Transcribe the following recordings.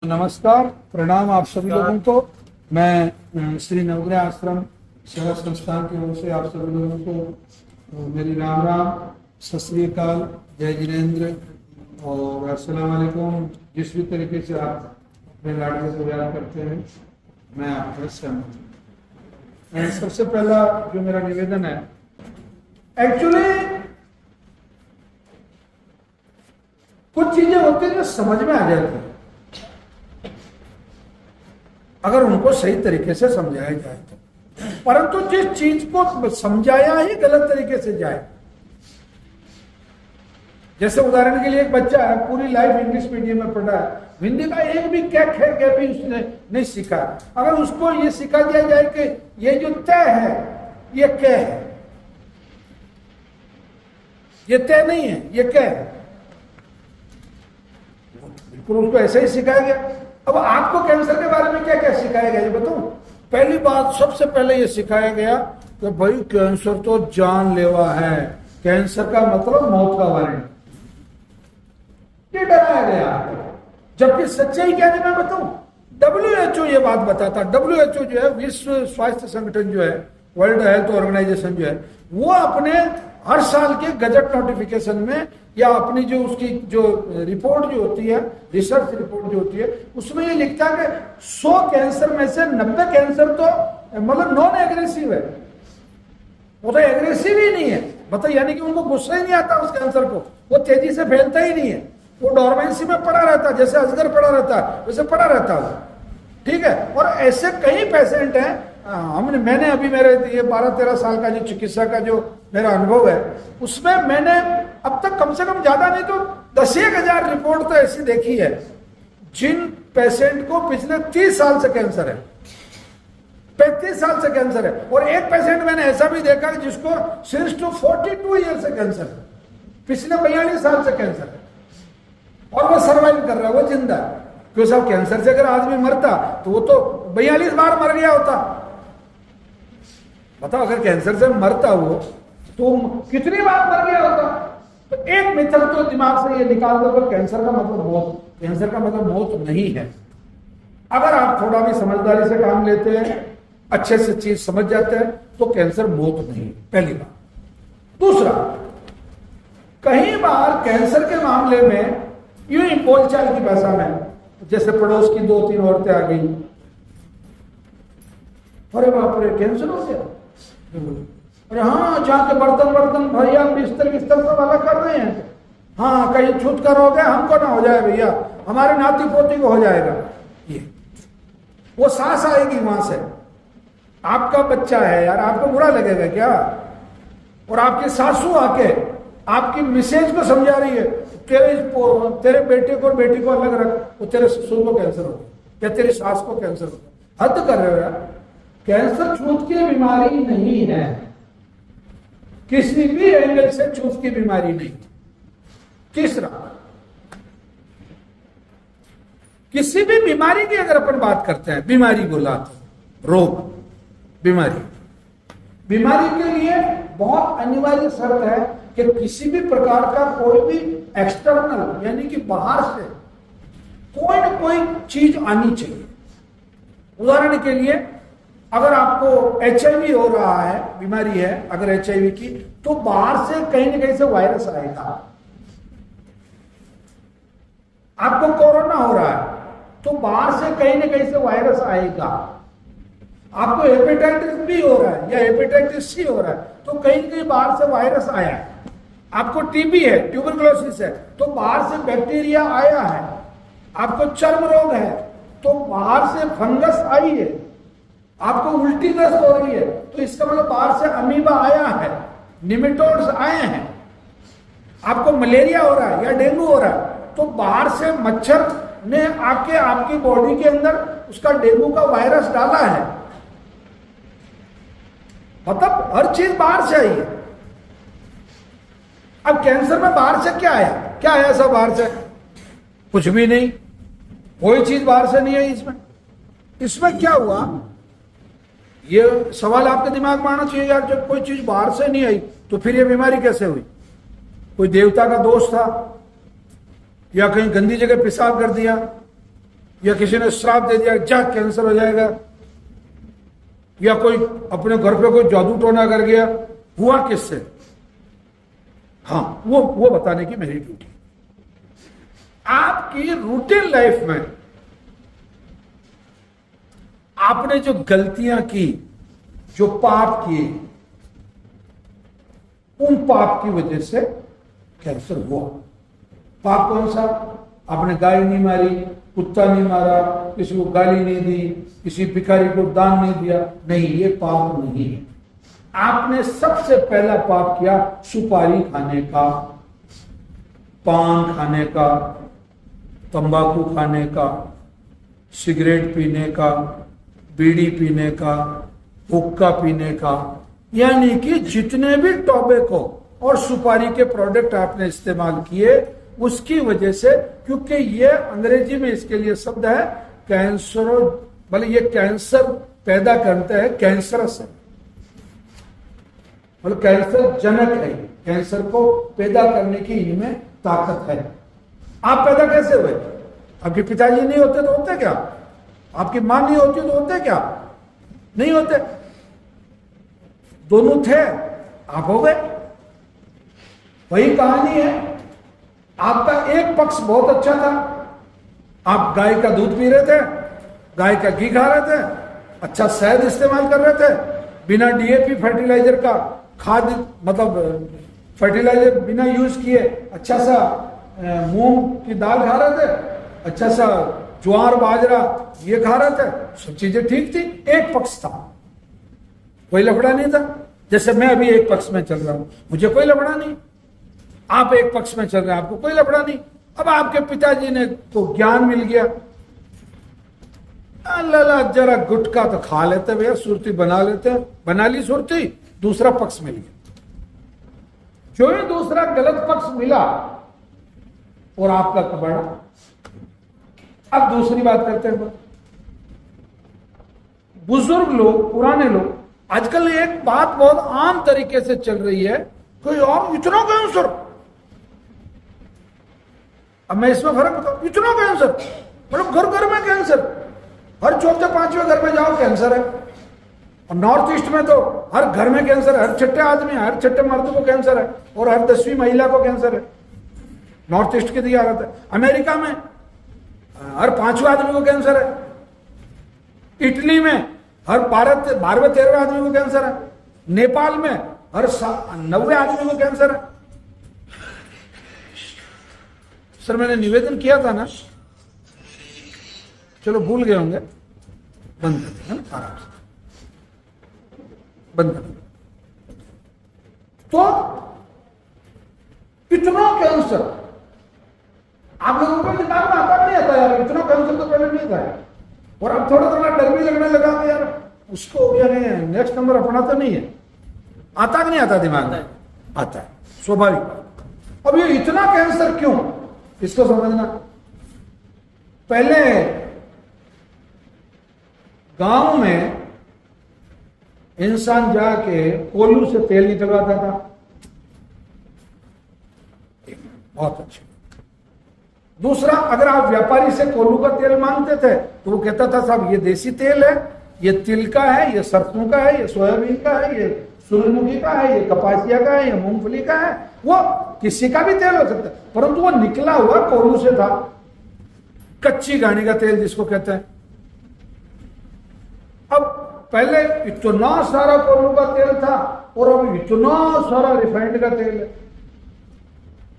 नमस्कार, प्रणाम आप सभी लोगों को। मैं श्री नवग्रह आश्रम सेवा संस्थान की ओर से आप सभी लोगों को मेरी राम राम, सत श्री अकाल, जय जिनेन्द्र और अस्सलाम वालेकुम। जिस भी तरीके से आप अपने लाडले को याद करते हैं, मैं आपका सहमत हूँ। सबसे पहला जो मेरा निवेदन है, एक्चुअली कुछ चीजें होती हैं जो समझ में आ जाती है अगर उनको सही तरीके से समझाया जाए तो, परंतु जिस चीज को समझाया ही गलत तरीके से जाए, जैसे उदाहरण के लिए एक बच्चा है, पूरी लाइफ इंग्लिश मीडियम में पढ़ा है, हिंदी का एक भी क्या खे के भी उसने नहीं सीखा। अगर उसको ये सिखा दिया जाए कि ये जो तय है ये कै है, ये तय नहीं है, ये कै है, बिल्कुल उसको ऐसे ही सिखाया गया। अब आपको कैंसर के बारे में क्या क्या सिखाया गया ये बताऊं। पहली बात, सबसे पहले ये सिखाया गया कि भाई कैंसर तो जानलेवा है, कैंसर का मतलब मौत का वारंट, ये डराया गया। जबकि सच्चाई क्या है मैं बताऊं, WHO ये बात बताता, WHO जो है विश्व स्वास्थ्य संगठन जो है, वर्ल्ड हेल्थ ऑर्गेनाइजेशन जो है, वो अपने हर साल के गजट नोटिफिकेशन में या अपनी जो उसकी जो रिपोर्ट जो होती है, रिसर्च रिपोर्ट जो होती है, उसमें ये लिखता है कि 100 कैंसर में से 90 कैंसर तो मतलब नॉन एग्रेसिव है, वो तो एग्रेसिव ही नहीं है, मतलब यानी कि उनको गुस्सा ही नहीं आता उस कैंसर को, वो तेजी से फैलता ही नहीं है, वो डोरमेंसी में पड़ा रहता है, जैसे अजगर पड़ा रहता है वैसे पड़ा रहता है, ठीक है। और ऐसे कई पेशेंट हैं, मैंने अभी मेरे ये 12-13 साल का जो चिकित्सा का जो मेरा अनुभव है, उसमें मैंने अब तक कम से कम ज्यादा नहीं तो 10,000 रिपोर्ट तो ऐसी देखी है जिन पेशेंट को पिछले 30 साल से कैंसर है, 35 साल से कैंसर है, और एक पेशेंट मैंने ऐसा भी देखा कि जिसको सिंस टू 42 ईयर से कैंसर है, पिछले 42 साल से कैंसर है, और वो सर्वाइव कर रहा है, वो जिंदा है। क्यों साहब, कैंसर से अगर आदमी मरता तो वो तो 42 बार मर गया होता। बताओ, अगर कैंसर से मरता वो तो कितनी बार मर गया होता। तो एक मेथड तो दिमाग से ये निकाल दो कि कैंसर का मतलब मौत, कैंसर का मतलब मौत नहीं है। अगर आप थोड़ा भी समझदारी से काम लेते हैं, अच्छे से चीज समझ जाते हैं, तो कैंसर मौत नहीं है, पहली बात। दूसरा, कई बार कैंसर के मामले में यूं ही बोलचाल की भाषा में, जैसे पड़ोस की 2-3 औरतें आ गई, अरे बाप रे कैंसर हो गया, अरे हाँ जाके बर्तन भैया बिस्तर सब अलग कर रहे हैं, हाँ कहीं छूट कर हो गया, हमको ना हो जाए भैया, हमारे नाती पोती को हो जाएगा। ये वो सास आएगी वहां से, आपका बच्चा है यार, आपको बुरा लगेगा क्या। और आपकी सासू आके आपकी मिसेज को समझा रही है, तेरे बेटे को और बेटी को अलग रख, वो तेरे ससुर को कैंसर हो गया या तेरी सास को कैंसर हो गया। हद कर रहे हो यार, कैंसर छूत की बीमारी नहीं है, किसी भी एंगल से छूत की बीमारी नहीं। तीसरा, किसी भी बीमारी की अगर अपन बात करते हैं, बीमारी बोला तो रोग, बीमारी के लिए बहुत अनिवार्य शर्त है कि किसी भी प्रकार का कोई भी एक्सटर्नल यानी कि बाहर से कोई न कोई चीज आनी चाहिए। उदाहरण के लिए, अगर आपको HIV हो रहा है, बीमारी है अगर HIV की, तो बाहर से कहीं न कहीं से वायरस आएगा। आपको कोरोना हो रहा है तो बाहर से कहीं न कहीं से वायरस आएगा। आपको हेपेटाइटिस B हो रहा है या हेपेटाइटिस C हो रहा है तो कहीं न कहीं बाहर से वायरस आया है। आपको TB है, ट्यूबरकुलोसिस है, तो बाहर से बैक्टीरिया आया है। आपको चर्म रोग है तो बाहर से फंगस आई है। आपको उल्टी दस्त हो रही है तो इसका मतलब बाहर से अमीबा आया है, निमेटोड्स आए हैं। आपको मलेरिया हो रहा है या डेंगू हो रहा है तो बाहर से मच्छर ने आके आपकी बॉडी के अंदर उसका डेंगू का वायरस डाला है। मतलब हर चीज बाहर से आई है। अब कैंसर में बाहर से क्या आया, क्या आया सब बाहर से? कुछ भी नहीं, कोई चीज बाहर से नहीं आई। इसमें क्या हुआ, ये सवाल आपके दिमाग में आना चाहिए यार, जब कोई चीज बाहर से नहीं आई तो फिर ये बीमारी कैसे हुई? कोई देवता का दोष था या कहीं गंदी जगह पेशाब कर दिया या किसी ने श्राप दे दिया जा कैंसर हो जाएगा, या कोई अपने घर पे कोई जादू टोना कर गया, हुआ किससे? हाँ, वो बताने की मेरी ड्यूटी। आपकी रूटीन लाइफ में आपने जो गलतियां की, जो पाप किए, उन पाप की वजह से कैंसर हुआ। पाप कौन सा? आपने गाय नहीं मारी, कुत्ता नहीं मारा, किसी को गाली नहीं दी, किसी भिखारी को दान नहीं दिया, नहीं, ये पाप नहीं है। आपने सबसे पहला पाप किया सुपारी खाने का, पान खाने का, तंबाकू खाने का, सिगरेट पीने का, बीड़ी पीने का, हुक्का पीने का, यानी कि जितने भी टॉबैको और सुपारी के प्रोडक्ट आपने इस्तेमाल किए, उसकी वजह से, क्योंकि ये अंग्रेजी में इसके लिए शब्द है कैंसर, भले ये कैंसर पैदा करते हैं, कैंसरस है, मतलब कैंसर जनक है, कैंसर को पैदा करने की इनमें ताकत है। आप पैदा कैसे हुए? आपके पिताजी नहीं होते तो होते क्या? आपकी मां नहीं होती तो होते क्या? नहीं होते। दोनों थे, आप हो गए। वही कहानी है। आपका एक पक्ष बहुत अच्छा था, आप गाय का दूध पी रहे थे, गाय का घी खा रहे थे, अच्छा शहद इस्तेमाल कर रहे थे, बिना डीएपी फर्टिलाइजर का खाद, मतलब फर्टिलाइजर बिना यूज किए अच्छा सा मूंग की दाल खा रहे थे, अच्छा सा ज्वार बाजरा ये खा रहे थे, सब चीजें ठीक थी। एक पक्ष था, कोई लफड़ा नहीं था। जैसे मैं अभी एक पक्ष में चल रहा हूं, मुझे कोई लफड़ा नहीं। आप एक पक्ष में चल रहे हैं, आपको कोई लफड़ा नहीं। अब आपके पिताजी ने तो ज्ञान मिल गया, अल्लाह जरा गुटखा तो खा लेते भैया, सुरती बना लेते, बना ली सुरती, दूसरा पक्ष मिल गया। जो ही दूसरा गलत पक्ष मिला और आपका कबाड़ा। अब दूसरी बात करते हैं, बुजुर्ग लोग, पुराने लोग, आजकल एक बात बहुत आम तरीके से चल रही है, कोई और इतना कैंसर, अब मैं इसमें फर्क बताऊं, इतना कैंसर, मतलब घर घर में कैंसर, हर चौथे पांचवें घर में जाओ कैंसर है। और नॉर्थ ईस्ट में तो हर घर में कैंसर है, हर छठे आदमी, हर छठे मर्द को कैंसर है, और हर 10वीं महिला को कैंसर है। नॉर्थ ईस्ट की दिया जाता है। अमेरिका में हर 5वें आदमी को कैंसर है। इटली में हर 12वें 13वें आदमी को कैंसर है। नेपाल में हर 90वें आदमी को कैंसर है। सर मैंने निवेदन किया था ना, चलो भूल गए होंगे, बंद कर दें आराम से, बंद कर दें। तो इतना कैंसर आप लोगों को दिमाग में आता नहीं आता यार, इतना कैंसर तो पहले नहीं था। और अब थोड़ा थोड़ा डर भी लगने लगा कि यार उसको यानी नेक्स्ट नंबर अपना तो नहीं है। आता कि नहीं आता दिमाग में? आता है, स्वाभाविक। अब ये इतना कैंसर क्यों, इसको समझना। पहले गांव में इंसान जाके कोल्हू से तेल निकलवाता था, बहुत अच्छा। दूसरा, अगर आप व्यापारी से कोल्हू का तेल मांगते थे तो वो कहता था साहब ये देसी तेल है, ये तिल का है, ये सरसों का है, ये सोयाबीन का है, ये सूरजमुखी का है, ये कपासिया का है, ये मूंगफली का है। वो किसी का भी तेल हो सकता है, परंतु वो निकला हुआ कोल्हू से था। कच्ची घानी का तेल जिसको कहते हैं। अब पहले इतना सारा कोल्हू का तेल था और अब इतना सारा रिफाइंड का तेल है।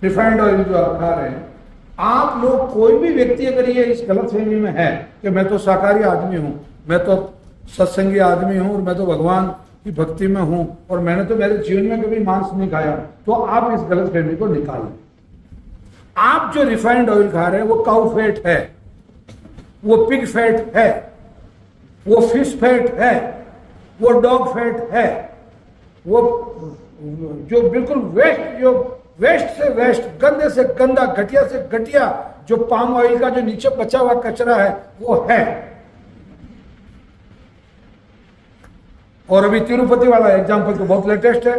रिफाइंड ऑयल जो आप खा रहे हैं, आप लोग, कोई भी व्यक्ति अगर ये इस गलतफहमी में है कि मैं तो शाकाहारी आदमी हूं, मैं तो सत्संगी आदमी हूं और मैं तो भगवान की भक्ति में हूं और मैंने तो मेरे जीवन में कभी मांस नहीं खाया, तो आप इस गलतफहमी को निकाल लें। आप जो रिफाइंड ऑयल खा रहे हैं वो काउ फैट है, वो पिग फैट है, वो फिश फैट है, वो डॉग फैट है, वो जो बिल्कुल वेस्ट से वेस्ट, गंदे से गंदा, घटिया से घटिया जो पाम ऑयल का जो नीचे बचा हुआ कचरा है वो है। और अभी तिरुपति वाला एग्जांपल तो बहुत लेटेस्ट है।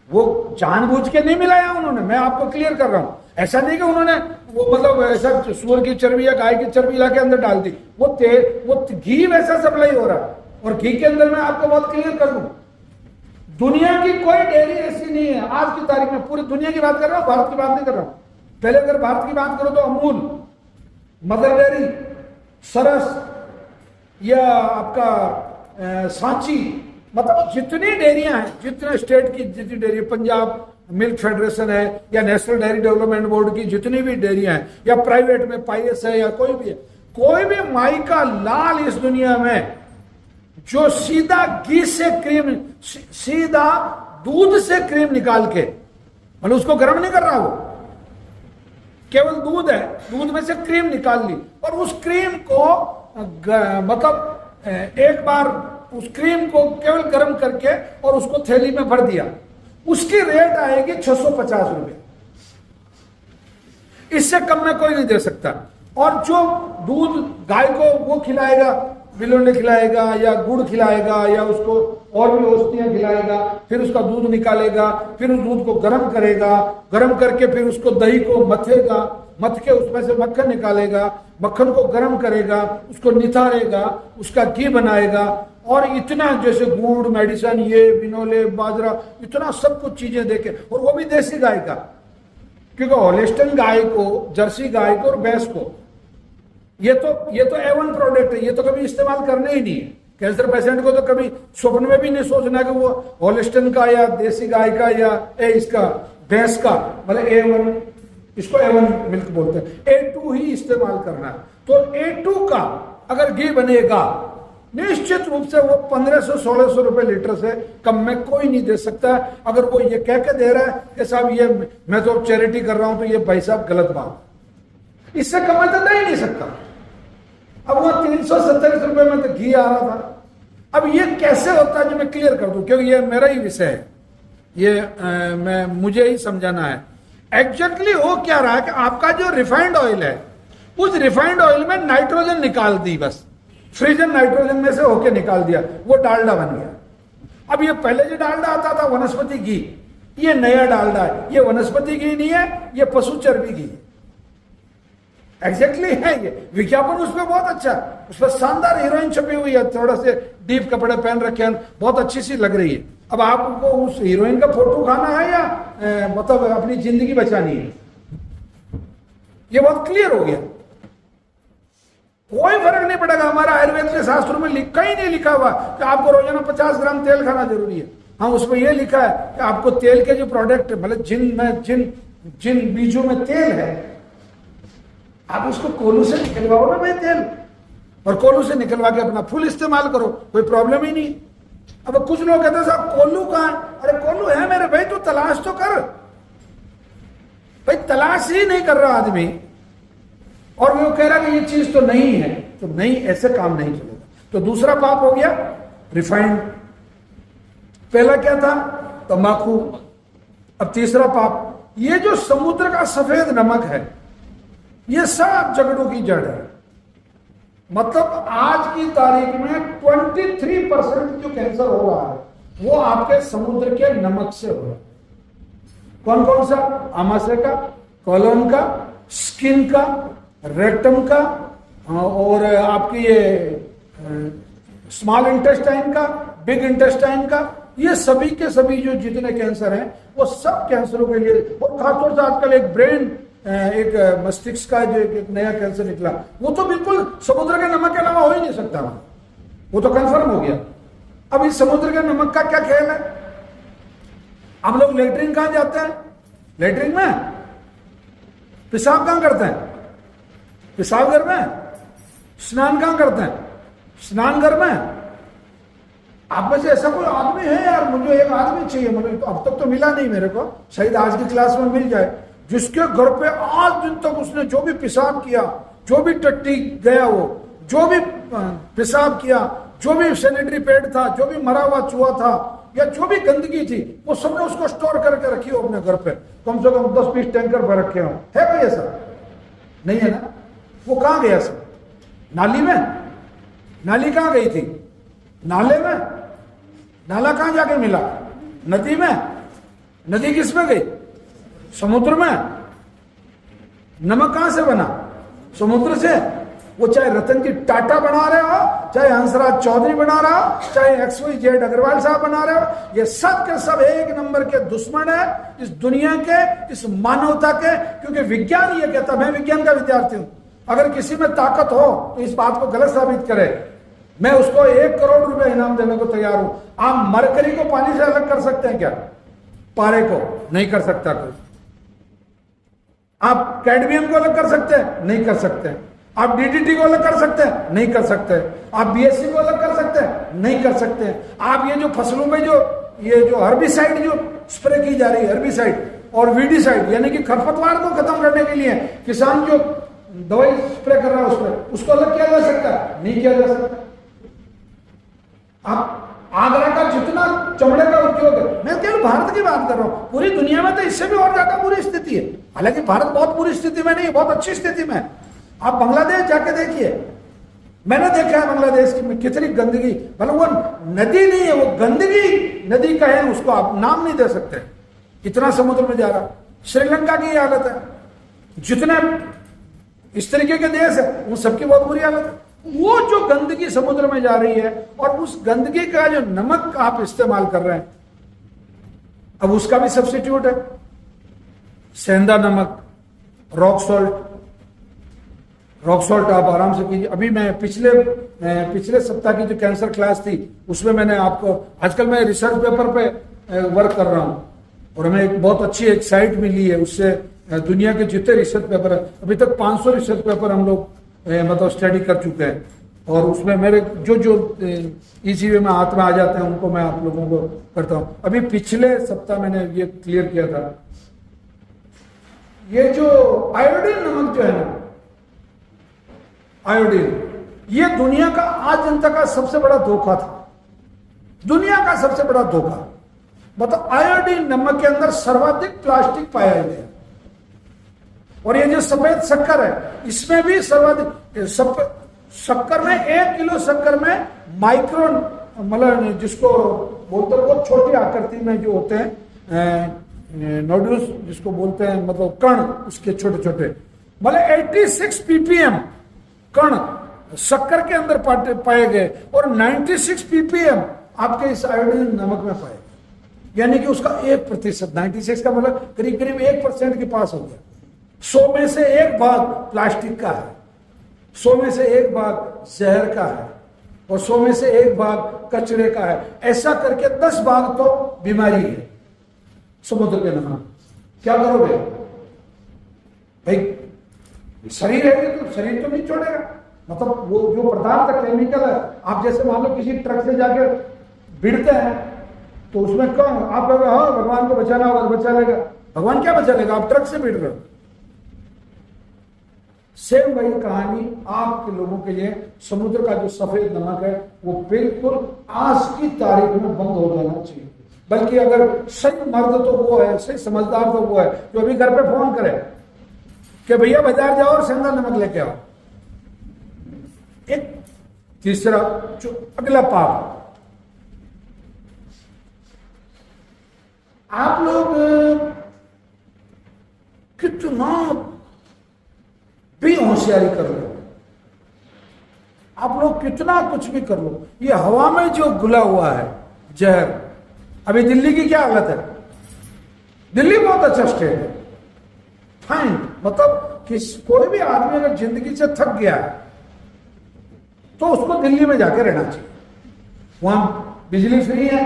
वो जानबूझ के नहीं मिलाया उन्होंने, मैं आपको क्लियर कर रहा हूं। ऐसा नहीं कि उन्होंने वो मतलब ऐसा सूअर की चर्बी या गाय की चर्बी ला के अंदर डाल दी, वो घी वैसा सप्लाई हो रहा है। और घी के अंदर मैं आपको बहुत क्लियर कर दूं, दुनिया की कोई डेयरी ऐसी नहीं है आज की तारीख में, पूरी दुनिया की बात कर रहा हूं, भारत की बात नहीं कर रहा हूं। पहले अगर भारत की बात करो तो अमूल, मदर डेयरी, सरस या आपका सांची, मतलब जितनी डेयरियां हैं, जितने स्टेट की जितनी डेयरी, पंजाब मिल्क फेडरेशन है या नेशनल डेयरी डेवलपमेंट बोर्ड की जितनी भी डेयरियां हैं, या प्राइवेट में पाईएस है या कोई भी है, कोई भी माई का लाल इस दुनिया में जो सीधा घी से क्रीम, सीधा दूध से क्रीम निकाल के, मतलब उसको गर्म नहीं कर रहा, वो केवल दूध है, दूध में से क्रीम निकाल ली और उस क्रीम को मतलब एक बार उस क्रीम को केवल गर्म करके और उसको थैली में भर दिया, उसकी रेट आएगी 650 रुपए। इससे कम में कोई नहीं दे सकता। और जो दूध गाय को वो खिलाएगा, बिलोंडे खिलाएगा या गुड़ खिलाएगा या उसको और भी औषधियां खिलाएगा, फिर उसका दूध निकालेगा, फिर उस दूध को गर्म करेगा, गर्म करके फिर उसको दही को मथेगा, मथ के उसमें से मक्खन निकालेगा, मक्खन को गर्म करेगा, उसको निथारेगा, उसका घी बनाएगा, और इतना जैसे गुड़, मेडिसिन, ये बिनोले, बाजरा, इतना सब कुछ चीजें देके, और वो भी देसी गाय का, क्योंकि होलिस्टन गाय को, जर्सी गाय को और भैंस को, ये तो A1 प्रोडक्ट है, ये तो कभी इस्तेमाल करने ही नहीं है। कैंसर पेशेंट को तो कभी स्वप्न में भी नहीं सोचना कि वो होलिस्टन का या देसी गाय का या इसका भैंस का, मतलब A1, इसको A1 मिल्क बोलते हैं, A2 ही इस्तेमाल करना है। तो A2 का अगर घी बनेगा, निश्चित रूप से वो 1500-1600 रुपए लीटर से कम में कोई नहीं दे सकता। अगर वो ये कह के दे रहा है कि साहब ये मैं तो चैरिटी कर रहा हूं, तो ये भाई साहब गलत बात, इससे कम में तो दे ही नहीं सकता। अब वो 327 रुपए में तो घी आ रहा था। अब ये कैसे होता है जो मैं क्लियर कर दूं, क्योंकि ये मेरा ही विषय है, ये मुझे ही समझाना है। एग्जैक्टली हो क्या रहा है कि आपका जो रिफाइंड ऑयल है, उस रिफाइंड ऑयल में नाइट्रोजन निकाल दी, बस फ्रीजन नाइट्रोजन में से होके निकाल दिया, वो डालडा बन गया। अब ये पहले जो डालडा आता था वनस्पति घी, ये नया डालडा है, ये वनस्पति घी नहीं है, ये पशु चर्बी घी है। एग्जैक्टली है ये विज्ञापन, उसमें बहुत अच्छा, उस पर शानदार हीरोइन छपी हुई है, थोड़ा से डीप कपड़े पहन रखे हैं, बहुत अच्छी सी लग रही है। अब आपको उस हीरोइन का फोटो खाना है या मतलब अपनी जिंदगी बचानी है, ये बहुत क्लियर हो गया। कोई फर्क नहीं पड़ेगा। हमारा आयुर्वेद के शास्त्रों में लिखा ही नहीं लिखा हुआ कि आपको रोजाना 50 ग्राम तेल खाना जरूरी है। हाँ, उसमें यह लिखा है कि आपको तेल के जो प्रोडक्ट, मतलब जिन बीजों में तेल है, आप उसको कोल्हू से निकलवाओ ना भाई तेल, और कोल्हू से निकलवा के अपना फुल इस्तेमाल करो, कोई प्रॉब्लम ही नहीं। अब कुछ लोग कहते हैं साहब कोल्हू कहां है? अरे कोल्हू है मेरे भाई, तो तलाश तो कर भाई, तलाश ही नहीं कर रहा आदमी, और वो कह रहा कि ये चीज तो नहीं है, तो नहीं, ऐसे काम नहीं चलेगा। तो दूसरा पाप हो गया रिफाइंड। पहला क्या था? तंबाकू। अब तीसरा पाप, ये जो समुद्र का सफेद नमक है, ये सब झगड़ों की जड़ है। मतलब आज की तारीख में 23% जो कैंसर हो रहा है वो आपके समुद्र के नमक से हो रहा है। कौन कौन सा? आमाशय का, कोलन का, स्किन का, रेक्टम का, और आपकी ये स्मॉल इंटेस्टाइन का, बिग इंटेस्टाइन का, ये सभी के सभी जो जितने कैंसर हैं वो सब कैंसरों के लिए, और खासतौर से आजकल एक ब्रेन, एक मस्तिष्क का जो एक नया कैंसर निकला, वो तो बिल्कुल समुद्र के नमक के अलावा हो ही नहीं सकता, वो तो कंफर्म हो गया। अब इस समुद्र के नमक का क्या ख्याल है? हम लोग लेटरिन कहां जाते हैं? लेटरिन में। पेशाब कहां करते हैं? पेशाब घर में। स्नान कहां करते हैं? स्नान घर में। आप में से ऐसा कोई आदमी है यार, मुझे एक आदमी चाहिए, मतलब तो अब तक तो मिला नहीं मेरे को, शायद आज की क्लास में मिल जाए, जिसके घर पे आज दिन तक उसने जो भी पेशाब किया, जो भी टट्टी गया, वो जो भी पेशाब किया, जो भी सैनिटरी पैड था, जो भी मरा हुआ चूहा था, या जो भी गंदगी थी, वो सबने उसको स्टोर करके रखी हो अपने घर पे, कम से कम 10-20 टैंकर भर रखे हो। है कोई ऐसा? नहीं है ना। वो कहां गया सब? नाली में। नाली कहां गई थी? नाले में। नाला कहां जाके मिला? नदी में। नदी किस में गई? समुद्र में। नमक कहां से बना? समुद्र से। वो चाहे रतन जी टाटा बना रहे हो, चाहे हंसराज चौधरी बना रहा हो, चाहे XYZ अग्रवाल साहब बना रहे हो, ये सब के सब एक नंबर के दुश्मन है इस दुनिया के, इस मानवता के। क्योंकि विज्ञान ये कहता, मैं विज्ञान का विद्यार्थी हूं, अगर किसी में ताकत हो तो इस बात को गलत साबित करे, मैं उसको 1 करोड़ रुपए इनाम देने को तैयार हूं। आप मरकरी को पानी से अलग कर सकते हैं क्या? पारे को नहीं कर सकता कोई। आप कैडमियम को अलग कर सकते हैं? नहीं कर सकते। आप DDT को अलग कर सकते हैं? नहीं कर सकते। आप BSC को अलग कर सकते हैं? नहीं कर सकते। आप ये जो फसलों में जो ये जो हर्बिसाइड जो स्प्रे की जा रही है, हर्बिसाइड और वीडिसाइड, यानी कि खरपतवार को खत्म करने के लिए किसान जो दवाई स्प्रे कर रहा है उसमें, उसको अलग किया जा सकता है? नहीं किया जा सकता। आप आगरा का जितना चमड़े का उद्योग है, मैं केवल भारत की बात कर रहा हूं, पूरी दुनिया में तो इससे भी और ज्यादा बुरी स्थिति है। हालांकि भारत बहुत बुरी स्थिति में नहीं, बहुत अच्छी स्थिति में। आप बांग्लादेश जाके देखिए, मैंने देखा है बांग्लादेश की कितनी गंदगी, मतलब वो नदी नहीं है, वो गंदगी नदी का है, उसको आप नाम नहीं दे सकते, इतना समुद्र में जा रहा। श्रीलंका की हालत है, जितने इस तरीके के देश है उन सबकी बहुत बुरी हालत है। वो जो गंदगी समुद्र में जा रही है और उस गंदगी का जो नमक आप इस्तेमाल कर रहे हैं, अब उसका भी सब्स्टिट्यूट है सेंधा नमक, रॉक सॉल्ट। रॉक सॉल्ट आप आराम से कीजिए। अभी मैं पिछले सप्ताह की जो कैंसर क्लास थी उसमें मैंने आपको, आजकल मैं रिसर्च पेपर पे वर्क कर रहा हूं और हमें एक बहुत अच्छी एक साइट मिली है, उससे दुनिया के जितने रिसर्च पेपर है, अभी तक 500 रिसर्च पेपर हम लोग मतलब स्टडी कर चुके हैं। और उसमें मेरे जो इजी वे में हाथ में आ जाते हैं उनको मैं आप लोगों को करता हूं। अभी पिछले सप्ताह मैंने ये क्लियर किया था, ये जो आयोडीन नमक जो है ना, आयोडीन, ये दुनिया का आज जनता का सबसे बड़ा धोखा था, दुनिया का सबसे बड़ा धोखा। मतलब आयोडीन नमक के अंदर सर्वाधिक प्लास्टिक पाया गया। और ये जो सफेद शक्कर है इसमें भी सर्वाधिक, शक्कर में 1 किलो शक्कर में माइक्रो, मतलब जिसको बोलते हैं बहुत छोटी आकृति में जो होते हैं नोड्यूल्स जिसको बोलते हैं, मतलब कण उसके छोटे छोटे, मतलब 86 ppm कण शक्कर के अंदर पाए गए और 96 ppm आपके इस आयोडीन नमक में पाए, यानी कि उसका 1%, 96 का मतलब करीब करीब 1% के पास हो गया। 100 में से 1 भाग प्लास्टिक का है, 100 में से 1 भाग जहर का है और 100 में से 1 भाग कचरे का है। ऐसा करके 10 भाग तो बीमारी है समुद्र के नमक। क्या करोगे भाई? शरीर है तो शरीर तो नहीं छोड़ेगा। मतलब वो जो पदार्थ केमिकल है, आप जैसे मान लो किसी ट्रक से जाकर भिड़ते हैं तो उसमें कौन, आप कहोगे हाँ भगवान को बचाना होगा तो बचा लेगा। भगवान क्या बचा लेगा? आप ट्रक से भिड़ रहे हो। सेम वही कहानी आपके लोगों के लिए, समुद्र का जो सफेद नमक है वो बिल्कुल आज की तारीख में बंद हो जाना चाहिए। बल्कि अगर सही मर्द तो वो है, सही समझदार तो वो है जो अभी घर पे फोन करे कि भैया बाजार जाओ और सेंधा नमक लेके आओ। एक तीसरा अगला पाप, आप लोग कितना भी होशियारी कर लो, आप लोग कितना कुछ भी कर लो, ये हवा में जो घुला हुआ है जहर। अभी दिल्ली की क्या हालत है? दिल्ली बहुत अच्छा स्टेट है, फाइन। मतलब कि कोई भी आदमी अगर जिंदगी से थक गया है तो उसको दिल्ली में जाके रहना चाहिए। वहां बिजली फ्री है,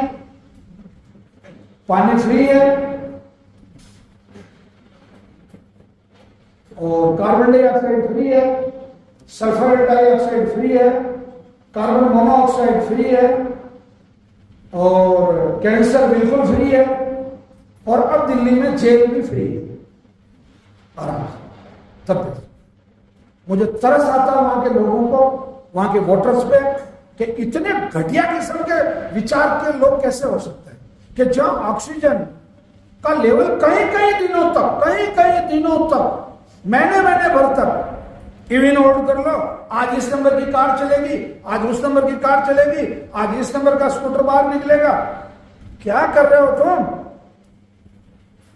पानी फ्री है और कार्बन डाइऑक्साइड फ्री है, सल्फर डाइऑक्साइड फ्री है, कार्बन मोनोऑक्साइड फ्री है और कैंसर बिल्कुल फ्री है। और अब दिल्ली में जेल भी फ्री है आराम से। तब मुझे तरस आता है वहां के लोगों को, वहां के वोटर्स पे, कि इतने घटिया किस्म के विचार के लोग कैसे हो सकते हैं कि जहां ऑक्सीजन का लेवल कई कई दिनों तक महीने भर तक इवन होल्ड कर लो, आज इस नंबर की कार चलेगी, आज उस नंबर की कार चलेगी, आज इस नंबर का स्कूटर बाहर निकलेगा। क्या कर रहे हो तुम?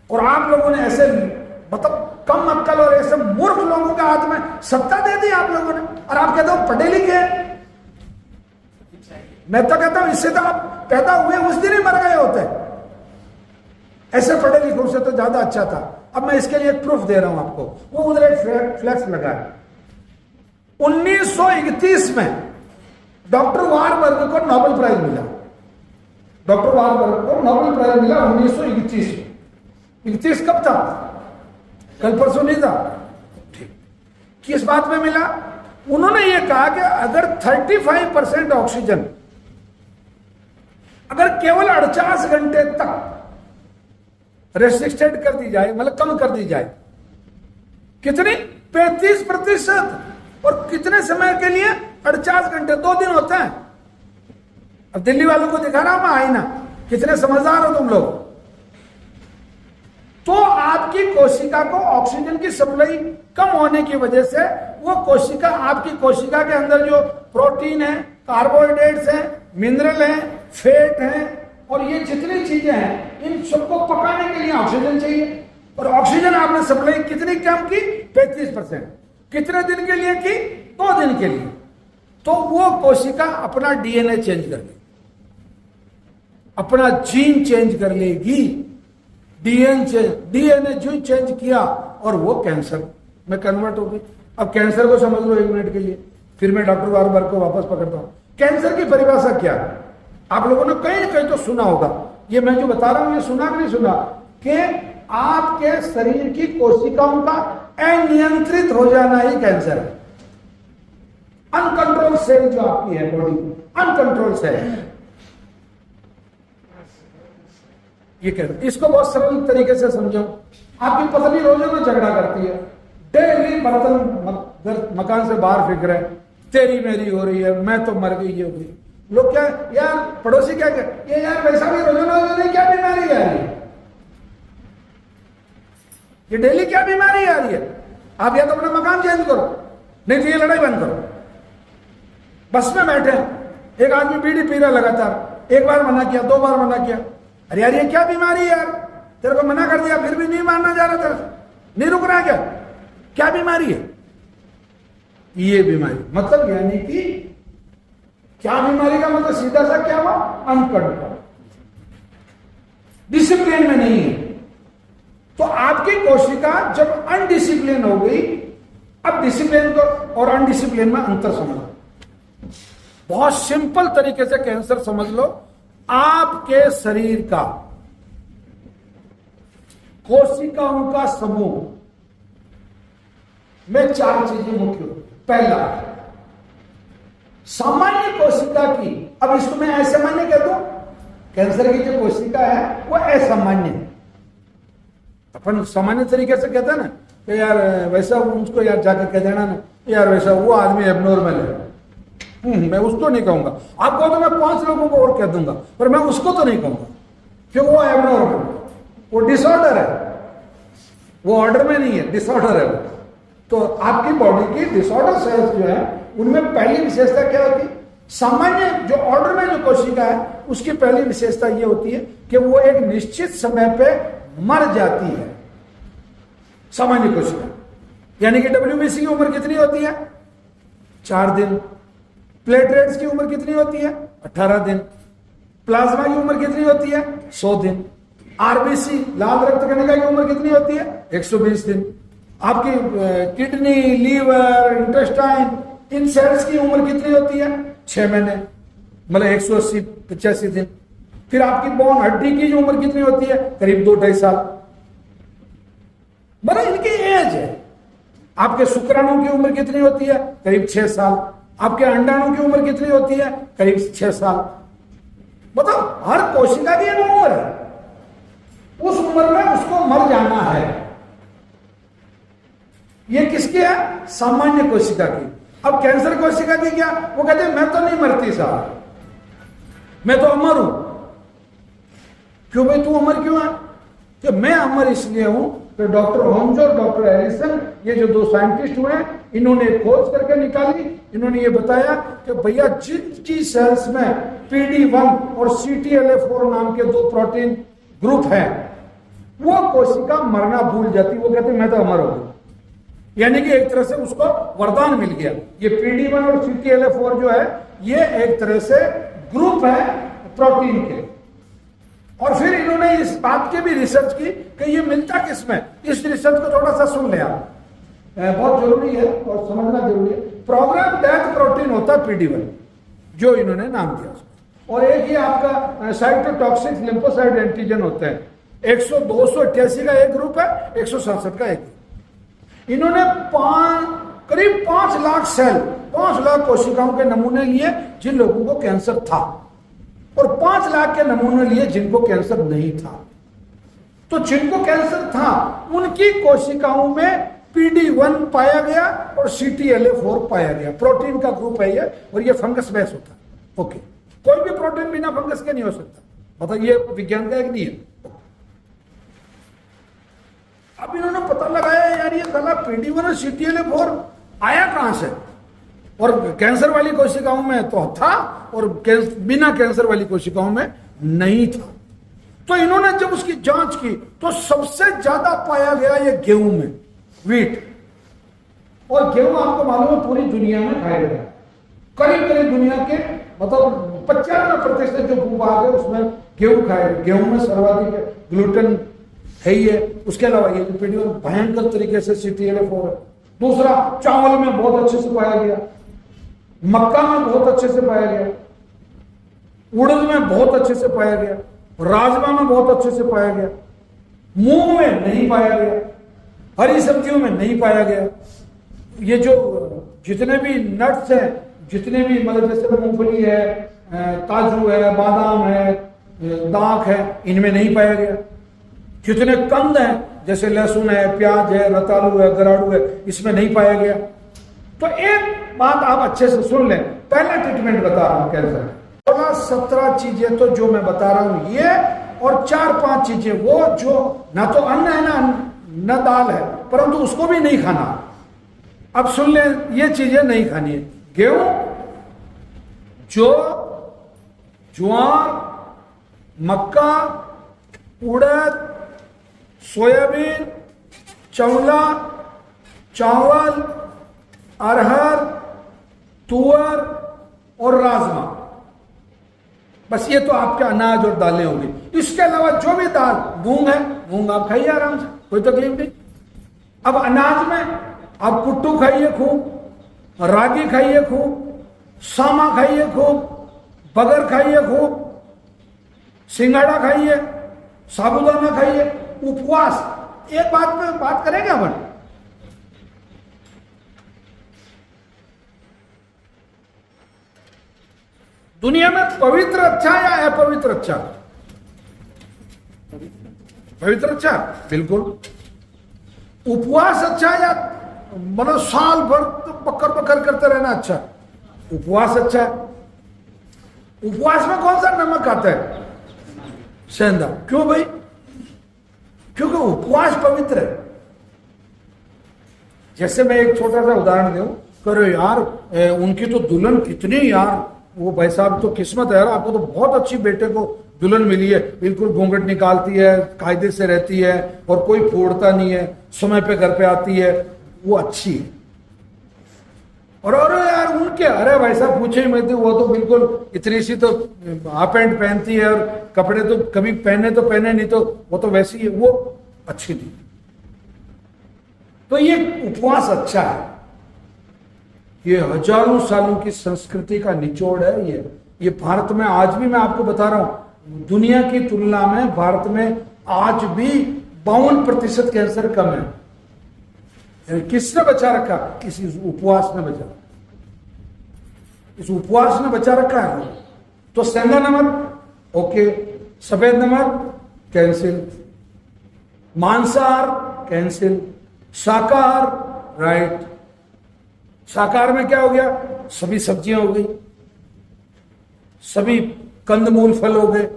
और आप लोगों ने ऐसे मतलब कम अक्कल और ऐसे मूर्ख लोगों के हाथ में सत्ता दे दी आप लोगों ने, और आप कहते हो पढ़े लिखे हैं। मैं तो कहता हूं इससे तो आप पैदा हुए उस दिन ही मर गए होते, ऐसे पढ़े लिखे से तो ज्यादा अच्छा था। अब मैं इसके लिए एक प्रूफ दे रहा हूं आपको, वो उधर एक फ्लैक्स लगा है। 1931 में डॉक्टर वारबर्ग को नोबेल प्राइज मिला। डॉक्टर वारबर्ग को नोबेल प्राइज मिला 1931 में। 31 कब था? कल परसों नहीं था। ठीक, किस बात में मिला? उन्होंने ये कहा कि अगर 35% ऑक्सीजन अगर केवल 48 घंटे तक रेस्ट्रिक्टेड कर दी जाए, मतलब कम कर दी जाए, कितनी? 35%। और कितने समय के लिए? 48 घंटे, 2 दिन होते हैं। अब दिल्ली वालों को दिखा रहा हूं मैं आईना, कितने समझदार हो तुम लोग। तो आपकी कोशिका को ऑक्सीजन की सप्लाई कम होने की वजह से वो कोशिका, आपकी कोशिका के अंदर जो प्रोटीन है, कार्बोहाइड्रेट्स है, मिनरल है, फैट है, और ये जितनी चीजें हैं, इन सबको पकाने के लिए ऑक्सीजन चाहिए। और ऑक्सीजन आपने सप्लाई कितनी कम की? 35%। कितने दिन के लिए की? 2 दिन के लिए। तो वो कोशिका अपना डीएनए चेंज कर लेगी, अपना जीन चेंज कर लेगी। डीएनए जो चेंज किया और वो कैंसर में कन्वर्ट हो गई। अब कैंसर को समझ लो 1 मिनट के लिए, फिर मैं डॉक्टर वारबर्ग को वापस पकड़ता हूं। कैंसर की परिभाषा क्या है? आप लोगों ने कहीं कहीं तो सुना होगा, ये मैं जो बता रहा हूं ये सुना कि नहीं सुना, कि आपके शरीर की कोशिकाओं का अनियंत्रित हो जाना ही कैंसर है। अनकंट्रोल सेल जो आपकी है बॉडी में, अनकंट्रोल सेल, ये कहते। इसको बहुत सरल तरीके से समझो। आपकी पत्नी रोजाना झगड़ा करती है, डेली बर्तन मकान से बाहर फेंक रहे, तेरी मेरी हो रही है, मैं तो मर गई, ये हो गई। लोग क्या यार, पड़ोसी क्या कहते, ये यार वैसा भी रोजाना क्या बीमारी आ रही है, ये डेली क्या बीमारी आ रही है। आप या तो अपना मकान चेंज करो, नहीं तो ये लड़ाई बंद करो। बस में बैठे एक आदमी बीड़ी पी रहा लगातार, 1 बार मना किया, 2 बार मना किया, अरे यार ये क्या बीमारी है यार, तेरे को मना कर दिया फिर भी नहीं मानना जा रहा, तेरे नहीं रुक रहा, क्या बीमारी है? ये बीमारी मतलब, यानी कि क्या बीमारी का मतलब सीधा सा क्या हुआ? अनकंट्रोल, डिसिप्लिन में नहीं है। तो आपकी कोशिका जब अनडिसिप्लिन हो गई, अब डिसिप्लिन को और अनडिसिप्लिन में अंतर समझ लो। बहुत सिंपल तरीके से कैंसर समझ लो। आपके शरीर का कोशिकाओं का समूह में 4 चीजें मुख्य होती है। पहला, सामान्य कोशिका की, अब इसको मैं असामान्य कह दूं, कैंसर की जो कोशिका है वो असामान्य है। अपन सामान्य तरीके से कहते हैं ना कि यार वैसा, उसको यार जाके कह देना ना यार वैसा वो आदमी एबनॉर्मल है, मैं उसको नहीं कहूंगा। आप कहो तो मैं 5 लोगों को और कह दूंगा, पर मैं उसको तो नहीं कहूंगा क्योंकि वो एबनॉर्मल, वो डिसऑर्डर है, वो ऑर्डर में नहीं है, डिसऑर्डर है। तो आपकी बॉडी की डिसऑर्डर सेल्स जो है उनमें पहली विशेषता क्या होती है? सामान्य जो ऑर्डर में जो कोशिका है उसकी पहली विशेषता यह होती है कि वो एक निश्चित समय पे मर जाती है। सामान्य कोशिका यानी कि WBC की उम्र कितनी होती है? 4 दिन। प्लेटलेट्स की उम्र कितनी होती है? 18 दिन। प्लाज्मा की उम्र कितनी होती है? 100 दिन। RBC लाल रक्त कणिका की उम्र कितनी होती है? 120 दिन। आपकी किडनी, लीवर, इंटेस्टाइन, इन सेल्स की उम्र कितनी होती है? 6 महीने, मतलब 180-85 दिन। फिर आपकी बोन, हड्डी की जो उम्र कितनी होती है? करीब 2-2.5 साल, मतलब इनकी एज है। आपके शुक्राणु की उम्र कितनी होती है? करीब 6 साल। आपके अंडाणु की उम्र कितनी होती है? करीब 6 साल। मतलब हर कोशिका की एक उम्र है, उस उम्र में उसको मर जाना है। ये किसकी है? सामान्य कोशिका की। अब कैंसर कोशिका की क्या? वो कहते हैं मैं तो नहीं मरती साहब, मैं तो अमर हूं। क्यों भाई तू अमर क्यों है? कि मैं अमर इसलिए हूं कि डॉक्टर होम्स और डॉक्टर एलिसन, ये जो 2 साइंटिस्ट हुए, इन्होंने खोज करके निकाली। इन्होंने ये बताया कि भैया जिनकी सेल्स में PD1 और CTLA4 नाम के 2 प्रोटीन ग्रुप हैं, वो कोशिका मरना भूल जाती, वो कहते मैं तो अमर हो गई, यानी कि एक तरह से उसको वरदान मिल गया। ये PD1 और CTLA4 जो है ये एक तरह से ग्रुप है प्रोटीन के। और फिर इन्होंने इस बात की भी रिसर्च की कि ये मिलता किसमें। इस रिसर्च को थोड़ा सा सुन ले आप, बहुत जरूरी है और समझना जरूरी है। प्रोग्राम डेथ प्रोटीन होता है PD1 जो इन्होंने नाम दिया उसको, और एक ही आपका साइटोटॉक्सिक लिम्फोसाइट एंटीजन होता है। 288 का एक ग्रुप है, 167 का एक ग्रुप। इन्होंने करीब 5 लाख सेल, 5 लाख कोशिकाओं के नमूने लिए जिन लोगों को कैंसर था, और 5 लाख के नमूने लिए जिनको कैंसर नहीं था। तो जिनको कैंसर था उनकी कोशिकाओं में PD1 पाया गया और CTLA4 पाया गया। प्रोटीन का ग्रुप है ये, और ये फंगस बेस होता है। ओके, कोई भी प्रोटीन बिना फंगस के नहीं हो सकता, मतलब ये विज्ञान का एक नियम। अब इन्होंने पता लगाया यार ये साला PD1 और CTLA4 आया कहां से, और कैंसर वाली कोशिकाओं में तो था और बिना कैंसर वाली कोशिकाओं में नहीं था। तो इन्होंने जब उसकी जांच की तो सबसे ज्यादा पाया गया ये गेहूं में, व्हीट। और गेहूं आपको मालूम है पूरी दुनिया में खाया गया, करीब करीब दुनिया के मतलब 95% जो भूभाग है उसमें गेहूं खाया गया। गेहूं में सर्वाधिक ग्लूटेन है ही है। उसके अलावा ये जो PD1 भयंकर तरीके से CTLA4 है। दूसरा, चावल में बहुत अच्छे से पाया गया, मक्का में बहुत अच्छे से पाया गया, उड़द में बहुत अच्छे से पाया गया, राजमा में बहुत अच्छे से पाया गया, मूंग में नहीं पाया गया, हरी सब्जियों में नहीं पाया गया। ये जो जितने भी नट्स हैं, जितने भी मतलब जैसे मूंगफली है, काजू है, बादाम है, दाख है, इनमें नहीं पाया गया। जितने कंद हैं जैसे लहसुन है, प्याज है, रतालू है, गराड़ू है, इसमें नहीं पाया गया। तो एक बात आप अच्छे से सुन लें, पहला ट्रीटमेंट बता रहा हूं कैंसर, 16-17 चीजें तो जो मैं बता रहा हूं ये, और 4-5 चीजें वो जो ना तो अन्न है ना दाल है, परंतु उसको भी नहीं खाना। अब सुन लें, ये चीजें नहीं खानी है। गेहूं, जौ, ज्वार, मक्का, उड़द, सोयाबीन, चौला, चावल, अरहर, तुअर और राजमा, बस ये तो आपके अनाज और दालें होंगी। इसके अलावा जो भी दाल, मूंग है, मूंग आप खाइए आराम से, कोई तकलीफ नहीं। अब अनाज में आप कुट्टू खाइए खूब, रागी खाइए खूब, सामा खाइए खूब, बगर खाइए खूब, सिंगाड़ा खाइए, साबुदाना खाइए। उपवास, एक बात में बात करेंगे अपन, दुनिया में पवित्र अच्छा या अपवित्र अच्छा? पवित्र अच्छा, बिल्कुल। उपवास अच्छा या मतलब साल भर तो बकर करते रहना अच्छा? उपवास अच्छा है। उपवास में कौन सा नमक आता है? सेंधा। क्यों भाई? क्योंकि उपवास पवित्र है। जैसे मैं एक छोटा सा उदाहरण दूं, करो यार उनकी तो दुल्हन कितनी यार, वो भाई साहब तो किस्मत है यार, आपको तो बहुत अच्छी बेटे को दुल्हन मिली है, बिल्कुल घूंघट निकालती है, कायदे से रहती है और कोई फोड़ता नहीं है, समय पे घर पे आती है, वो अच्छी है। और अरे यार उनके, अरे भाई साहब पूछे ही मत, वो तो बिल्कुल इतनी सी तो हाफ पैंट पहनती है और कपड़े तो कभी पहने तो पहने, नहीं तो वो तो वैसी है, वो अच्छी नहीं। तो ये उपवास अच्छा है, ये हजारों सालों की संस्कृति का निचोड़ है। ये भारत में आज भी, मैं आपको बता रहा हूं, दुनिया की तुलना में भारत में आज भी 52% कैंसर कम है। किसने बचा रखा? इस उपवास ने बचा, इस उपवास ने बचा रखा है। तो सेंधा नमक ओके, सफेद नमक कैंसिल, मांसाहार कैंसिल, शाकाहार राइट। शाकाहार में क्या हो गया? सभी सब्जियां हो गई, सभी कंदमूल फल हो गए।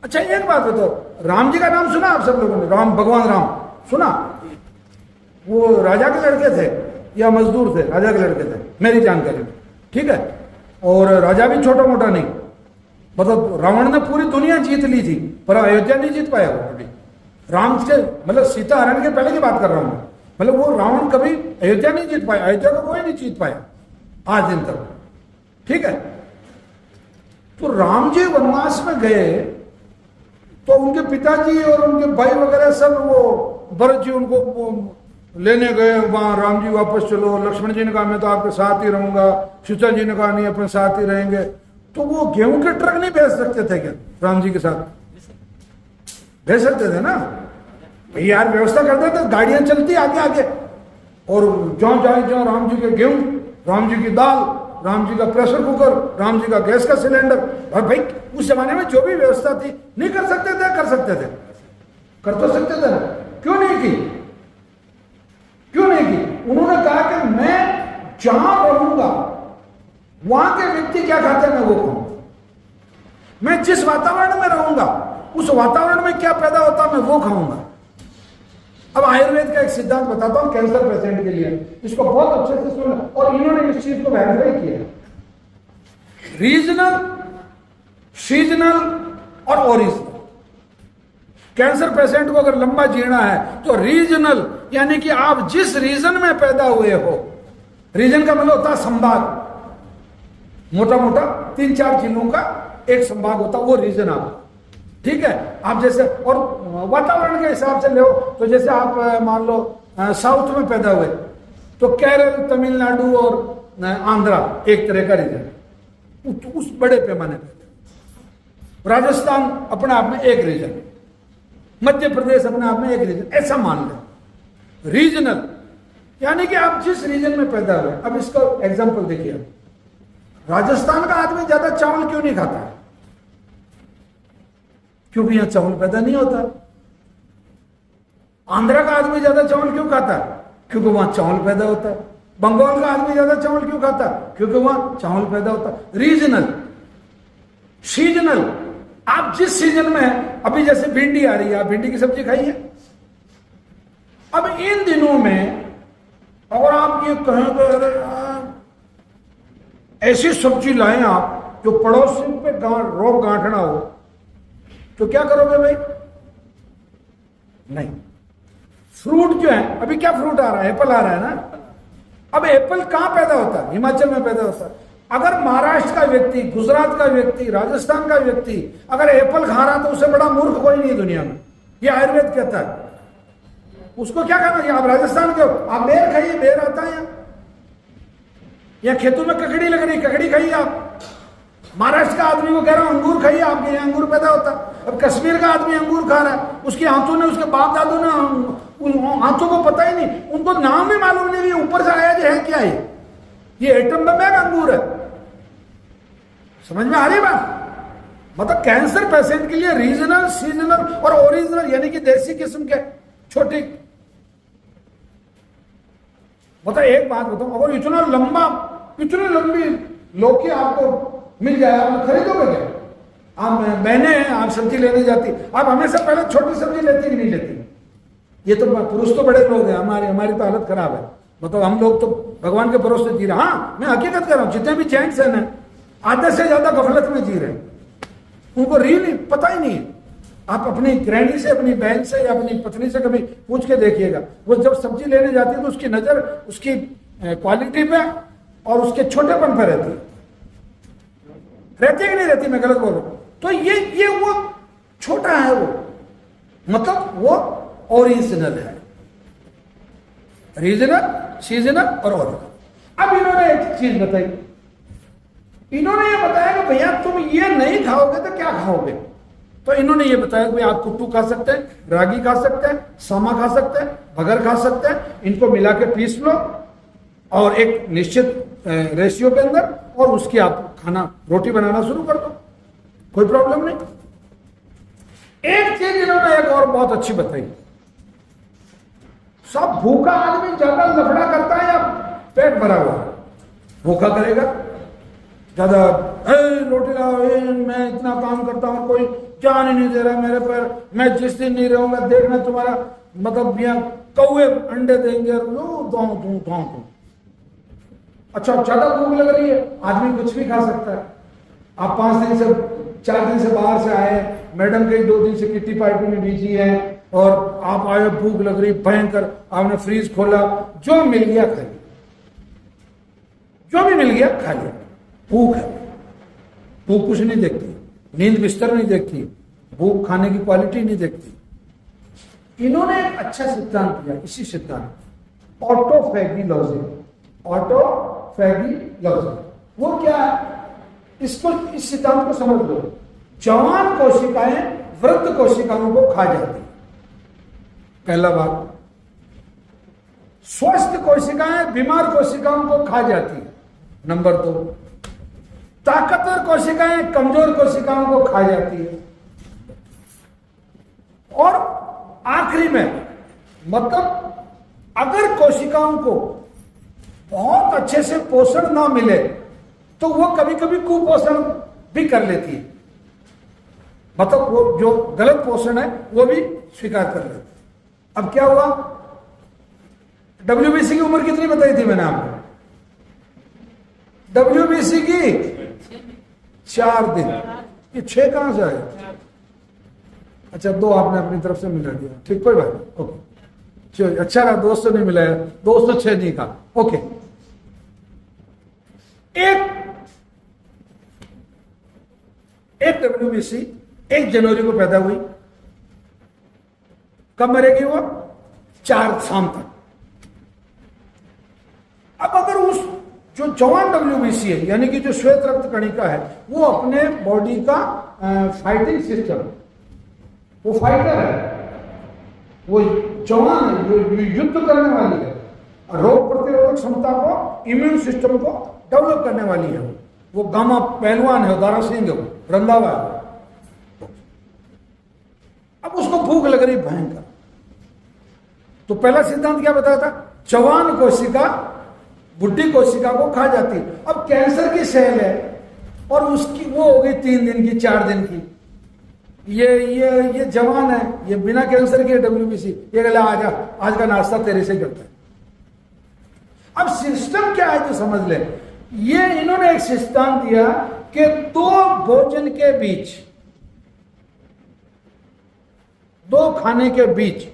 अच्छा एक बात बताओ, राम जी का नाम सुना आप सब लोगों ने? राम, भगवान राम सुना? वो राजा के लड़के थे या मजदूर थे? राजा के लड़के थे मेरी जानकारी में, ठीक है। और राजा भी छोटा मोटा नहीं, मतलब रावण ने पूरी दुनिया जीत ली थी पर अयोध्या नहीं जीत पाया वो कभी। राम के मतलब सीता हरण के पहले की बात कर रहा हूं, मतलब वो रावण कभी अयोध्या नहीं जीत पाया, अयोध्या को कोई नहीं जीत पाया आज दिन तक, ठीक है। तो राम जी वनवास में गए तो उनके पिताजी और उनके भाई वगैरह सब, वो भरत जी उनको लेने गए वहां, राम जी वापस चलो, लक्ष्मण जी ने कहा मैं तो आपके साथ ही रहूंगा, सीता जी ने कहा नहीं अपने साथ ही रहेंगे। तो वो गेहूं के ट्रक नहीं भेज सकते थे क्या राम जी के साथ? भेज सकते थे ना यार, व्यवस्था करते थे, गाड़ियां चलती आगे आगे, और जहां जाए जहां राम जी के गेहूं, राम जी की दाल, राम जी का प्रेशर कुकर, राम जी का गैस का सिलेंडर। और भाई उस जमाने में जो भी व्यवस्था थी, नहीं कर सकते थे? कर सकते थे, कर तो सकते थे ना, क्यों नहीं की? क्यों नहीं की? उन्होंने कहा कि मैं जहां रहूंगा वहां के व्यक्ति क्या खाते हैं मैं वो खाऊंगा, मैं जिस वातावरण में रहूंगा उस वातावरण में क्या पैदा होता मैं वो खाऊंगा। अब आयुर्वेद का एक सिद्धांत बताता हूं कैंसर पेशेंट के लिए, इसको बहुत अच्छे से सुन, और इन्होंने इस चीज को वेरीफाई किया, रीजनल, सीजनल और ओरिजिनल। कैंसर पेशेंट को अगर लंबा जीना है तो रीजनल, यानी कि आप जिस रीजन में पैदा हुए हो, रीजन का मतलब होता है संभाग, मोटा मोटा 3-4 जिलों का एक संभाग होता है, वो रीजन आपका, ठीक है। आप जैसे, और वातावरण के हिसाब से ले, तो जैसे आप मान लो साउथ में पैदा हुए तो केरल, तमिलनाडु और आंध्रा एक तरह का रीजन, उस बड़े पैमाने पर। राजस्थान अपने आप में एक रीजन, मध्य प्रदेश अपने आप में एक रीजन, ऐसा मान लो रीजनल, यानी कि आप जिस रीजन में पैदा हुए। अब इसका एग्जांपल देखिए, राजस्थान का आदमी ज्यादा चावल क्यों नहीं खाता है? क्योंकि यहां चावल पैदा नहीं होता। आंध्रा का आदमी ज्यादा चावल क्यों खाता है? क्योंकि वहां चावल पैदा होता है। बंगाल का आदमी ज्यादा चावल क्यों खाता है? क्योंकि वहां चावल पैदा होता है। रीजनल, सीजनल, आप जिस सीजन में है, अभी जैसे भिंडी आ रही है, आप भिंडी की सब्जी खाइए। अब इन दिनों में अगर आप ये कहें तो ऐसी सब्जी लाएं आप जो पड़ोसी पे रोग गांठना हो, तो क्या करोगे भाई? नहीं। फ्रूट जो है, अभी क्या फ्रूट आ रहा है? एप्पल आ रहा है ना। अब एप्पल कहां पैदा होता है? हिमाचल में पैदा होता है। अगर महाराष्ट्र का व्यक्ति, गुजरात का व्यक्ति, राजस्थान का व्यक्ति अगर एप्पल खा रहा तो उससे बड़ा मूर्ख कोई नहीं दुनिया में, ये आयुर्वेद कहता है। उसको क्या करना चाहिए? आप राजस्थान के हो, आप बेर खाइए, बेर आता है या खेतों में ककड़ी लग रही, ककड़ी खाइए आप। महाराष्ट्र का आदमी को कह रहा हूं अंगूर खाइए, आपके यहाँ अंगूर पैदा होता है। अब कश्मीर का आदमी अंगूर खा रहा है, उसके हाथों ने, उसके बाप दादों ने, हाथों को पता ही नहीं, उनको नाम ही मालूम नहीं, ऊपर से आया जो है क्या है, ये एटम बम है अंगूर है। समझ में आ रही बात? मतलब कैंसर पेशेंट के लिए रीजनल, सीजनल और ओरिजिनल, यानी कि देसी किस्म के छोटी। मतलब एक बात बताऊं, अगर इतना लंबा, इतनी लंबी लौकी आपको मिल जाए, आप खरीदोगे क्या? आप बहने हैं, आप सब्जी लेने जाती, आप हमेशा पहले छोटी सब्जी लेती कि नहीं लेती? ये तो पुरुष तो बड़े लोग हैं, हमारी तो हालत खराब है। मतलब हम लोग तो भगवान के भरोसे जी रहे। हाँ, मैं हकीकत कर रहा हूं, जितने भी जेंट्स हैं ना, आधे से ज्यादा गफलत में जी रहे हैं, उनको रियली पता ही नहीं है। आप अपनी गृहिणी से, अपनी बहन से या अपनी पत्नी से कभी पूछ के देखिएगा, वो जब सब्जी लेने जाती है तो उसकी नजर उसकी क्वालिटी पे और उसके छोटेपन पर रहती है कि नहीं रहती? मैं गलत बोल रहा हूं? तो ये वो छोटा है, वो मतलब वो ओरिजिनल है, रीजनल, सीजनल और ओरिजिनल। अब इन्होंने एक चीज बताई, इन्होंने ये बताया कि भैया तुम ये नहीं खाओगे तो क्या खाओगे? तो इन्होंने ये बताया कि आप कुट्टू खा सकते हैं, रागी खा सकते हैं, सामा खा सकते हैं, बगर खा सकते हैं, इनको मिला के पीस लो और एक निश्चित रेशियो के अंदर, और उसकी आप खाना, रोटी बनाना शुरू कर दो, कोई प्रॉब्लम नहीं। एक चीज इन्होंने एक और बहुत अच्छी बताई, सब भूखा आदमी ज्यादा लफड़ा करता है या पेट भरा हुआ? भूखा करेगा ज्यादा, रोटी लाओ, मैं इतना काम करता हूं, कोई जान ही नहीं दे रहा मेरे पर, मैं जिस दिन नहीं रहूंगा देखना तुम्हारा, मतलब यहाँ कौवे अंडे देंगे, दो। अच्छा, ज्यादा भूख लग रही है, आदमी कुछ भी खा सकता है। आप 5 दिन से 4 दिन से बाहर से आए, मैडम कई 2 दिन से किट्टी पार्टी में बिजी है, और आप आए, भूख लग रही भयंकर, आपने फ्रीज खोला, जो मिल गया खा लिया, जो भी मिल गया खा लिया। भूख है, भूख कुछ नहीं देखती, नींद बिस्तर नहीं देखती, भूख खाने की क्वालिटी नहीं देखती। इन्होंने एक अच्छा सिद्धांत दिया, इसी सिद्धांत ऑटोफैगी लॉजिक। ऑटोफैगी लॉजिक वो क्या है, इसको, इस सिद्धांत को समझ लो। जवान कोशिकाएं वृद्ध कोशिकाओं को खा जाती, पहला बात। स्वस्थ कोशिकाएं बीमार कोशिकाओं को खा जाती, नंबर 2। ताकतवर कोशिकाएं कमजोर कोशिकाओं को खा जाती है। और आखिरी में, मतलब अगर कोशिकाओं को बहुत अच्छे से पोषण ना मिले तो वो कभी कभी कुपोषण भी कर लेती है, मतलब वो जो गलत पोषण है वो भी स्वीकार कर लेती है। अब क्या हुआ, WBC की उम्र कितनी बताई थी मैंने आपको? WBC की 4 दिन, ये 6 कहां से आए? अच्छा 2 आपने अपनी तरफ से मिला दिया, ठीक, कोई बात नहीं, ओके चलो, अच्छा रहा, 200 नहीं मिला है, 206 नहीं कहा, ओके। एक WBC 1 जनवरी को पैदा हुई, कब मरेगी वो? 4 शाम तक। अब अगर उस जो जवान WBC है, यानी कि जो श्वेत रक्त कणिका है, वो अपने बॉडी का फाइटिंग सिस्टम, वो फाइटर है, वो जवान है, जो युद्ध करने वाली है, रोग प्रतिरोधक क्षमता को, इम्यून सिस्टम को डेवलप करने वाली है, वो गामा पहलवान है, दारा सिंह है, वो रंधावा है। अब उसको भूख लग रही भयंकर, तो पहला सिद्धांत क्या बताया था? जवान कोशिका बुढ़ी कोशिका को खा जाती। अब कैंसर की सेल है और उसकी वो हो गई 3 दिन की, 4 दिन की, ये जवान है, ये बिना कैंसर के WBC, ये कहला आजा, आज का नाश्ता तेरे से करता है। अब सिस्टम क्या है जो समझ ले, ये इन्होंने एक सिद्धांत दिया कि 2 भोजन के बीच, 2 खाने के बीच,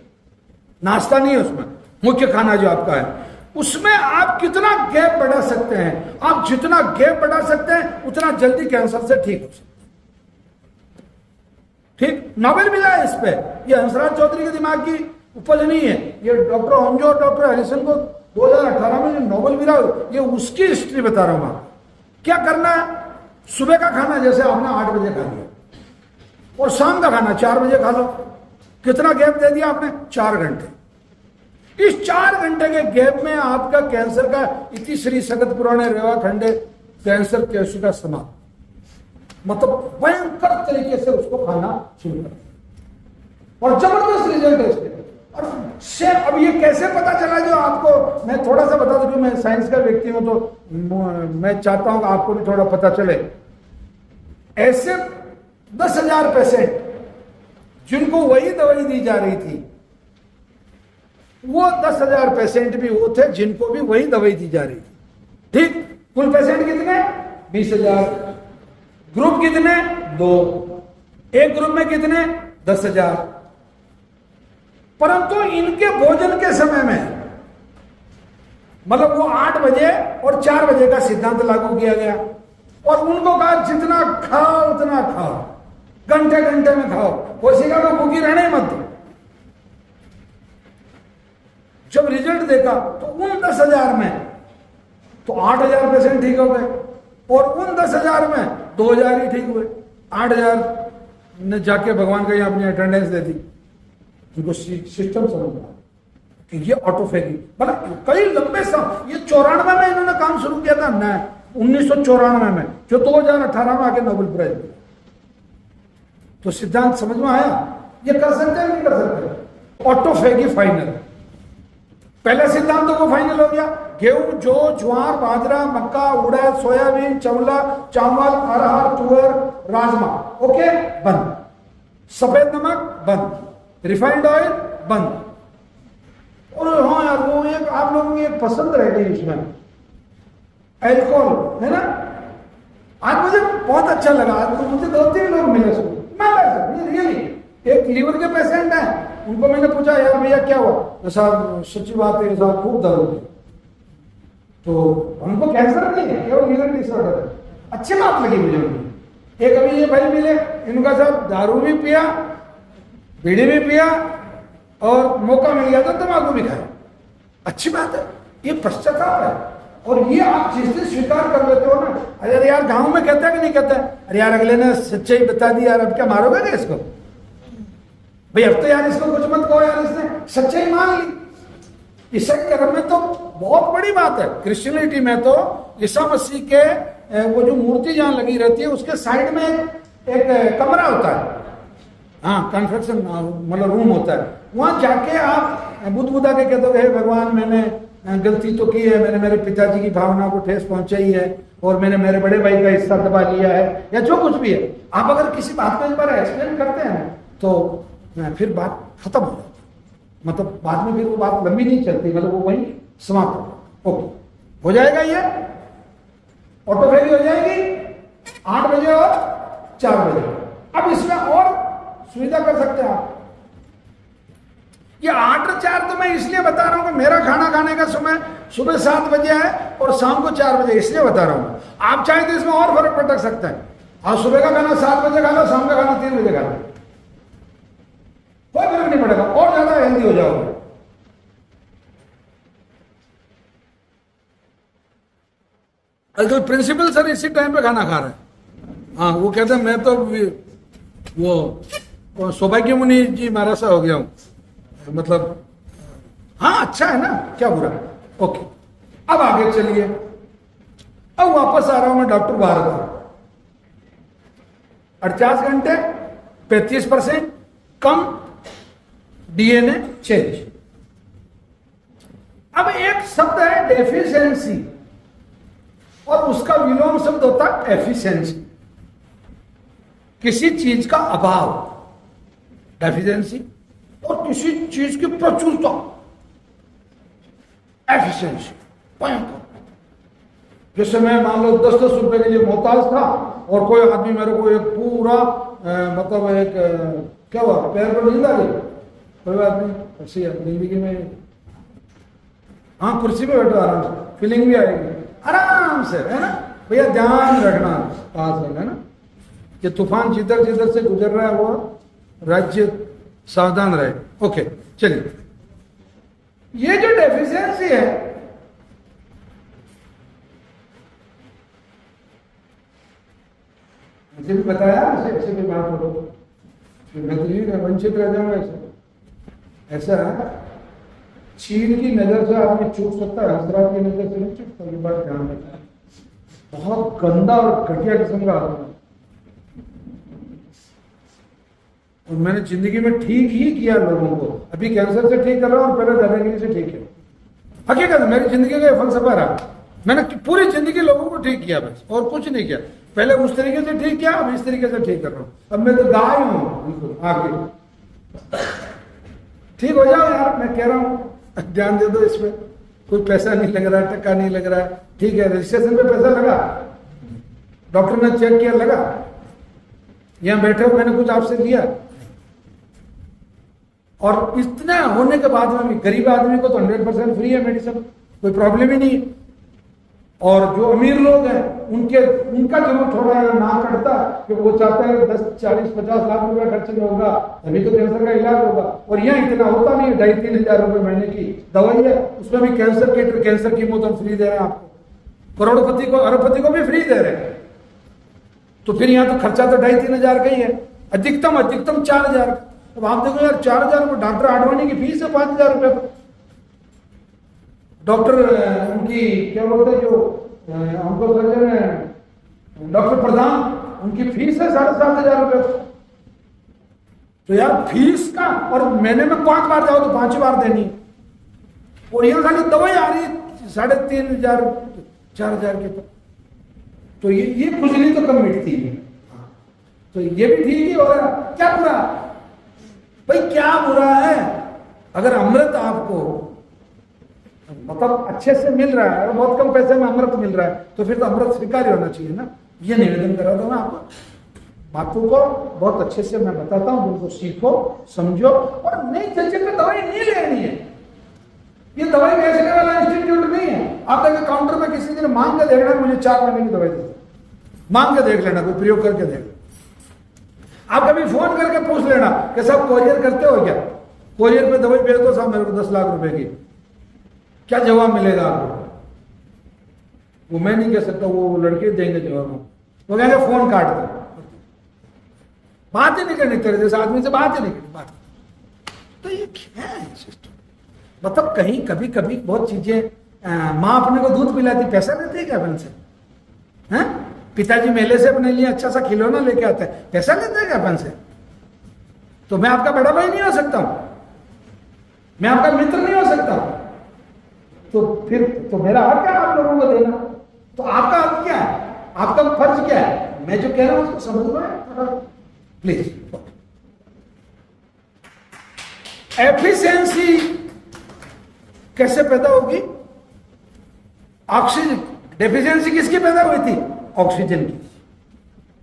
नाश्ता नहीं है उसमें, मुख्य खाना जो आपका है, उसमें आप कितना गैप बढ़ा सकते हैं, आप जितना गैप बढ़ा सकते हैं उतना जल्दी कैंसर से ठीक हो सकते हैं। ठीक, नोबेल मिला है इस पे, ये हंसराज चौधरी के दिमाग की उपज नहीं है, ये डॉक्टर होंजो और डॉक्टर हरिसन को 2018 में नोबेल मिला, ये उसकी हिस्ट्री बता रहा हूं मैं। क्या करना है, सुबह का खाना जैसे आपने 8 बजे खा लिया और शाम का खाना 4 बजे खा लो, कितना गैप दे दिया आपने? 4 घंटे। इस 4 घंटे के गैप में आपका कैंसर का इति श्री सगत पुराणे रेवा खंडे कैंसर कोशिका समाप्त, मतलब भयंकर तरीके से उसको खाना शुरू कर, और जबरदस्त रिजल्ट है इसके। और से अब ये कैसे पता चला, जो आपको मैं थोड़ा सा बता दूं, क्योंकि मैं साइंस का व्यक्ति हूं तो मैं चाहता हूं कि आपको भी थोड़ा पता चले। ऐसे 10,000 पेशेंट जिनको वही दवाई दी जा रही थी, वो 10,000 पेशेंट भी वो थे जिनको भी वही दवाई दी जा रही थी। ठीक, कुल पेशेंट कितने? 20,000। ग्रुप कितने? 2। एक ग्रुप में कितने? 10,000। परंतु इनके भोजन के समय में, मतलब वो 8 बजे और 4 बजे का सिद्धांत लागू किया गया, और उनको कहा जितना खाओ उतना खाओ, घंटे घंटे में खाओ, कोशिका को भूखी रहने मत दो। जब रिजल्ट देखा तो उन 10,000 में तो 8,000 पेशेंट ठीक हो गए, और उन 10,000 में 2,000 ही ठीक हुए। 8,000 ने जाके भगवान का अपनी अटेंडेंस दे दी। उनको सिस्टम समझ में कि ये ऑटोफेगी, मतलब कई लंबे समय, ये 94 में इन्होंने काम शुरू किया था ना, 1994 में, जो 2018 में आके नोबेल प्राइज मिला। तो सिद्धांत समझ में आया, ये कर सकते हैं नहीं कर सकते? ऑटोफेगी फाइनल, पहला सिद्धांत तो वो फाइनल हो गया। गेहूं, जौ, ज्वार, बाजरा, मक्का, उड़द, सोयाबीन, चवला, चावल, अरहर, तुअर, राजमा, ओके, बंद। सफेद नमक बंद, रिफाइंड ऑयल बंद। और हाँ यार, वो एक आप लोगों की एक पसंद रह गई उसमें, अल्कोहल, है ना। आज मुझे बहुत अच्छा लगा, आज तो मुझे 2-3 लोग मिले, मैं रियली एक लीवर के पेशेंट है, उनको मैंने पूछा, यार भैया क्या हुआ? साहब सच्ची बात है साहब, खूब दारू पी। तो उनको कैंसर नहीं है, केवल लीवर डिसऑर्डर है। अच्छी बात लगी मुझे उनकी। एक अभी ये भाई मिले, इनका साहब दारू भी पिया, बीड़ी भी पिया, और मौका मिल गया तो तंबाकू भी खाया। अच्छी बात है, ये पश्चाताप है। और ये आप जिस दिन स्वीकार कर लेते हो ना, अरे यार गांव में कहता है कि नहीं कहता है, अरे यार अगले ने सच्चाई बता दी यार, अब क्या मारोगे क्या इसको? भाई अब तो यार इसको कुछ मत कहो यार, इसने सच्चाई मान ली। ईसाई धर्म में तो बहुत बड़ी बात है। क्रिश्चियनिटी में तो ईसा मसीह के वो जो मूर्ति जहां लगी रहती है उसके साइड में एक कमरा होता है, हाँ कन्फेक्शन मतलब रूम होता है। वहां जाके आप बुद्ध बुद्धा के कहते हो, हे भगवान मैंने गलती तो की है, मैंने मेरे पिताजी की भावना को ठेस पहुंचाई है, और मैंने मेरे बड़े भाई का हिस्सा दबा लिया है, या जो कुछ भी है। आप अगर किसी बात को एक बार एक्सप्लेन करते हैं तो फिर बात खत्म हो जाती है। मतलब बाद में फिर वो बात लंबी नहीं चलती, मतलब वो वहीं समाप्त हो। ओके, हो जाएगा ये ऑटो फेरी हो जाएगी 8 बजे और 4 बजे। अब इसमें और सुविधा कर सकते हैं आप। ये 8 और 4 तो मैं इसलिए बता रहा हूं कि मेरा खाना खाने का समय सुबह 7 बजे है और शाम को 4 बजे, इसलिए बता रहा हूं। आप चाहे तो इसमें और फर्क पटक सकता है। आप सुबह का खाना 7 बजे खा लो, शाम का खाना 3 बजे खा लो, कोई फर्क नहीं पड़ेगा, और ज्यादा हेल्दी हो जाओगे। तो प्रिंसिपल सर इसी टाइम पे खाना खा रहे हैं। हाँ, वो कहते हैं मैं तो वो सौभाग्य मुनि जी महाराज सा हो गया हूं। मतलब हाँ अच्छा है ना, क्या बुरा। ओके, अब आगे चलिए। अब वापस आ रहा हूं मैं डॉक्टर भारत। 48 घंटे 35% कम डीएनए चेंज। अब एक शब्द है डेफिशिएंसी, और उसका विलोम शब्द होता है एफिशिएंसी। किसी चीज का अभाव डेफिशिएंसी, और किसी चीज की प्रचुरता एफिशिएंसी। जैसे मैं मान लो 10-10 रुपए के लिए मोहताज था, और कोई आदमी मेरे को एक पूरा मतलब एक क्या हुआ, पैर पर नींद आ गई, कोई बात नहीं, ऐसी जिंदगी में हाँ कुर्सी पे बैठो आराम से, फीलिंग भी आएगी आराम से, है ना भैया। ध्यान रखना पास है ना, कि तूफान जिधर जिधर से गुजर रहा है वो राज्य सावधान रहे। ओके चलिए, ये जो डेफिशिएंसी है, मुझे भी बताया ऐसे भी बात हो, मैं तो वंचित रह जाऊंगा। ऐसा है, चीन की नजर से आदमी चूक सकता है, हंसराज की नजर से नहीं चूकता। ये बात ध्यान रखना, बहुत गंदा और घटिया किस्म का आदमी। और मैंने जिंदगी में ठीक ही किया लोगों को, अभी कैंसर से ठीक कर रहा हूं और पहले दादागिरी से ठीक किया। हकीकत मेरी जिंदगी का फलसफा रहा, मैंने पूरी जिंदगी लोगों को ठीक किया बस, और कुछ नहीं किया। पहले उस तरीके से ठीक किया, अब इस तरीके से ठीक कर रहा हूं। अब मैं तो गाय हूं बिल्कुल आगे। ठीक हो जाओ यार, मैं कह रहा हूं, ध्यान दे दो इसमें। कोई पैसा नहीं लग रहा, टका नहीं लग रहा है, ठीक है। रजिस्ट्रेशन पे पैसा लगा, डॉक्टर ने चेक किया, लगा। यहां बैठे हो, मैंने कुछ आपसे लिया। और इतना होने के बाद में भी गरीब आदमी को तो 100% फ्री है मेडिसिन, कोई प्रॉब्लम ही नहीं। और जो अमीर लोग हैं उनका जरूर थोड़ा ना कटता, क्योंकि वो चाहता है 10, 40, 50 लाख रुपए खर्च में होगा तभी तो कैंसर का इलाज होगा। और यहाँ इतना होता नहीं है, 2,5-3 हजार रुपए महीने की दवाई है, उसमें भी कैंसर की मौत हम फ्री दे रहे हैं आपको। करोड़पति को, अरबपति को भी फ्री दे रहे हैं। तो फिर यहाँ तो खर्चा तो 2,5-3 हजार का ही है, अधिकतम 4,000। अब आप देखो यार, 4,000 को डॉक्टर आडवाणी की फीस है 5,000 रुपए। डॉक्टर उनकी क्या बोलते हैं, जो हमको सर्जन है डॉक्टर प्रधान, उनकी फीस है 7,500 रुपए। तो यार फीस का, और महीने में 5 बार जाओ तो 5 बार देनी है। और यहाँ खाली दवाई आ रही है 3,500 4,000 के। तो ये खुजली तो कम मिटती है। तो ये भी ठीक ही हो रहा है, क्या बुरा भाई, क्या बुरा है? अगर अमृत आपको मतलब अच्छे से मिल रहा है और बहुत कम पैसे में अमृत मिल रहा है, तो फिर तो अमृत स्वीकार्य होना चाहिए ना। ये निवेदन करा था मैं आपको। बातों को बहुत अच्छे से मैं बताता हूं, उनको सीखो, समझो, और नई झंझट में दवाई नहीं लेनी है। ये दवाई बेचने वाला इंस्टीट्यूट नहीं है। आप अगर काउंटर में किसी दिन मांग के देखना, मुझे 4 महीने की दवाई दे, मांग के देख लेना, कोई प्रयोग करके देख। आप कभी फोन करके पूछ लेना कि साहब कोरियर करते हो क्या, कोरियर पे दवाई भेज दो साहब मेरे को 10 लाख रुपए की, क्या जवाब मिलेगा आपको? वो मैं नहीं कह सकता, वो लड़के देंगे जवाब। वो कहेंगे फोन काट दो, बात ही नहीं करनी तेरे जैसे आदमी से, बात ही नहीं करनी बात। तो ये क्या है सिस्टम? मतलब कहीं कभी कभी बहुत चीजें, माँ अपने को दूध पिलाती, पैसा देती है क्या अपन से? हैं? पिताजी मेले से अपने लिए अच्छा सा खिलौना लेके आता है, पैसा लेते हैं क्या अपन से? तो मैं आपका बड़ा भाई नहीं हो सकता हूं, मैं आपका मित्र नहीं हो सकता, तो फिर तो मेरा हक है आप लोगों को देना। तो आपका हक क्या है, आपका फर्ज क्या है? मैं जो कह रहा हूं उसको समझ लो प्लीज। एफिशिएंसी कैसे पैदा होगी? ऑक्सीजन डेफिशिएंसी किसकी पैदा हुई थी? ऑक्सीजन की।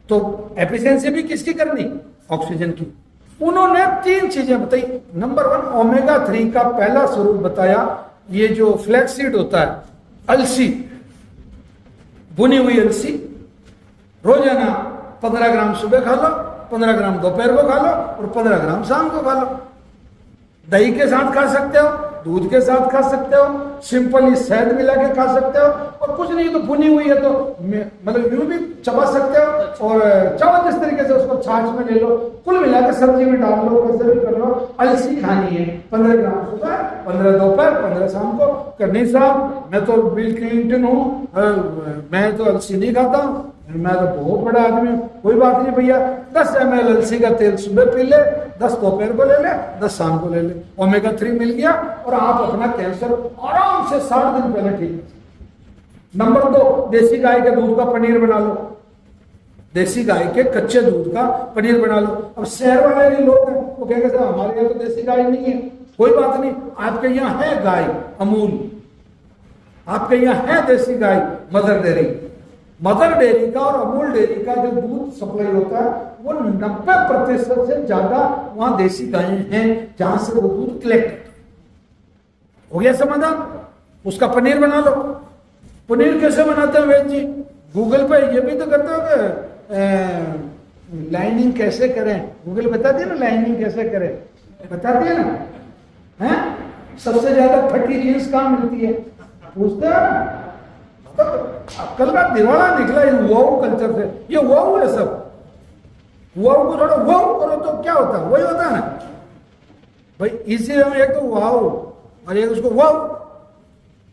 तो एफिशिएंसी भी किसकी करनी? ऑक्सीजन की। उन्होंने 3 चीजें बताई। नंबर 1, ओमेगा 3 का पहला स्वरूप बताया, ये जो फ्लैक्सीड होता है, अलसी, बुनी हुई अलसी, रोजाना 15 ग्राम सुबह खा लो, 15 ग्राम दोपहर को खा लो और 15 ग्राम शाम को खा लो। दही के साथ खा सकते हो, दूध के साथ खा सकते हो, सिंपली शहद मिला के खा सकते हो, और कुछ नहीं तो भुनी हुई है तो मतलब यूं भी चबा सकते हो, और चावल जिस तरीके से उसको छाछ में ले लो, कुल मिला के सब्जी में डाल लो, कैसे भी कर लो। अलसी खानी है 15 ग्राम सुबह, 15 दोपहर, 15 शाम को। करनी साहब मैं तो बिल क्लिंटन हूँ, मैं तो अलसी नहीं खाता हूँ, मैं तो बहुत बड़ा आदमी हूं। कोई बात नहीं भैया, 10 ml अलसी का तेल सुबह पी ले, 10 दोपहर को ले ले, 10 शाम को ले ले, ओमेगा 3 मिल गया, और आप अपना कैंसर आराम से 60 दिन पहले ठीक। नंबर 2, देसी गाय के दूध का पनीर बना लो, देसी गाय के कच्चे दूध का पनीर बना लो। अब शहर वाले लोग हैं, वो कहेंगे सर हमारे यहाँ तो देसी गाय नहीं है। कोई बात नहीं, आपके यहाँ है गाय अमूल, आपके यहाँ है देसी गाय मदर डेयरी। मदर डेयरी का और अमूल डेयरी का जो दूध सप्लाई होता है, वो 90% से ज्यादा वहां देसी गायें हैं जहां से वो दूध कलेक्ट हो गया। समाधान, उसका पनीर बना लो। पनीर कैसे बनाते हैं वेद जी? गूगल पे ये भी तो करते हो कि लाइनिंग कैसे करें, गूगल बताती है ना लाइनिंग कैसे करें, बताती है ना, हैं? सबसे ज्यादा फटी जींस कहां मिलती है, पूछते हैं ना। कल का दिवाला निकला ये वाऊ कल्चर से, ये वाऊ है सब। वाऊ को थोड़ा वाऊ करो तो क्या होता है, वही होता है ना भाई। इसी में एक तो वाऊ और एक उसको वाऊ,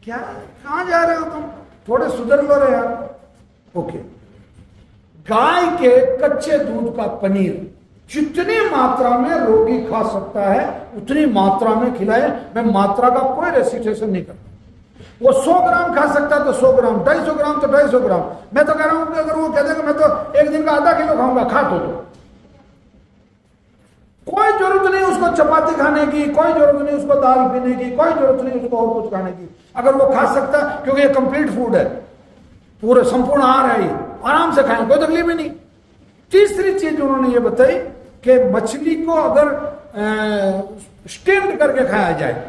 क्या कहां जा रहे हो तुम, थोड़े सुधर लो रे यार। ओके, गाय के कच्चे दूध का पनीर जितनी मात्रा में रोगी खा सकता है उतनी मात्रा में खिलाए। मैं मात्रा का कोई रेसिटेशन नहीं करता। वो 100 ग्राम खा सकता है तो 100 ग्राम, 250 ग्राम तो 250 ग्राम। मैं तो कह रहा हूं कि अगर वो कह देगा मैं तो एक दिन का आधा किलो खाऊंगा, खा तो कोई जरूरत नहीं उसको चपाती खाने की, कोई जरूरत नहीं उसको दाल पीने की, कोई जरूरत नहीं उसको और कुछ खाने की। अगर वो खा सकता, क्योंकि ये कंप्लीट फूड है, पूरे संपूर्ण आहार है, ये आराम से खाएं, कोई तकलीफ ही नहीं। तीसरी चीज उन्होंने ये बताई कि मछली को अगर स्टीम्ड करके खाया जाए,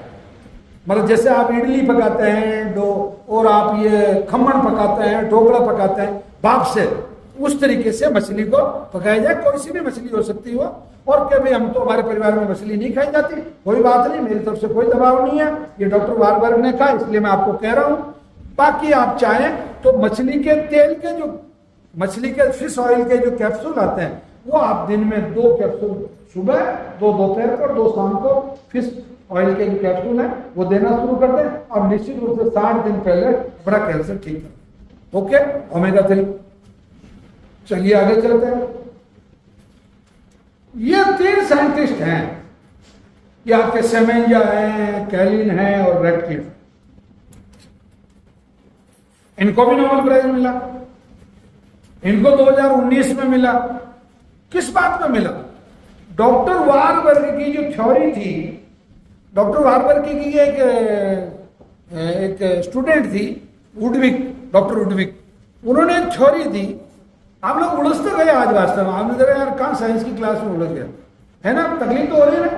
मतलब जैसे आप इडली पकाते हैं डो, और आप ये खमण पकाते हैं, ढोकला पकाते हैं भाप से, उस तरीके से मछली को पकाया जाए। कोई सी भी मछली हो सकती हो। और क्या भाई हम तो हमारे परिवार में मछली नहीं खाई जाती, कोई बात नहीं, मेरी तरफ से कोई दबाव नहीं है, ये डॉक्टर वारबर्ग ने कहा इसलिए मैं आपको कह रहा हूं। बाकी आप चाहें तो मछली के तेल के जो, मछली के फिश ऑयल के जो कैप्सूल आते हैं, वो आप दिन में 2 कैप्सूल सुबह, 2 दोपहर को, 2 शाम को फिश ऑयल के जो कैप्सूल है वो देना शुरू कर दें, और निश्चित रूप से 60 दिन पहले बड़ा कैंसर ठीक है। Okay, omega 3। चलिए आगे चलते हैं। ये 3 साइंटिस्ट हैं, ये आपके सेमेंजा हैं, कैलिन हैं और रेडक्लिफ। इनको भी नोबेल प्राइज मिला, इनको 2019 में मिला। किस बात में मिला? डॉक्टर वारबर्ग की जो थ्योरी थी, डॉक्टर वारबर्ग की एक स्टूडेंट थी, वुडविक, डॉक्टर वुडविक, उन्होंने एक थ्योरी दी आप लोग उड़स तो गए आज वास्तव में, आपने देखा यार कहाँ साइंस की क्लास में उड़स गया, है ना, तकलीफ तो हो रही है ना।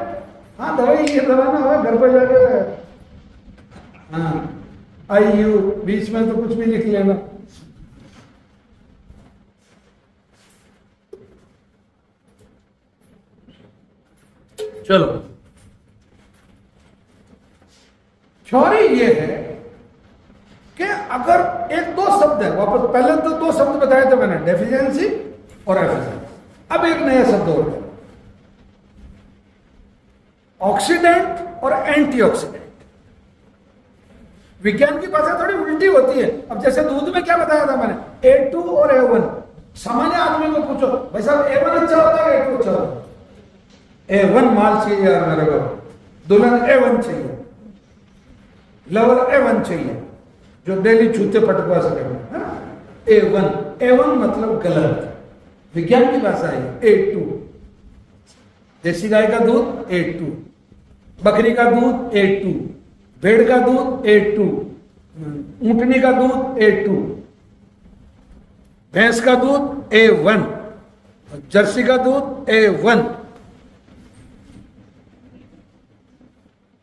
हाँ दवाई ये दवा ना हो घर पर जाके, हाँ IU बीच में तो कुछ भी लिख लेना। चलो थ्योरी ये है कि अगर एक दो शब्द है, वापस पहले तो दो शब्द बताए थे मैंने, डेफिशिएंसी और एफिशिएंसी, अब एक नया शब्द और है, ऑक्सीडेंट और एंटीऑक्सीडेंट। विज्ञान की भाषा थोड़ी उल्टी होती है। अब जैसे दूध में क्या बताया था मैंने, A2 और A1। सामान्य आदमी को पूछो भाई साहब A1 अच्छा होता है A2 अच्छा होता है? A1 माल चाहिए यार मेरे को, दुल्हन A1 चाहिए, लवर A1 चाहिए, जो डेली जूते पटवा सके, है ना। A1 मतलब गलत, विज्ञान की भाषा है A2। देसी गाय का दूध A2, बकरी का दूध A2, भेड़ का दूध A2, ऊंटनी का दूध A2, भैंस का दूध A1, जर्सी का दूध A1।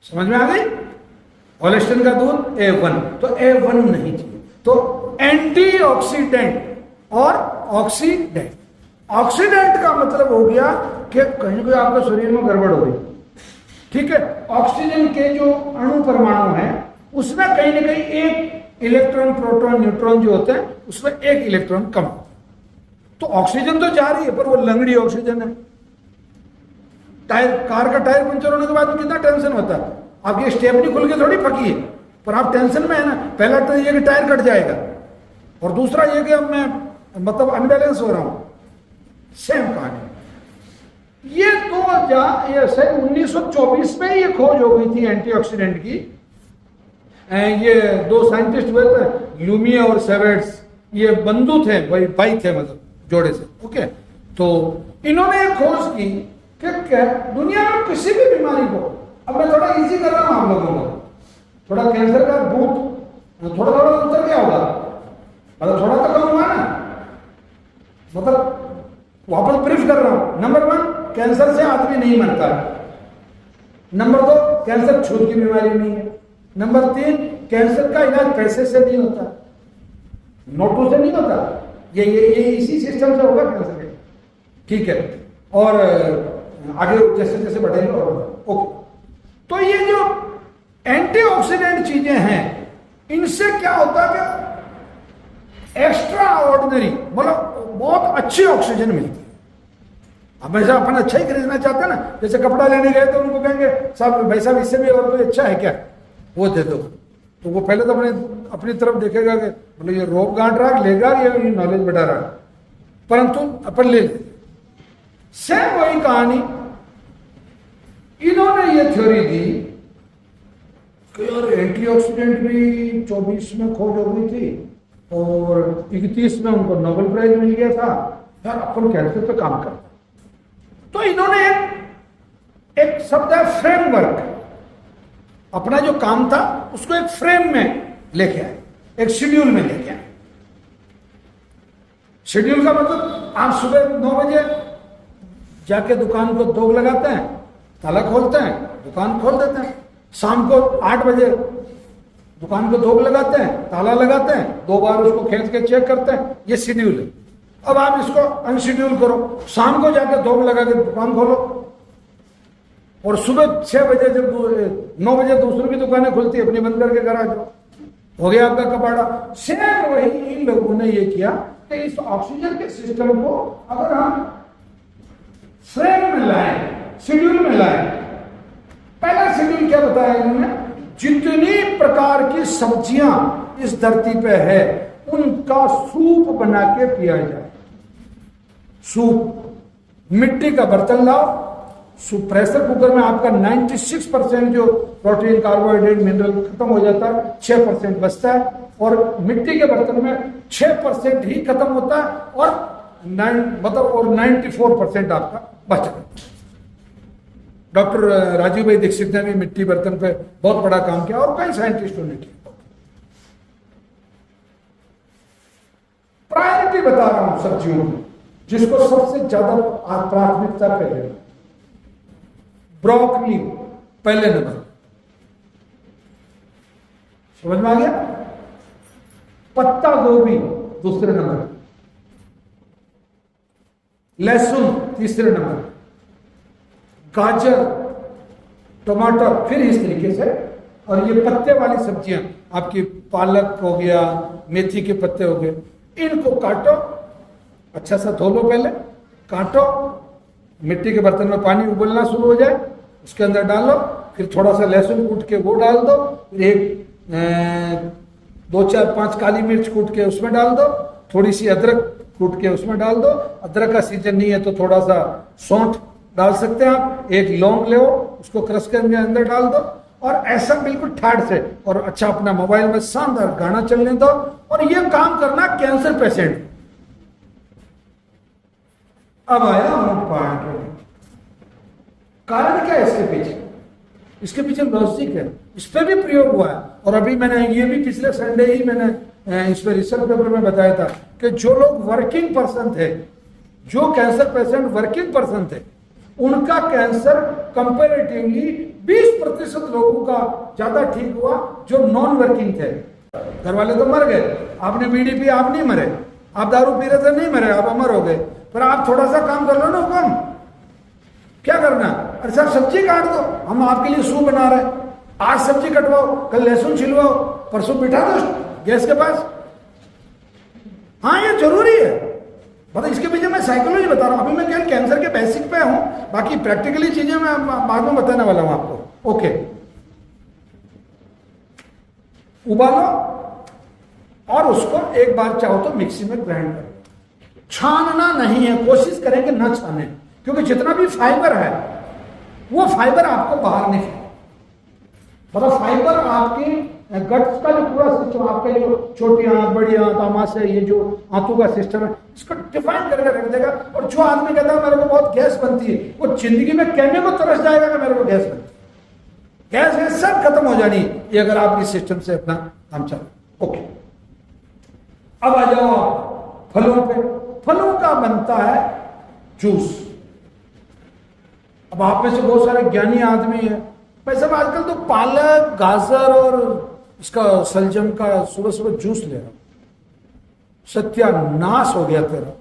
समझ में आ गई? होलिस्टीन का दूध A1, तो A1 नहीं चाहिए। तो एंटीऑक्सीडेंट और ऑक्सीडेंट। ऑक्सीडेंट का मतलब हो गया कि कहीं ना कहीं आपके शरीर में गड़बड़ हो गई, ठीक है। ऑक्सीजन के जो अणु परमाणु हैं उसमें कहीं ना कहीं एक इलेक्ट्रॉन, प्रोटॉन, न्यूट्रॉन जो होते हैं उसमें एक इलेक्ट्रॉन कम, तो ऑक्सीजन तो जा रही है पर वो लंगड़ी ऑक्सीजन है। टायर, कार का टायर पंचर होने के बाद में कितना टेंशन होता है, आपकी स्टेपनी खुल के थोड़ी फकी है, पर आप टेंशन में है ना। पहला तो ये कि टायर कट जाएगा, और दूसरा ये कि अब मैं मतलब अनबैलेंस हो रहा हूं। सेम कहानी। ये 1924 में ये खोज हो गई थी एंटीऑक्सीडेंट की। ये दो साइंटिस्ट हुए थे, ल्यूमिया और सेवेट्स, ये बंधु थे, भाई थे मतलब जोड़े से, ओके। तो इन्होंने एक खोज की कि दुनिया में किसी भी बीमारी को, अब मैं थोड़ा इजी कर रहा हूं आप लोगों को, थोड़ा कैंसर का भूत थोड़ा थोड़ा उत्तर क्या होगा, मतलब थोड़ा तो कम हुआ ना, मतलब वापस ब्रीफ कर रहा हूं। नंबर 1, कैंसर से आदमी नहीं मरता है। नंबर 2, कैंसर छूत की बीमारी नहीं है। नंबर 3, कैंसर का इलाज पैसे से नहीं होता, नोटों से नहीं होता, ये इसी सिस्टम से होगा कैंसर के, ठीक है। और आगे जैसे जैसे बढ़ेंगे और ओके। तो ये जो एंटीऑक्सीडेंट चीजें हैं, इनसे क्या होता है कि एक्स्ट्रा ऑर्डिनरी, मतलब बहुत अच्छी ऑक्सीजन मिलती है। हमेशा अपन अच्छा ही खरीदना चाहते हैं ना, जैसे कपड़ा लेने गए तो उनको कहेंगे साहब भाई साहब इससे भी और कोई अच्छा है क्या, वो दे दो, तो वो पहले तो अपनी तरफ देखेगा कि मतलब ये रोप गांठ रहा लेगा, ये नॉलेज बढ़ा रहा, परंतु अपन ले लेते। सेम वही कहानी, इन्होंने ये थ्योरी दी कि यार एंटीऑक्सीडेंट भी 24 में खोज हो गई थी और 31 में उनको नोबेल प्राइज मिल गया था, यार अपन कैंसर पे काम करते। तो इन्होंने एक शब्द है फ्रेमवर्क, अपना जो काम था उसको एक फ्रेम में लेके आए, एक शेड्यूल में लेके आए। शेड्यूल का मतलब आप सुबह 9 बजे जाके दुकान को दोग लगाते हैं, ताला खोलते हैं, दुकान खोल देते हैं। शाम को 8 बजे दुकान को दोग लगाते हैं, ताला लगाते हैं, 2 बार उसको खींच के चेक करते हैं। ये शेड्यूल है। अब आप इसको अनशेड्यूल करो, शाम को जाकर दोग लगा के दुकान खोलो, और सुबह 6 बजे जब 9 बजे दूसरों की दुकानें खुलती है, अपनी बंद करके घर आ जाओ, हो गया आपका कबाड़ा। सेम वही इन लोगों ने ये किया कि इस ऑक्सीजन के सिस्टम को अगर हम फ्रेम में लाए, शेड्यूल में लाए। पहला शेड्यूल क्या बताया इन्होंने, जितनी प्रकार की सब्जियां इस धरती पे है उनका सूप बना के पिया जाए। सूप, मिट्टी का बर्तन लाओ, सूप, प्रेशर कुकर में आपका 96% जो प्रोटीन, कार्बोहाइड्रेट, मिनरल खत्म हो जाता है, 6% बचता है, और मिट्टी के बर्तन में 6% ही खत्म होता है, और 94% आपका बचता है। डॉक्टर राजीव भाई दीक्षित ने भी मिट्टी बर्तन पे बहुत बड़ा काम किया, और कई साइंटिस्टों ने किया। प्रायोरिटी बता रहा हूं सब्जियों की, जिसको सबसे ज्यादा प्राथमिकता पहले, ब्रोकली पहले नंबर, समझ में आ गया? पत्ता गोभी दूसरे नंबर, लहसुन तीसरे नंबर, गाजर, टमाटर फिर इस तरीके से। और ये पत्ते वाली सब्जियां आपकी पालक हो गया, मेथी के पत्ते हो गए, इनको काटो, अच्छा सा धो लो, पहले काटो, मिट्टी के बर्तन में पानी उबलना शुरू हो जाए, उसके अंदर डालो, फिर थोड़ा सा लहसुन कूट के वो डाल दो, फिर एक 2 4 5 काली मिर्च कूट के उसमें डाल दो, थोड़ी सी अदरक कूट के उसमें डाल दो, अदरक का सीजन नहीं है तो थोड़ा सा सौंठ डाल सकते हैं आप, एक लौंग ले उसको क्रश करके अंदर डाल दो, और ऐसा बिल्कुल ठाड़ से, और अच्छा अपना मोबाइल में शानदार गाना चलने दो, और ये काम करना कैंसर पेशेंट। अब आया पॉइंट, कारण क्या है इसके पीछे? इसके पीछे लॉजिक है, इस पर भी प्रयोग हुआ है, और अभी मैंने ये भी पिछले संडे ही मैंने इस पर रिसर्च पेपर में बताया था कि जो लोग वर्किंग पर्सन थे, जो कैंसर पेशेंट वर्किंग पर्सन थे, उनका कैंसर कंपैरेटिवली 20% लोगों का ज्यादा ठीक हुआ जो नॉन वर्किंग थे। घर वाले तो मर गए, आपने बीड़ी पी, आप नहीं मरे, आप दारू पी रहे थे नहीं मरे, आप अमर हो गए, पर आप थोड़ा सा काम कर लो ना, हुक्म क्या करना? अरे सर सब्जी काट दो, हम आपके लिए सूप बना रहे हैं, आज सब्जी कटवाओ, कल लहसुन छिलवाओ, परसों बिठा दो गैस के पास। हाँ ये जरूरी है, मतलब इसके पीछे मैं साइकोलॉजी बता रहा हूं, अभी मैं केवल कैंसर के बेसिक पे हूं, बाकी प्रैक्टिकली चीजें मैं बाद में बताने वाला हूं आपको। ओके, उबालो और उसको एक बार चाहो तो मिक्सी में ग्राइंड करो, छानना नहीं है, कोशिश करेंगे ना छाने, क्योंकि जितना भी फाइबर है वो फाइबर आपको बाहर निकले, मतलब फाइबर आपकी गट्स का जो पूरा सिस्टम, आपका जो छोटी आंत, बड़ी आंत, आमाशय, ये जो आंतों का सिस्टम है, इसको डिफाइन करके रख देगा। और जो आदमी कहता है मेरे को बहुत गैस बनती है, वो जिंदगी में कहने को तरस जाएगा कि मेरे को गैस बनती है, गैस है सब खत्म हो जानी ये अगर आप इस सिस्टम से अपना काम चले। ओके, अब आ जाओ आप फलों पे। फलों का बनता है जूस। अब आप में से बहुत सारे ज्ञानी आदमी है, मैं सब आजकल तो पालक, गाजर और इसका सलजम का सुबह सुबह जूस ले रहा हूं, सत्यानाश हो गया तेरा।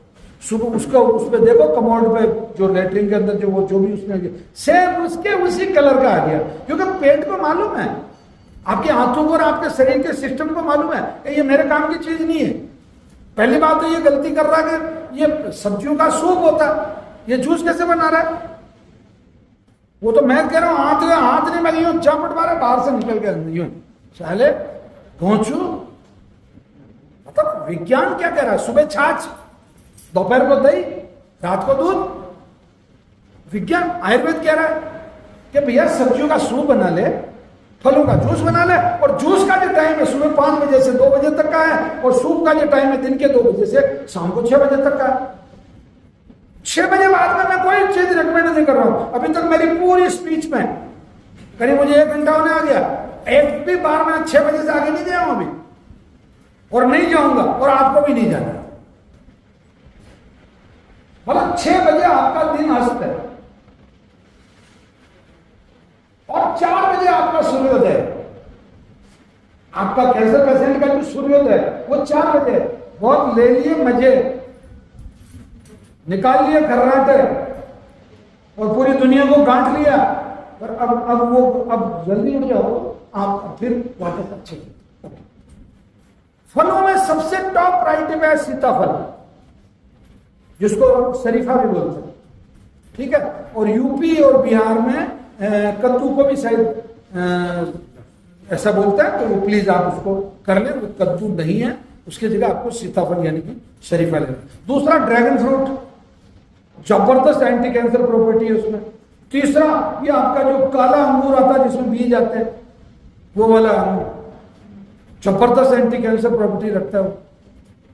सुबह उसका उसमें देखो कमोड पे जो लेटरिन के अंदर जो वो जो भी उसमें सेम उसके उसी कलर का आ गया, क्योंकि पेट को मालूम है, आपके हाथों को और आपके शरीर के सिस्टम को मालूम है कि ये मेरे काम की चीज नहीं है। पहली बात तो ये गलती कर रहा है कि ये सब्जियों का सूप होता, ये जूस कैसे बना रहा है? वो तो मैं कह रहा हूं हाथ नहीं, मैं यूं चापट मारा बाहर से निकल के यूं चाले पहुंचू। मतलब विज्ञान क्या कह रहा है? सुबह छाछ, दोपहर को दही, रात को दूध। विज्ञान आयुर्वेद कह रहा है कि भैया सब्जियों का सूप बना ले, फलों का जूस बना ले, और जूस का जो टाइम है सुबह 5 बजे से 2 बजे तक का है, और सूप का जो टाइम है दिन के 2 बजे से शाम को 6 बजे तक का है। 6 बजे बाद में मैं कोई चीज रिकमेंड नहीं कर रहा हूं। अभी तक मेरी पूरी स्पीच में करीब मुझे 1 घंटा होने आ गया, एक भी बार मैं 6 बजे से आगे नहीं गया हूं अभी, और नहीं जाऊंगा, और आपको भी नहीं जाना। मतलब 6 बजे आपका दिन अस्त है, और 4 बजे आपका सूर्योदय। आपका कैंसर पेशेंट का जो सूर्योदय वो 4 बजे। बहुत ले लिए मजे, निकाल लिए खर्राटे, और पूरी दुनिया को गांठ लिया, पर अब जल्दी उठ जाओ आप, फिर वापस अच्छे। फलों में सबसे टॉप प्रायोरिटी में है सीताफल, जिसको शरीफा भी बोलते हैं, ठीक है। और यूपी और बिहार में कद्दू को भी शायद ऐसा बोलता है, तो वो प्लीज आप उसको कर लें, वो कद्दू नहीं है, उसकी जगह आपको सीताफल यानी कि शरीफा लेना। दूसरा ड्रैगन फ्रूट, जबरदस्त एंटी कैंसर प्रॉपर्टी है उसमें। तीसरा ये आपका जो काला अंगूर आता है जिसमें बीज आते हैं, वो वाला अंगूर जबरदस्त एंटी कैंसर प्रॉपर्टी रखता है,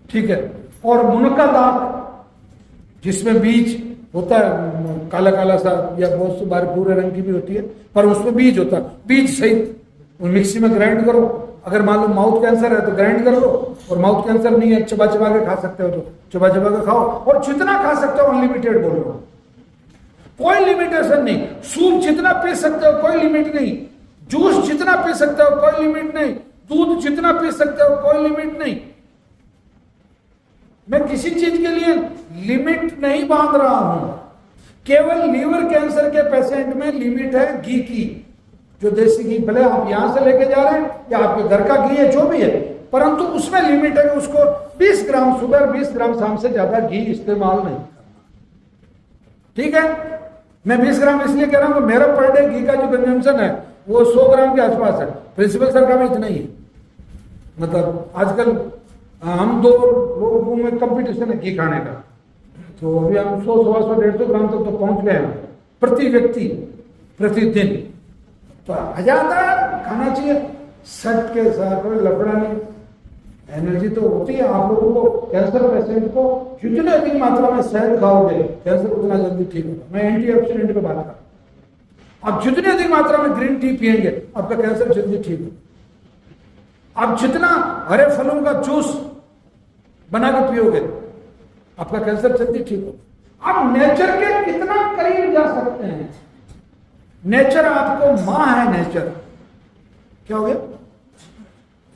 ठीक है। और मुनक्का दाग जिसमें बीज होता है, काला काला सा, या बहुत सी बार भूरे रंग की भी होती है, पर उसमें बीज होता है, बीज सहित मिक्सी में ग्राइंड करो, अगर मान लो माउथ कैंसर है तो ग्राइंड कर लो, और माउथ कैंसर नहीं है चबा चबा के खा सकते हो तो चबा चबा के खाओ, और जितना खा सकते हो अनलिमिटेड बोल रहे हो, कोई लिमिटेशन नहीं। सूप जितना पी सकते हो कोई लिमिट नहीं, जूस जितना पी सकते हो कोई लिमिट नहीं, दूध जितना पी सकते हो कोई लिमिट नहीं। मैं किसी चीज के लिए लिमिट नहीं बांध रहा हूं, केवल लीवर कैंसर के पेशेंट में लिमिट है घी की, जो देसी घी भले आप यहां से लेके जा रहे हैं या आपके घर का घी है जो भी है, परंतु उसमें लिमिट है कि उसको 20 ग्राम सुबह 20 ग्राम शाम से ज्यादा घी इस्तेमाल नहीं करना। ठीक है, मैं 20 ग्राम इसलिए कह रहा हूं कि मेरा पर डे घी का जो कंजम्पशन है वो 100 ग्राम के आसपास है, प्रिंसिपल सर का भी इतना ही है। मतलब आजकल हम 2 लोगों में कंपटीशन है घी खाने का, तो अभी हम 100, 125, 150 ग्राम तक तो पहुंच गए हैं प्रति व्यक्ति प्रतिदिन। तो हजार खाना चाहिए सट के साथ, कोई लफड़ा नहीं, एनर्जी तो होती है। आप लोगों को कैंसर पेशेंट को जितने अधिक मात्रा में शहद खाओगे कैंसर उतना जल्दी ठीक होगा। मैं एंटीऑक्सीडेंट पे बात कर रहा हूं। आप जितने अधिक मात्रा में ग्रीन टी पिएंगे आपका कैंसर जल्दी ठीक होगा। आप जितना हरे फलों का जूस बना के पियोगे आपका कैंसर जल्दी ठीक होगा। आप नेचर के कितना करीब जा सकते हैं। नेचर आपको मां है, नेचर क्या हो गया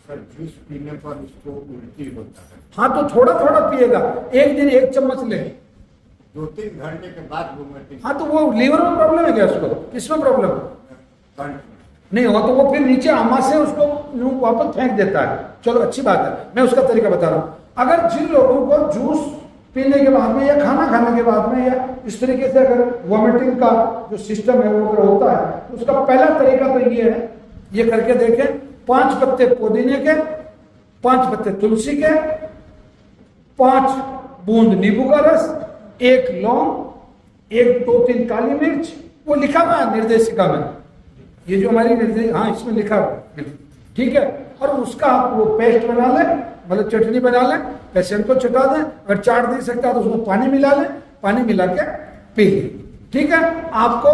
सर? जूस पीने पर उसको उल्टी होता है। हाँ तो थोड़ा थोड़ा पिएगा, एक दिन 1 चम्मच ले, 2-3 घंटे के बाद वोमिटिंग। हाँ तो वो लीवर में प्रॉब्लम है क्या उसको? किसमें प्रॉब्लम है? नहीं हुआ तो वो फिर नीचे आमा से उसको वापस फेंक देता है। चलो अच्छी बात है, मैं उसका तरीका बता रहा हूं। अगर जिन लोगों को जूस पीने के बाद में या खाना खाने के बाद में या इस तरीके से अगर वॉमिटिंग का जो सिस्टम है वो अगर होता है तो उसका पहला तरीका तो ये है, ये करके देखें। 5 पत्ते पुदीने के, 5 पत्ते तुलसी के, 5 बूंद नींबू का रस, 1 लौंग, 1-2-3 काली मिर्च, वो लिखा हुआ है निर्देशिका में, ये जो हमारी हाँ इसमें लिखा हुआ है, ठीक है। और उसका आप वो पेस्ट बना लें, मतलब चटनी बना लें, पेशेंट को चटा दें। अगर चाट नहीं सकता तो उसमें पानी मिला लें, पानी मिला के पी लें, ठीक है। आपको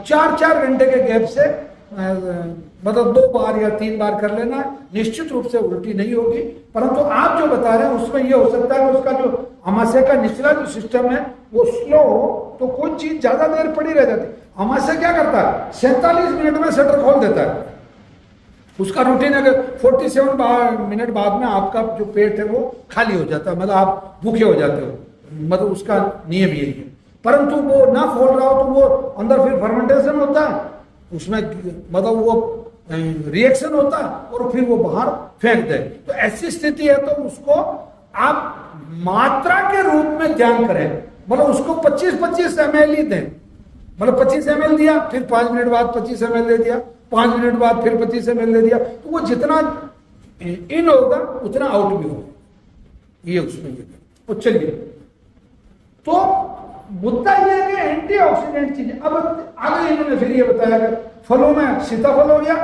4-4 घंटे के गैप से मतलब 2 बार या 3 बार कर लेना, निश्चित रूप से उल्टी नहीं होगी। परंतु आप जो बता रहे हैं उसमें यह हो सकता है कि उसका जो अमाशय का निचला जो सिस्टम है वो स्लो हो, तो कोई चीज ज्यादा देर पड़ी रह जाती। अमाशय क्या करता है 47 मिनट में शटर खोल देता है। उसका रूटीन अगर 47 मिनट बाद में आपका जो पेट है वो खाली हो जाता है, मतलब आप भूखे हो जाते हो, मतलब उसका नियम यही है। परंतु वो ना खोल रहा हो तो वो अंदर फिर फर्मेंटेशन होता है, उसमें मतलब वो रिएक्शन होता है और फिर वो बाहर फेंक दे। तो ऐसी स्थिति है तो उसको आप मात्रा के रूप में ध्यान करें, मतलब उसको 25-25 ml ही दें, मतलब 25 ml दिया, फिर 5 मिनट बाद 25 ml दे दिया, 5 मिनट बाद फिर 25 ml दे दिया, तो वो जितना इन होगा उतना आउट भी होगा, ये उसमें ये तो चलिए। तो मुद्दा ये है कि एंटीऑक्सीडेंट चीज। अब आगे इन्होंने फिर ये बताया कि फलों में सीताफल हो गया,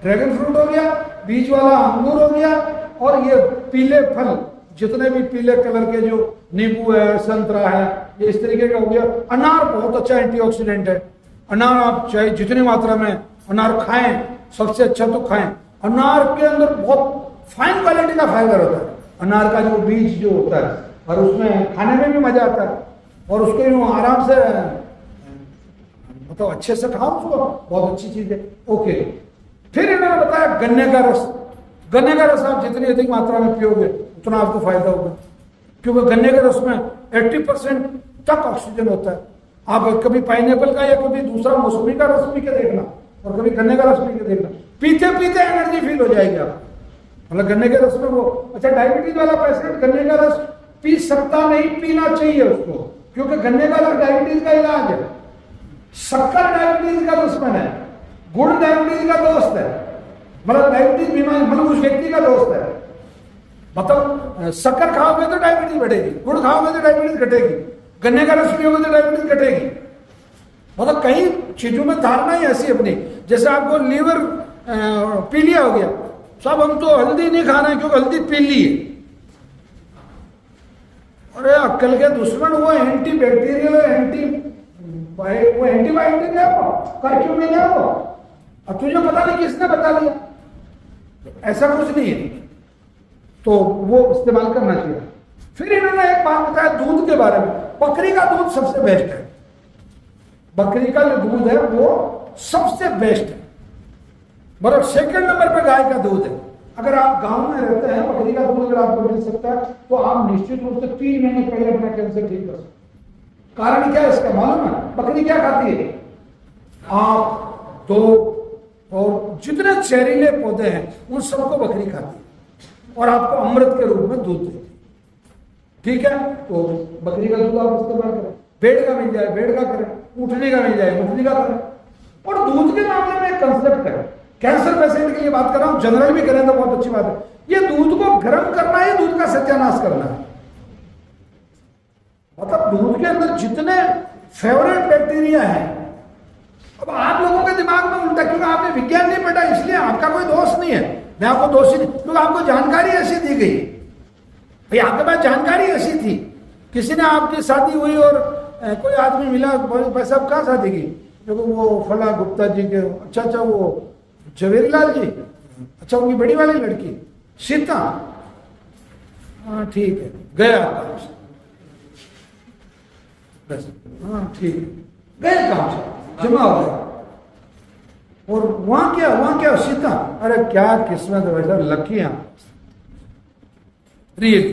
ड्रैगन फ्रूट हो गया, बीज वाला अंगूर हो गया, और ये पीले फल जितने भी पीले कलर के जो नींबू है, संतरा है, ये इस तरीके का हो गया। अनार बहुत अच्छा एंटीऑक्सीडेंट है। अनार आप चाहे जितनी मात्रा में अनार खाएं, सबसे अच्छा तो खाएं। अनार के अंदर बहुत फाइन क्वालिटी का फाइबर होता है, अनार का जो बीज जो होता है, और उसमें खाने में भी मजा आता है, और उसको यूं आराम से मतलब अच्छे से खाओ उसको, बहुत अच्छी चीज है। ओके, फिर इन्होंने बताया गन्ने का रस। गन्ने का रस आप जितनी अधिक मात्रा में पियोगे उतना आपको फायदा होगा, क्योंकि गन्ने के रस में 80% तक ऑक्सीजन होता है। आप कभी पाइनएप्पल का या कभी दूसरा मौसमी का रस पी के देखना और कभी गन्ने का रस पी के देखना, पीते पीते एनर्जी फील हो जाएगी आप, मतलब गन्ने के रस में वो। अच्छा, डायबिटीज वाला पेशेंट गन्ने का रस पी सकता नहीं, पीना चाहिए उसको, क्योंकि गन्ने का रस डायबिटीज का इलाज है। शक्कर डायबिटीज का दुश्मन है, गुड़ डायबिटीज का दोस्त है, मतलब डायबिटीज बीमारी मतलब उस व्यक्ति का दोस्त है। मतलब शक्कर खाओगे तो डायबिटीज बढ़ेगी, गुड़ खाओगे तो डायबिटीज घटेगी, गन्ने का रस पियोगे तो डायबिटीज घटेगी। मतलब कई चीजों में धारणा ही ऐसी अपनी, जैसे आपको लीवर पीलिया हो गया, सब हम तो हल्दी नहीं खाना है क्योंकि हल्दी पीली है। अरे अक्ल के दुश्मन, वो एंटी बैक्टीरियल वो एंटीबायोटिक है, वो कर्क्यूमिन है वो, अब तुझे पता नहीं किसने बता दिया। ऐसा कुछ नहीं है, तो वो इस्तेमाल करना चाहिए। फिर इन्होंने एक बात बताया दूध के बारे में। बकरी का दूध सबसे बेस्ट है, बकरी का जो दूध है वो सबसे बेस्ट है, मतलब सेकंड नंबर पे गाय का दूध है। अगर आप गांव में रहते हैं, बकरी का दूध अगर आपको मिल सकता है तो आप निश्चित रूप से 3 महीने पहले अपना कैंसर ठीक कर सकते। कारण क्या है इसका मालूम है? बकरी क्या खाती है? आप दो और जितने जहरीले पौधे हैं उन सबको बकरी खाती है और आपको अमृत के रूप में दूध देती है। ठीक है, तो बकरी का दूध आप इस्तेमाल करें। भेड़ का मिल जाए भेड़ का करें, ऊँटनी का मिल जाए ऊँटनी का करें। और दूध के मामले में एक कंसेप्ट है, कैंसर पेशेंट के लिए बात कर रहा हूं, जनरल भी करें तो बहुत अच्छी बात है। ये दूध को गर्म करना ही दूध का सत्यानाश करना है। मतलब दूध के अंदर जितने फेवरेट बैक्टीरिया हैं, अब आप लोगों के दिमाग में उल्टा, क्योंकि आपने विज्ञान नहीं पढ़ा इसलिए आपका कोई दोष नहीं है, मैं आपको दोषी नहीं, क्योंकि आपको जानकारी ऐसी दी गई भाई, आपके पास जानकारी ऐसी थी। किसी ने आपकी शादी हुई और कोई आदमी मिला, भाई साहब कहाँ शादी की? देखो वो फला गुप्ता जी के, अच्छा वो जवेरीलाल जी, अच्छा उनकी बड़ी वाली लड़की सीता, हाँ ठीक है, गया काम से बस, हाँ ठीक है, गए काम से, जमा हो गया। और वहां क्या सीता, अरे क्या किस्मत है वैसा, लकीयां रियल,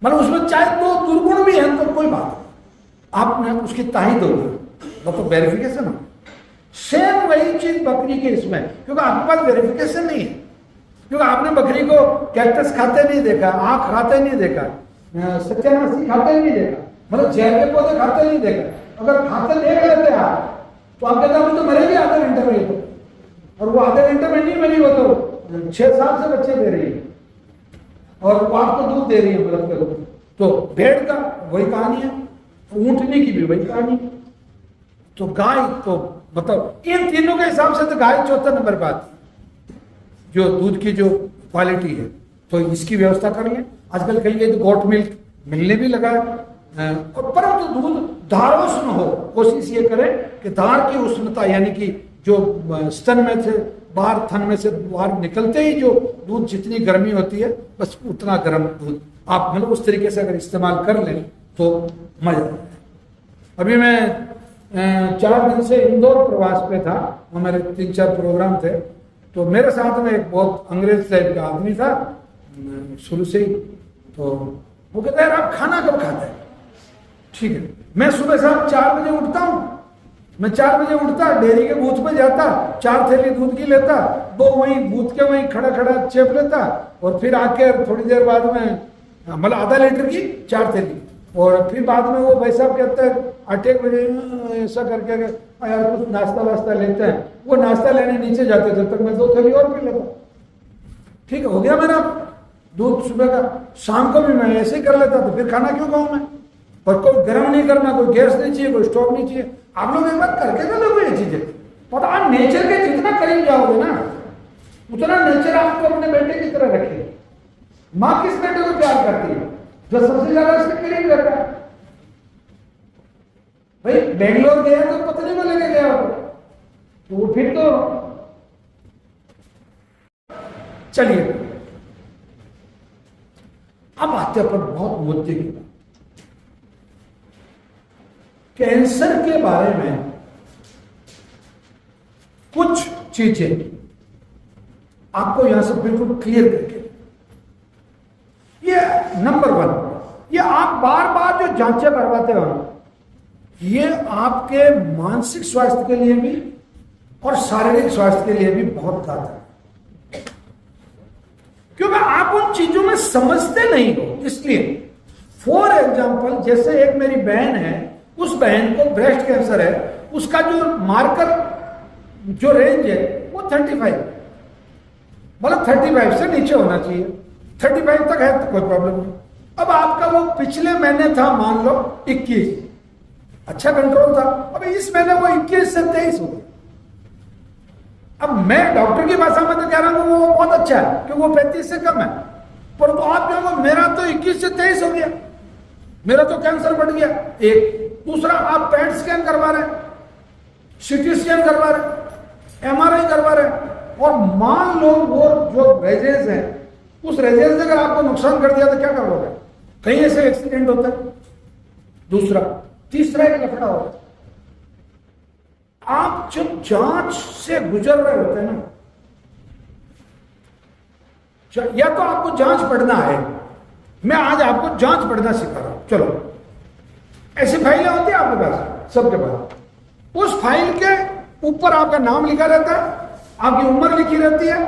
मतलब उसमें चाहे तो दुर्गुण भी है तो कोई बात नहीं, आपने उसकी तारीफ दोगे तो वेरिफिकेशन हो। सेम वही चीज बकरी के इसमें, क्योंकि आपके पास वेरिफिकेशन नहीं है, क्योंकि आपने बकरी को कैक्टस खाते नहीं देखा, आंख खाते नहीं देखा, सत्यानाशी खाते नहीं देखा, मतलब जहर के पौधे खाते नहीं देखा। अगर खाते देख लेते आप तो आप कहते हैं तो मरेगी आधे घंटे में, तो और वो आधे घंटे में नहीं मरी, वो तो 6 साल से बच्चे दे रही है और वो आपको दूध दे रही है मदद करो। तो भेड़ का वही कहानी है, ऊँटनी की भी वही कहानी है। तो गाय तो मतलब इन तीनों के हिसाब से तो गाय चौथा नंबर पर आती है जो दूध की जो क्वालिटी है, तो इसकी व्यवस्था कर लें। आजकल कहीं तो गोट मिल्क मिलने भी लगा है, और परंतु दूध धारोष्ण हो, कोशिश ये करें कि धार की उष्णता यानी कि जो स्तन में से बाहर, थन में से बाहर निकलते ही जो दूध जितनी गर्मी होती है बस उतना गर्म दूध आप मतलब उस तरीके से अगर इस्तेमाल कर लें तो मजा आता है। अभी मैं 4 दिन से इंदौर प्रवास पे था, हमारे 3-4 प्रोग्राम थे, तो मेरे साथ में एक बहुत अंग्रेज टाइप का आदमी था शुरू से ही। तो वो कहता है आप खाना कब खाते हैं? ठीक है, मैं सुबह साहब 4 बजे उठता हूँ, मैं 4 बजे उठता, डेयरी के बूथ पे जाता, 4 थैली दूध की लेता, 2 वहीं बूथ के वहीं खड़ा खड़ा चेप लेता, और फिर आके थोड़ी देर बाद में मतलब आधा लीटर की 4 थैली, और फिर बाद में वो भाई साहब कहते हैं 8 बजे ऐसा करके यार कुछ नाश्ता वास्ता लेते हैं, वो नाश्ता लेने नीचे जाते जब तक मैं 2 थैली और पी लेता। ठीक है, हो गया मेरा दूध सुबह का। शाम को भी मैं ऐसे ही कर लेता, तो फिर खाना क्यों खाऊं मैं? और कोई गर्म नहीं करना, कोई गैस नहीं चाहिए, कोई स्टोव नहीं चाहिए। आप लोग एक बार करके ना लोग ये चीजें, पता आप नेचर के जितना करीब जाओगे ना उतना नेचर आपको अपने बेटे की तरह रखेगा। माँ किस बेटे को प्यार करती है? जो सबसे ज्यादा उसके करीब रहता है। भाई बेंगलोर गया तो पत्नी को लेके गया हो, तो वो फिर तो चलिए अब आते पर बहुत मुद्दे की बात, कैंसर के बारे में कुछ चीजें आपको यहां से बिल्कुल क्लियर करके, ये नंबर 1, ये आप बार बार जो जांचें करवाते हो ये आपके मानसिक स्वास्थ्य के लिए भी और शारीरिक स्वास्थ्य के लिए भी बहुत घातक है, क्योंकि आप उन चीजों में समझते नहीं हो। इसलिए फॉर एग्जाम्पल जैसे एक मेरी बहन है, उस बहन को ब्रेस्ट कैंसर है, उसका जो मार्कर जो रेंज है वो 35, मतलब 35 से नीचे होना चाहिए, 35 तक है तो कोई प्रॉब्लम नहीं। अब आपका वो पिछले महीने था मान लो 21, अच्छा कंट्रोल था, अब इस महीने वो 21 से 23 हो गया। अब मैं डॉक्टर की भाषा में तो कह रहा हूं वो बहुत अच्छा है क्योंकि वो 35 से कम है, पर तो आप कहोगे मेरा तो 21 से 23 हो गया, मेरा तो कैंसर बढ़ गया। एक दूसरा, आप पेट स्कैन करवा रहे हैं, सीटी स्कैन करवा रहे हैं, MRI करवा रहे हैं, और मान लो वो जो रेजेस है, उस रेजेस ने अगर आपको नुकसान कर दिया तो क्या करोगे? कहीं ऐसे एक्सीडेंट होता है। दूसरा, तीसरा एक लफड़ा होता है, आप जब जांच से गुजर रहे होते हैं ना, या तो आपको जांच पढ़ना है, मैं आज आपको जांच पढ़ना सिखा रहा हूं। चलो, ऐसी फाइलें होती है आपके पास, सबके पास। उस फाइल के ऊपर आपका नाम लिखा रहता है, आपकी उम्र लिखी रहती है,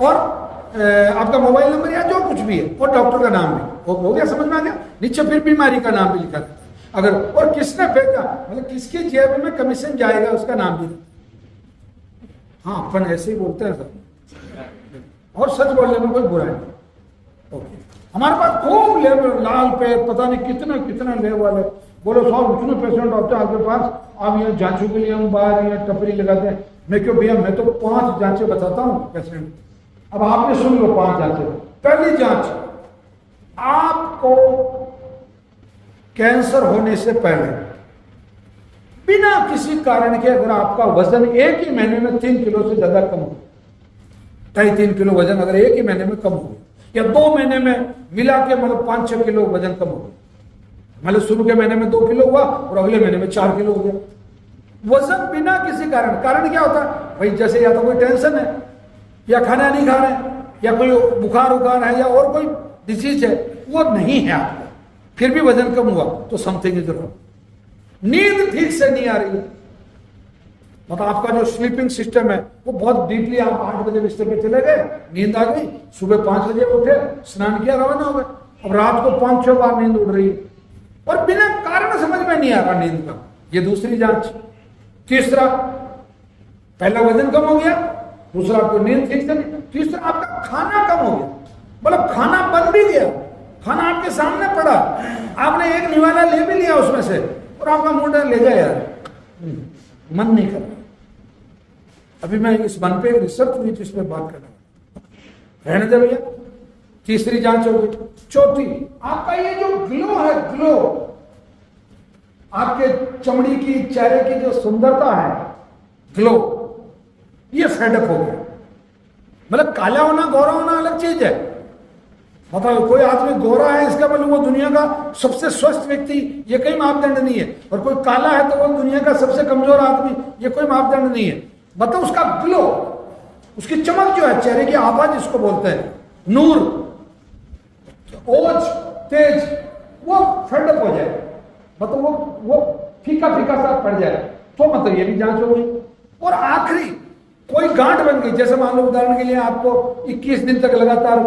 और आपका मोबाइल नंबर या जो कुछ भी है, और डॉक्टर का नाम भी हो गया, समझ में आ गया? नीचे फिर बीमारी का नाम भी लिखा रहता है। अगर और किसने भेजा, मतलब किसकी जेब में कमीशन जाएगा, उसका नाम भी। हाँ, अपन ऐसे ही बोलते हैं सब, और सच बोलने में कोई बुरा नहीं। ओके, हमारे पास खूब लेवल, लाल पे पता नहीं कितने कितने लेवल है। बोलो साहब इतने पेशेंट आते हैं आपके पास, आप यहाँ जांचों के लिए हम बाहर यहाँ टपरी लगाते हैं। मैं क्यों भैया, मैं तो 5 जांचें बताता हूँ पेशेंट। अब आपने सुन लो 5 जांचें। पहली जांच, आपको कैंसर होने से पहले बिना किसी कारण के अगर आपका वजन एक ही महीने में 3 किलो से ज्यादा कम हो, 2.5-3 किलो वजन अगर एक ही महीने में कम हो, या 2 महीने में मिला के मतलब 5-6 किलो वजन कम हो, मतलब शुरू के महीने में 2 किलो हुआ और अगले महीने में 4 किलो हो गया वजन, बिना किसी कारण क्या होता है भाई? जैसे या तो कोई टेंशन है, या खाना नहीं खा रहे हैं, या कोई बुखार उखार है, या और कोई डिजीज है, वो नहीं है आपको, फिर भी वजन कम हुआ, तो समथिंग इज रॉन्ग। नींद ठीक से नहीं आ रही है, मतलब आपका जो स्लीपिंग सिस्टम है वो बहुत डीपली, आप 8 बजे बिस्तर पे चले गए, नींद आ गई, सुबह 5 बजे उठे, स्नान किया, रवाना हो गए, अब रात को 5-6 बार नींद उड़ रही है, और बिना कारण समझ में नहीं आ रहा नींद का। ये दूसरी जांच। तीसरा, पहला वजन कम हो गया, दूसरा आपको नींद ठीक से नहीं, तीसरा आपका खाना कम हो गया, मतलब खाना बन भी गया, खाना आपके सामने पड़ा, आपने एक निवाला ले भी लिया उसमें से, और आपका मुंह ले जाए यार, मन नहीं कर रहा। अभी मैं इस मन पे रिसर्च हुई जिस पे बात कर रहा हूं, रहने दे भैया। तीसरी जांच हो गई। चौथी, आपका ये जो ग्लो है, ग्लो, आपके चमड़ी की, चेहरे की जो सुंदरता है, ग्लो, ये फेडअप हो गया। मतलब काला होना, गोरा होना अलग चीज है। मतलब कोई आदमी गोरा है इसका मतलब वो दुनिया का सबसे स्वस्थ व्यक्ति, ये कोई मापदंड नहीं है, और कोई काला है तो वो दुनिया का सबसे कमजोर आदमी, ये कोई मापदंड नहीं है। मतलब उसका ग्लो, उसकी चमक जो है, चेहरे की आभा जिसको बोलते हैं, नूर, ओज, तेज, वो फेडअप हो जाए, मतलब वो फीका फीका सा पड़ जाए, तो मतलब ये भी जांच हो गई। और आखिरी, कोई गांठ बन गई, जैसे मान लो उदाहरण के लिए आपको 21 दिन तक लगातार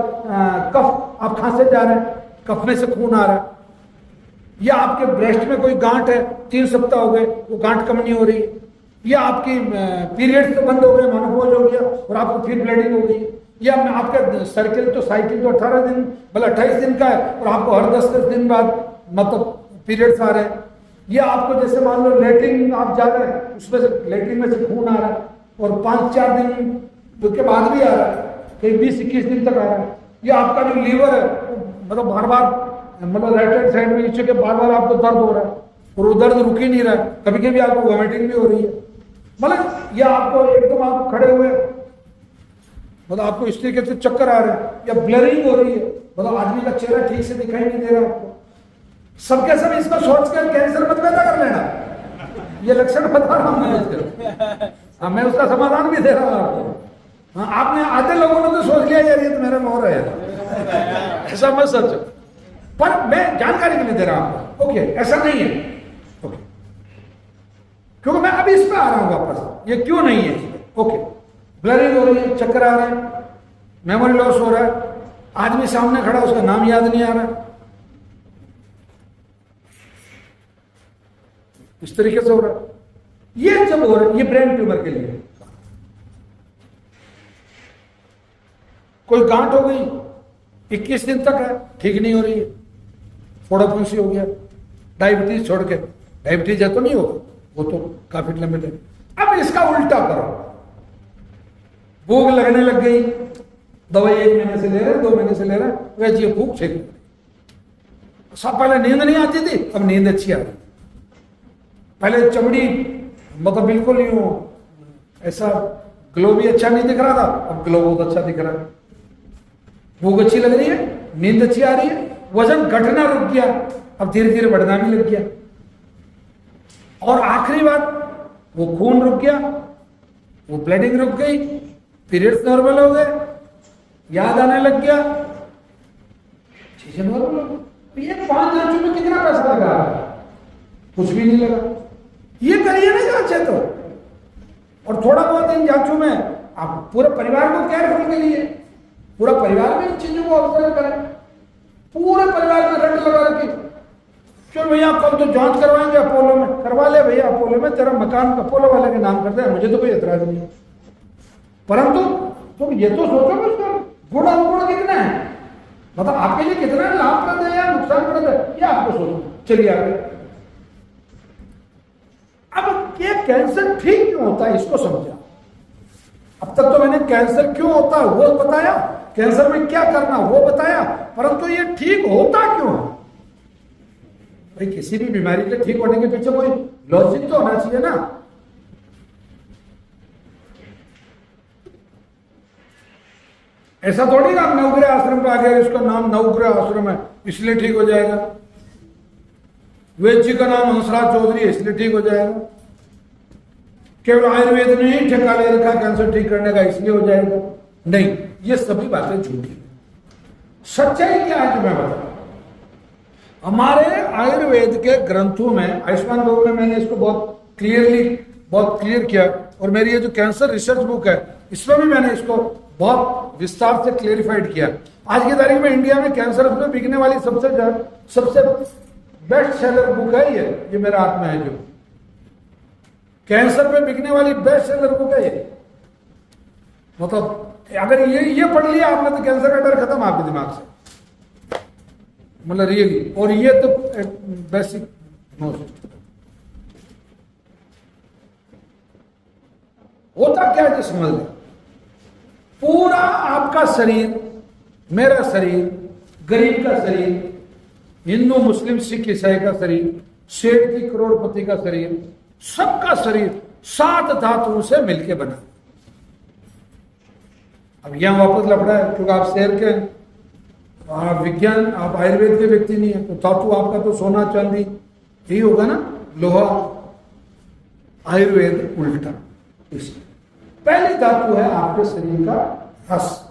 कफ, आप खांसे जा रहे हैं, कफ में से खून आ रहा है, या आपके ब्रेस्ट में कोई गांठ है, 3 सप्ताह हो गए, वो गांठ कम नहीं हो रही है, या आपकी पीरियड्स बंद हो गए, मेनोपॉज हो गया और आपको फिर ब्लीडिंग हो गई, या आपका साइकिल तो 18 दिन मतलब 28 दिन का है और आपको हर 10-10 दिन बाद मतलब पीरियड्स आ रहे हैं, या आपको जैसे मान लो लेटरिन आप जा रहे हैं, उसमें से लेटरिन में से खून आ रहा है और 5-4 दिन के बाद भी आ रहा है, कहीं 20-21 दिन तक आ रहा है, या आपका जो लीवर है मतलब बार बार मतलब राइट हैंड साइड में नीचे के बार बार आपको दर्द हो रहा है और वो दर्द रुक ही नहीं रहा है, कभी कभी आपको वॉमिटिंग भी हो रही है, मतलब या आपको एकदम आप खड़े हुए मतलब आपको इस तरीके से चक्कर आ रहे हैं, या ब्लरिंग हो रही है, मतलब आदमी का चेहरा ठीक से दिखाई नहीं दे रहा आपको, सबके सब इसको सोच कर कैंसर मत पैदा कर लेना, ये लक्षण बता रहा हूं मैं इसके। हाँ, मैं उसका समाधान भी दे रहा हूं आपको। हाँ, आपने आधे लोगों ने तो सोच लिया यार ये तो मेरा मोह है, ऐसा मत सोचो, पर मैं जानकारी के लिए दे रहा हूं। ओके, ऐसा नहीं है, ओके, क्योंकि मैं अभी इस पर आ रहा हूं वापस, ये क्यों नहीं है। ओके, ब्लरिंग हो रही है, चक्कर आ रहे हैं, मेमोरी लॉस हो रहा है, आदमी सामने खड़ा उसका नाम याद नहीं आ रहा, इस तरीके से हो रहा है। ये जब हो रहा है, ये ब्रेन ट्यूमर के लिए, कोई गांठ हो गई 21 दिन तक है, ठीक नहीं हो रही है, फोड़ा फुंसी हो गया, डायबिटीज छोड़ के, डायबिटीज है तो नहीं होगा, वो तो काफी लंबे दिन। अब इसका उल्टा करो, भूख लगने लग गई, दवाई 1 महीने से ले रहे, 2 महीने से ले रहे, वैसे ये भूख छेक, सब पहले नींद नहीं आती थी, अब नींद अच्छी आ रही, पहले चमड़ी मतलब बिल्कुल यूं ऐसा ग्लो भी अच्छा नहीं दिख रहा था, अब ग्लो बहुत अच्छा दिख रहा है। भूख अच्छी लग रही है, नींद अच्छी आ रही है, वजन घटना रुक गया, अब धीरे धीरे बढ़ना भी लग गया। और आखिरी बात, वो खून रुक गया, वो ब्लडिंग रुक गई, पीरियड्स नॉर्मल हो गए, याद आने लग गया, चीजें नॉर्मल हो गई। ये 5 जांचों में कितना पैसा लगा? कुछ भी नहीं लगा। ये करिए ना जांचे तो, और थोड़ा बहुत इन जांचों में आप पूरे परिवार को केयरफुल करिए, पूरा परिवार में इन चीजों को ऑब्जर्व करें, पूरे परिवार में रट लगा रखिए। चलो भैया कल तो जांच करवाएंगे अपोलो में, करवा ले भैया अपोलो में, तेरा मकान अपोलो वाले के नाम कर दे, मुझे तो कोई एतराज नहीं है। परंतु तुम ये तो सोचो कि उसका गुण अवगुण कितना है, मतलब आपके लिए कितना लाभप्रद है या नुकसानप्रद है, ये आपको सोचो। चलिए आगे। अब ये कैंसर ठीक क्यों होता है इसको समझा। अब तक तो मैंने कैंसर क्यों होता है वो बताया, कैंसर में क्या करना वो बताया, परंतु ये ठीक होता क्यों है। भाई किसी भी बीमारी के ठीक होने के पीछे कोई लॉजिक तो होना चाहिए ना। ऐसा थोड़ी ना नवग्रह आश्रम पे आ गया, इसका नाम नवग्रह आश्रम है इसलिए ठीक हो जाएगा, वेद जी का नाम हंसराज चौधरी है इसलिए ठीक हो जाएगा, केवल आयुर्वेद ने ही ठेका ले रखा कैंसर ठीक करने का इसलिए हो जाएगा। नहीं, ये सभी बातें झूठी है। सच्चाई क्या है जो मैं बताऊं। हमारे आयुर्वेद के ग्रंथों में, आयुष्मान योग में मैंने इसको बहुत क्लियर किया, और मेरी ये जो कैंसर रिसर्च बुक है इसमें भी मैंने इसको बहुत विस्तार से क्लेरिफाइड किया। आज की तारीख में इंडिया में कैंसर में बिकने वाली सबसे बेस्ट सेलर बुक है ये मेरे हाथ में है, जो कैंसर पे बिकने वाली बेस्ट सेलर बुक है ये। मतलब अगर ये पढ़ लिया आपने तो कैंसर का डर खत्म आपके दिमाग से, मतलब रियली। और ये तो बेसिक नॉलेज। होता क्या है समझ लें, पूरा आपका शरीर, मेरा शरीर, गरीब का शरीर, हिंदू मुस्लिम सिख ईसाई का शरीर, सेठ की करोड़पति का शरीर, सबका शरीर 7 धातुओं से मिलकर बना। अब यहां वापस लफड़ा है क्योंकि आप शहर के, आप विज्ञान, आप आयुर्वेद के व्यक्ति नहीं है, तो धातु आपका तो सोना चांदी यही होगा ना, लोहा। आयुर्वेद उल्टा। इसलिए पहली धातु है आपके शरीर का रस।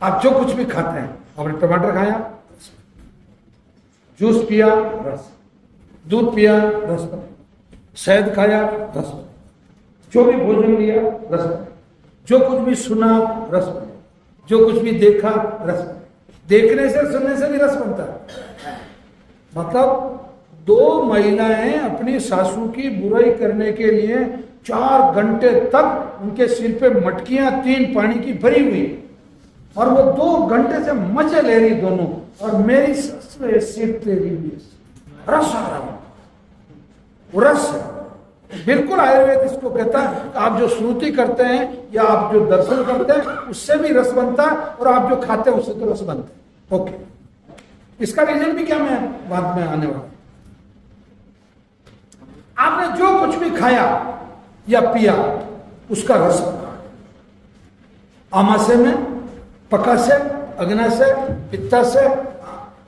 आप जो कुछ भी खाते हैं, आपने टमाटर खाया जूस पिया रस, दूध पिया रस बने, शहद खाया रस बने, जो भी भोजन लिया रस बने, जो कुछ भी सुना रस बने, जो कुछ भी देखा रस बने। देखने से सुनने से भी रस बनता है। मतलब 2 महिलाएं अपनी सासू की बुराई करने के लिए 4 घंटे तक उनके सिर पे मटकियां 3 पानी की भरी हुई, और वो 2 घंटे से मजे ले रही दोनों, और मेरी ससुर सिर तेरी भी रस आ रहा हूं, वो रस है। बिल्कुल आयुर्वेद इसको कहता है, आप जो श्रुति करते हैं या आप जो दर्शन करते हैं उससे भी रस बनता है, और आप जो खाते हैं उससे तो रस बनता है। ओके, इसका रीजन भी क्या मैं बाद में आने वाला। आपने जो कुछ भी खाया या पिया उसका रस बना, आमाशय में, पकाशय, अग्नाशय, पित्ताशय,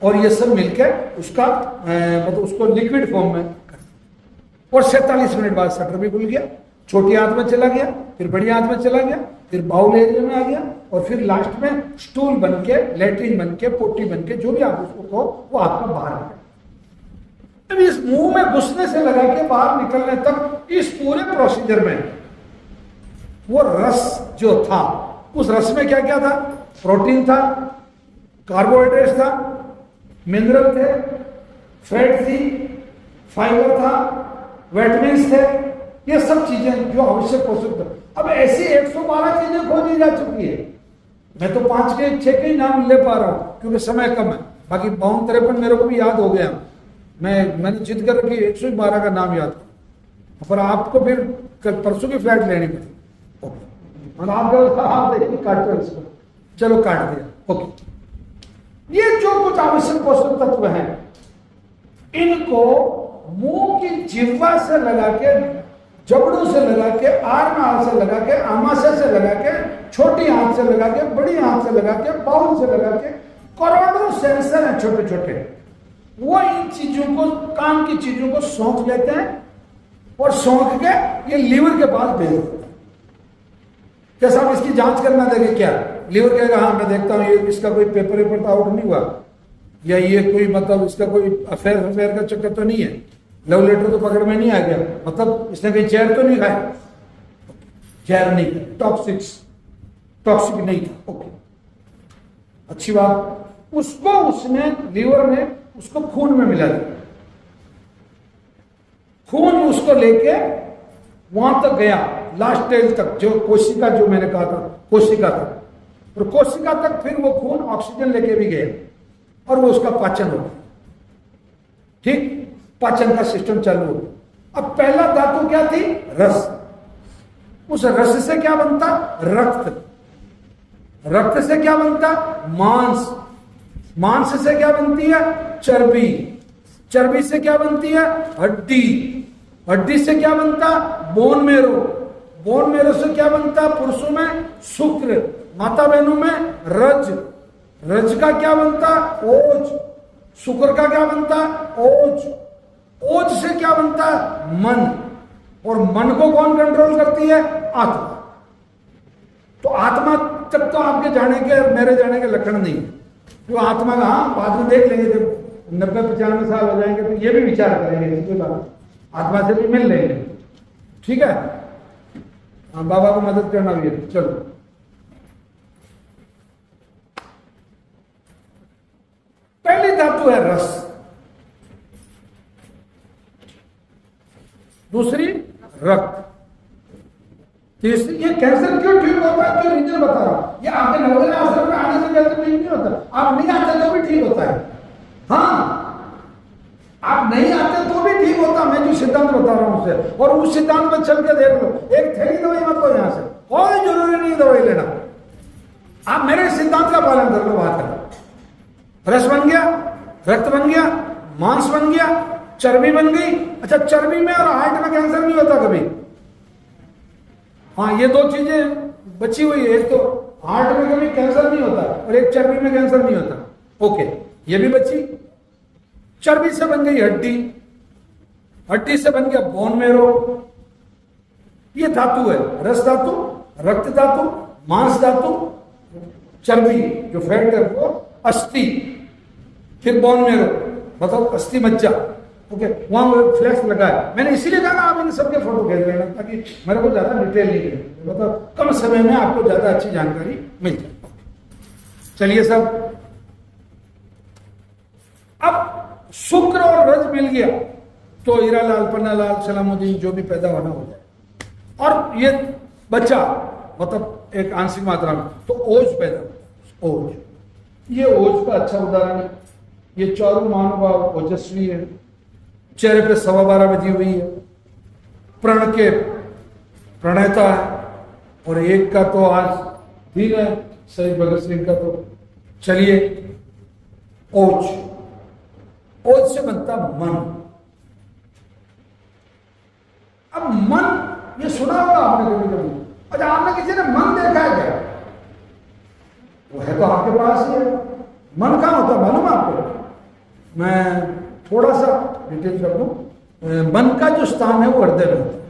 और ये सब मिलकर उसका मतलब उसको लिक्विड फॉर्म में कर, और 47 मिनट बाद शटर भी खुल गया, छोटी आंत में चला गया, फिर बड़ी आंत में चला गया, फिर बाउल एरिया में आ गया, और फिर लास्ट में स्टूल बन के, लेट्रिन बन के, पोटी बन के, जो भी आप उसको कहो वो आपका बाहर आ गया। अब इस मुंह में घुसने से लगा के बाहर निकलने तक, इस पूरे प्रोसीजर में वो रस जो था, उस रस में क्या क्या था? प्रोटीन था, कार्बोहाइड्रेट था, मिनरल थे, फैट थी, फाइबर था, विटामिन्स थे, ये सब चीजें जो आवश्यक पोषक थे। अब ऐसी 112 चीजें खोजी जा चुकी है। मैं तो 5 के 6 के ही नाम ले पा रहा हूं क्योंकि समय कम है, बाकी 52-53 मेरे को भी याद हो गया। मैंने जिद कर रखी 112 का नाम याद करो, पर आपको फिर परसों की फ्लाइट लेनी पड़ी। ओके, आप देखिए काटो इसको, चलो काट दिया। ओके, ये जो कुछ आवश्यक पोषक तत्व हैं, इनको मुंह की जिह्वा से लगा के जबड़ों से लगा के, आर नाल से लगा के, आमाशय से लगा के, छोटी आंख से लगा के, बड़ी आंख से लगा के, बाउल से लगा के, करोड़ों सेंसर हैं छोटे छोटे। वो इन चीजों को, काम की चीजों को सौंप लेते हैं और सौंप के ये लीवर के पास भेज देते हैं। क्या साहब इसकी जांच करना देंगे क्या? लीवर कहेगा हाँ मैं देखता हूँ, ये इसका कोई पेपर वेपर तो आउट नहीं हुआ, या ये कोई मतलब इसका कोई अफेयर का चक्कर तो नहीं है, लव लेटर तो पकड़ में नहीं आ गया, मतलब इसने कहीं जहर तो नहीं खाया, जहर नहीं खाया, टॉक्सिक नहीं था, ओके अच्छी बात। उसको उसने लीवर ने उसको खून में मिला दिया, खून उसको लेके वहां तक गया, लास्ट स्टेज तक, जो कोशिका, जो मैंने कहा था कोशिका तक, और कोशिका तक फिर वो खून ऑक्सीजन लेके भी गया और वो उसका पाचन हो गया, ठीक, पाचन का सिस्टम चालू हो गया। अब पहला धातु क्या थी? रस। उस रस से क्या बनता? रक्त। रक्त से क्या बनता? मांस। मांस से क्या बनती है? चर्बी। चर्बी से क्या बनती है? हड्डी। हड्डी से क्या बनता? Bone marrow. बोन मेरो से क्या बनता? पुरुषों में शुक्र, माता बहनों में रज। रज का क्या बनता? ओज। शुक्र का क्या बनता? ओज। ओज से क्या बनता? मन। और मन को कौन कंट्रोल करती है? आत्मा। तो आत्मा तक तो आपके जाने के और मेरे जाने के लक्षण नहीं है। तो आत्मा का हाँ बाद में देख लेंगे, जब 90-95 साल हो जाएंगे तो ये भी विचार करेंगे, इसके बाद आत्मा से भी मिल लेंगे, ठीक है। हाँ, बाबा को मदद करना भी है। चलो, पहली धातु है रस, दूसरी रक्त, तीसरी। ये कैंसर क्यों ठीक होता है, क्यों रीजन बता रहा हूं। ये आपके नवोदय आश्रम में आने से कैंसर नहीं होता, आप नहीं आते तो भी ठीक होता है। हाँ, आप नहीं आते तो भी ठीक होता, मैं जो सिद्धांत बता रहा हूं उसे, और उस सिद्धांत पर चल के देख लो। एक थैली दवाई मत लो यहां से, कोई जरूरी नहीं दवाई लेना, आप मेरे सिद्धांत का पालन कर लो। बात कर, रस बन गया, रक्त बन गया, मांस बन गया, चर्बी बन गई। अच्छा, चर्बी में और हार्ट में कैंसर नहीं होता कभी। हाँ, ये दो चीजें बची हुई है, एक तो हार्ट में कभी कैंसर नहीं होता और एक चर्बी में कैंसर नहीं होता, ओके, ये भी बची। चर्बी से बन गई हड्डी, हड्डी से बन गया बोन मेरो। ये धातु है, रस धातु, रक्त धातु, मांस धातु, चर्बी जो फैट है वो, अस्थि, फिर बोन मेरो, मतलब अस्थि मज्जा, ओके। वहां फ्लैश लगा है, मैंने इसीलिए कहा आप इन सबके फोटो भेज देना ताकि मेरे को ज्यादा डिटेल नहीं करना, मतलब कम समय में आपको ज्यादा अच्छी जानकारी मिल जाए। चलिए सब, अब शुक्र और रज मिल गया तो हीरा लाल, पन्ना लाल, सलामुद्दीन जो भी पैदा होना हो जाए। और ये बच्चा मतलब एक आंशिक मात्रा में, तो ओज पैदा होता है, ओज। ये ओज का अच्छा उदाहरण है। ये चारू महानुभाव ओजस्वी है, चेहरे पे 12:15 बजी हुई है, प्रण के प्रणेता है, और एक का तो आज दिन है शहीद भगत सिंह का। तो चलिए, ओज, ओज से बनता मन। अब मन, ये सुना होगा आपने कभी कभी। अच्छा, आपने किसी ने मन देखा है क्या? वो है तो आपके पास ही है। मन कहाँ होता है मालूम आपको? मैं थोड़ा सा डिटेल कर दूं। मन का जो स्थान है वो हृदय में होता है,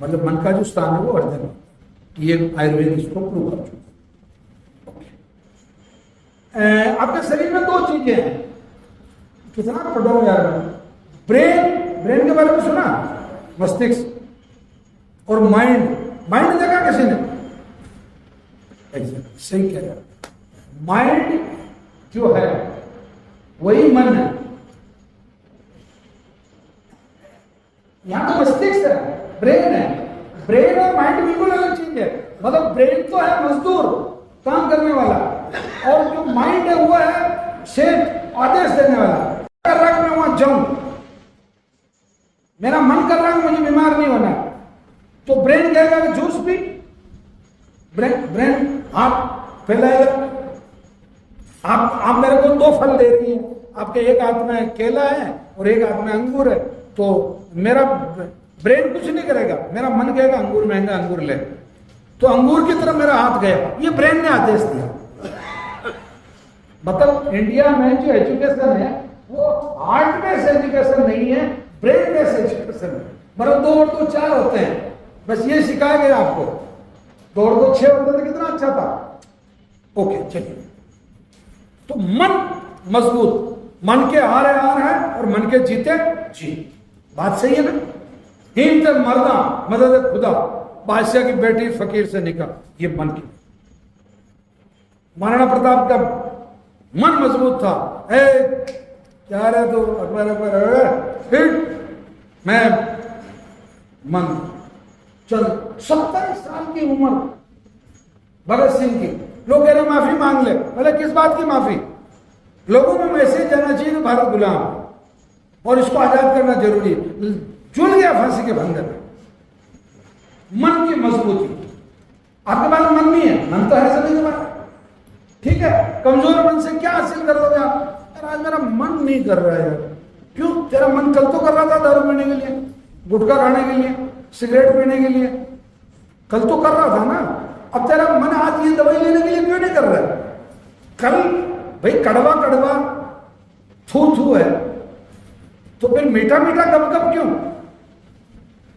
मतलब मन का जो स्थान है वो हृदय में होता है। ये आयुर्वेद इसको प्रूव कर चुका है। आपके शरीर में दो चीजें हैं, कितना पढ़ो यार। ब्रेन, ब्रेन के बारे में सुना, मस्तिष्क, और माइंड। माइंड देखा किसी ने? एग्जैक्ट, सही कह रहा है। माइंड जो है वही मन है। यहां तो मस्तिष्क है, ब्रेन है। ब्रेन और माइंड बिल्कुल अलग चीज है। मतलब ब्रेन तो है मजदूर, काम करने वाला, और जो माइंड है वो है सेठ, आदेश देने वाला। कर रहा मैं वहां जाऊं, मेरा मन कर रहा है मुझे बीमार नहीं होना, तो ब्रेन कहेगा कि जूस पी। ब्रेन हाथ फैलाएगा। आप मेरे को 2 फल दे रही हैं, आपके एक हाथ में केला है और एक हाथ में अंगूर है, तो मेरा ब्रेन कुछ नहीं करेगा, मेरा मन कहेगा अंगूर महंगा अंगूर ले, तो अंगूर की तरफ मेरा हाथ गया, ये ब्रेन ने आदेश दिया। मतलब इंडिया में जो एजुकेशन है वो हार्ट बेस्ड एजुकेशन नहीं है, ब्रेन बेस्ड एजुकेशन है। मतलब 2 और 2 4 होते हैं, बस ये सिखाया गया आपको। 2 और 2 6 होते तो कितना अच्छा था। ओके चलिए, तो मन मजबूत, मन के हारे हार है और मन के जीते जी, बात सही है ना। हिंद मर्दा मदद खुदा, बादशाह की बेटी फकीर से निकाह, ये मन की। महाराणा प्रताप का मन मजबूत था। क्या रहे तो अकबर मैं मन चल 27 साल की उम्र भगत सिंह की, लोग कह रहे माफी मांग ले, बोले किस बात की माफी, लोगों में मैसेज जाना चाहिए भारत गुलाम और इसको आजाद करना जरूरी है। जुड़ गया फांसी के फंदे में। मन की मजबूती, आपके पास मन नहीं है, मन तो है सभी के पास, ठीक है। कमजोर मन से क्या हासिल कर लोगे आप? आज मेरा मन नहीं कर रहा है। क्यों? तेरा मन कल तो कर रहा था दारू पीने के लिए, गुटखा खाने के लिए, सिगरेट पीने के लिए, कल तो कर रहा था ना। अब तेरा मन आज ये दवाई लेने के लिए क्यों नहीं कर रहा है? कल भाई कड़वा कड़वा थू थू है, तो फिर मीठा मीठा कब कब क्यों?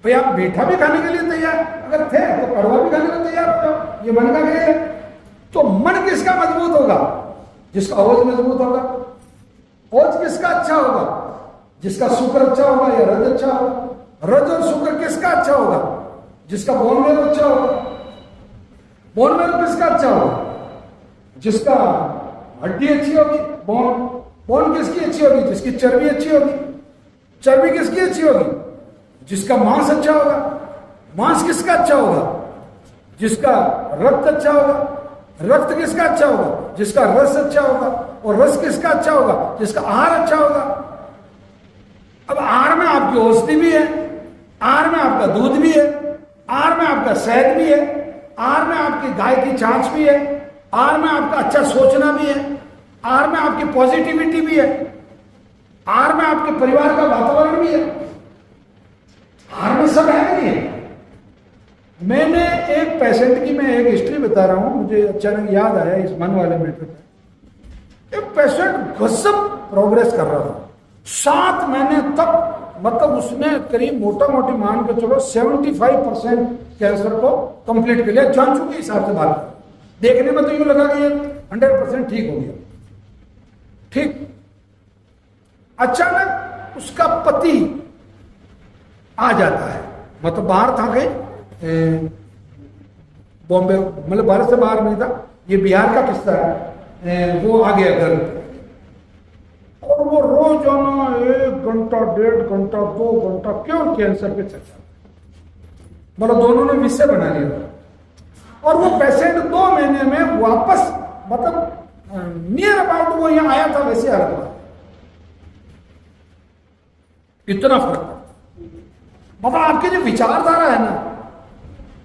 भाई आप मीठा भी खाने के लिए तैयार अगर थे तो कड़वा भी खाने को तैयार हो जाओ, ये मन का खेल है। तो मन किसका मजबूत होगा? जिसका ओज मजबूत होगा। ओज किसका अच्छा होगा? जिसका शुक्र अच्छा होगा या रज अच्छा होगा। रज और शुक्र किसका अच्छा होगा? जिसका बोन मेरो अच्छा होगा। बोन मेरो किसका अच्छा होगा? जिसका हड्डी अच्छी होगी। बोन बोन किसकी अच्छी होगी? जिसकी चर्बी अच्छी होगी। चर्बी किसकी अच्छी होगी? जिसका मांस अच्छा होगा। मांस किसका अच्छा होगा? जिसका रक्त अच्छा होगा। रक्त किसका अच्छा होगा? जिसका रस अच्छा होगा। और रस किसका अच्छा होगा? जिसका आहार अच्छा होगा। अब आहार में आपकी औषधि भी है, आहार में आपका दूध भी है, आहार में आपका शहद भी है, आहार में आपकी गाय की छाछ भी है, आहार में आपका अच्छा सोचना भी है, आहार में आपकी पॉजिटिविटी भी है, आहार में आपके परिवार का वातावरण भी है, आहार में सब है नहीं है। मैंने एक पेशेंट की मैं एक हिस्ट्री बता रहा हूं, मुझे अचानक याद आया इस मन वाले मैटर पे। एक पेशेंट गजब प्रोग्रेस कर रहा था 7 महीने तक, मतलब उसने करीब मोटा मोटी मान के चलो 75% कैंसर को कंप्लीट कर लिया, जान चुके हिसाब से बात कर। देखने में तो यूं लगा कि 100% ठीक हो गया। ठीक, अचानक उसका पति आ जाता है, मतलब बाहर था कहीं बॉम्बे, मतलब भारत से बाहर नहीं था, ये बिहार का किस्सा है। वो आ गया घर और वो रोजाना 1 घंटा 1.5 घंटा 2 घंटा क्यों कैंसर पे चर्चा, मतलब दोनों ने विषय बना लिया। और वो पेशेंट 2 महीने में वापस, मतलब नियर अबाउट वो यहां आया था वैसे हालत में। इतना फर्क पड़ता, मतलब आपकी जो विचारधारा है ना,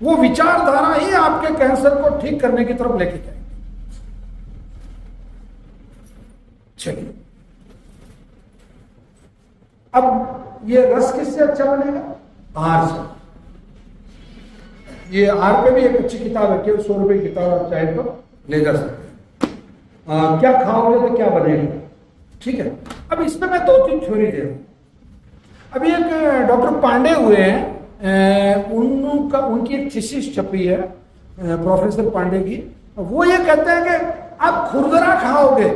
वो विचारधारा ही आपके कैंसर को ठीक करने की तरफ लेके जाएगी। चलिए, अब ये रस किससे अच्छा बनेगा? आहार से। ये आहार पे भी एक अच्छी किताब है, केवल 100 रुपए की किताब, आप चाहे तो ले जा सकते हैं। क्या खाओगे तो क्या बनेगा, ठीक है। अब इसमें मैं 2-3 थ्योरी दे रहा हूं। अभी एक डॉक्टर पांडे हुए हैं, उनकी एक थीसिस छपी है प्रोफेसर पांडे की। वो ये कहते हैं कि आप खुरदरा खाओगे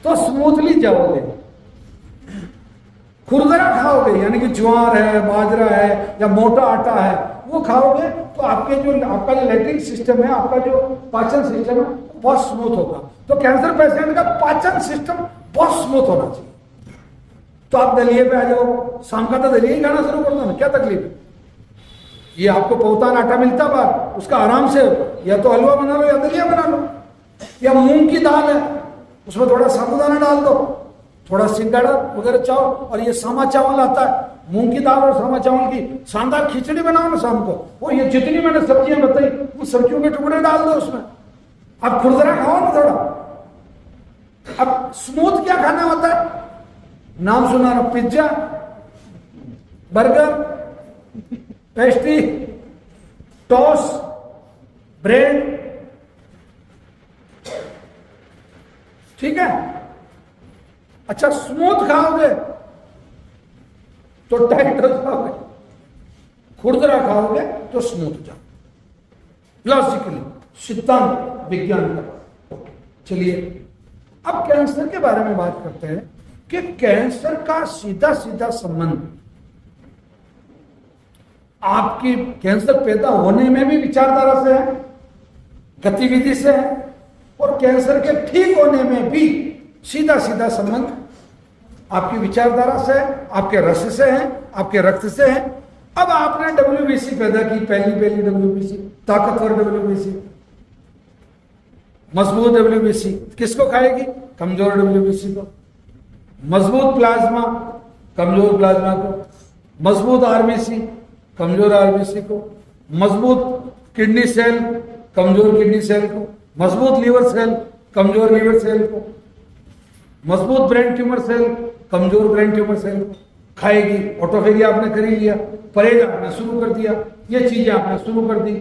तो स्मूथली जाओगे। खुरदरा खाओगे यानी कि ज्वार है, बाजरा है या मोटा आटा है, वो खाओगे तो आपका जो लैट्रिन सिस्टम है, आपका जो पाचन सिस्टम है, बहुत स्मूथ होगा। तो कैंसर पेशेंट का पाचन सिस्टम बहुत स्मूथ होना चाहिए। तो आप दलिए पे आ जाओ, शाम का तो दलिए ही खाना शुरू कर दो ना, क्या तकलीफ है? ये आपको पौतान आटा मिलता बाहर, उसका आराम से या तो हलवा बना लो या दलिया बना लो। या मूंग की दाल है, उसमें थोड़ा साबुदाना डाल दो, थोड़ा सिंगाड़ा वगैरह चावल, और ये सामा चावल आता है, मूंग की दाल और सामा चावल की शानदार खिचड़ी बनाओ ना शाम को। वो ये जितनी मैंने सब्जियां बताई, वो सब्जियों के टुकड़े डाल दो उसमें। अब खुरदरा खाओ ना थोड़ा। अब स्मूथ क्या खाना होता है? नाम सुना ना, pizza, burger, pastry, toast, bread, ठीक है। अच्छा, स्मूथ खाओगे तो टाइट हो जाओगे, खुरदरा खाओगे तो स्मूथ हो जाओगे। लॉजिकली, सिद्धांत विज्ञान का। चलिए अब कैंसर के बारे में बात करते हैं कि कैंसर का सीधा सीधा संबंध आपकी कैंसर पैदा होने में भी विचारधारा से है, गतिविधि से है, और कैंसर के ठीक होने में भी सीधा सीधा संबंध आपकी विचारधारा से है, आपके रस से है, आपके रक्त से है। अब आपने WBC पैदा की, पहली WBC, ताकतवर WBC, मजबूत WBC, किसको खाएगी? कमजोर WBC को। मजबूत प्लाज्मा, कमजोर प्लाज्मा को। मजबूत RBC, कमजोर RBC को। मजबूत किडनी सेल, कमजोर किडनी सेल को। मजबूत लीवर सेल, कमजोर लीवर सेल को। मजबूत ब्रेन ट्यूमर सेल, कमजोर ब्रेन ट्यूमर सेल को खाएगी। ऑटोफेगी आपने कर ही लिया, परहेज आपने शुरू कर दिया, ये चीजें आपने शुरू कर दी।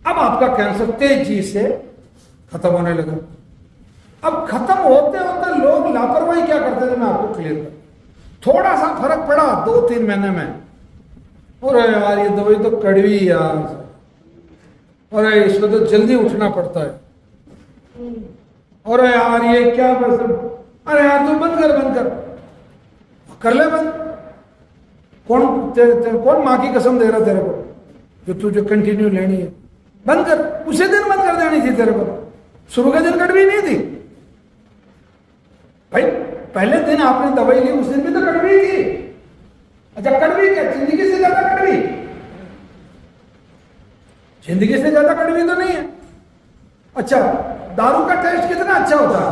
अब आपका कैंसर तेजी से खत्म होने लगा। अब खत्म होते होते लोग लापरवाही क्या करते थे, मैं आपको क्लियर कर। थोड़ा सा फर्क पड़ा 2-3 महीने में, और यार ये दवाई तो कड़वी यार, और इसको तो जल्दी उठना पड़ता है, और यार ये क्या बस, अरे यार तू बंद कर ले बंद। कौन माँ की कसम दे रहा तेरे को जो तुझे कंटिन्यू लेनी है? बंद कर, उसी दिन बंद कर देनी थी तेरे को। शुरू के दिन कड़वी नहीं थी भाई, पहले दिन आपने दवाई ली उस दिन भी तो कड़वी थी। अच्छा, कड़वी क्या जिंदगी से ज्यादा कड़वी? जिंदगी से ज्यादा कड़वी तो नहीं है। अच्छा, दारू का टेस्ट कितना अच्छा होता है?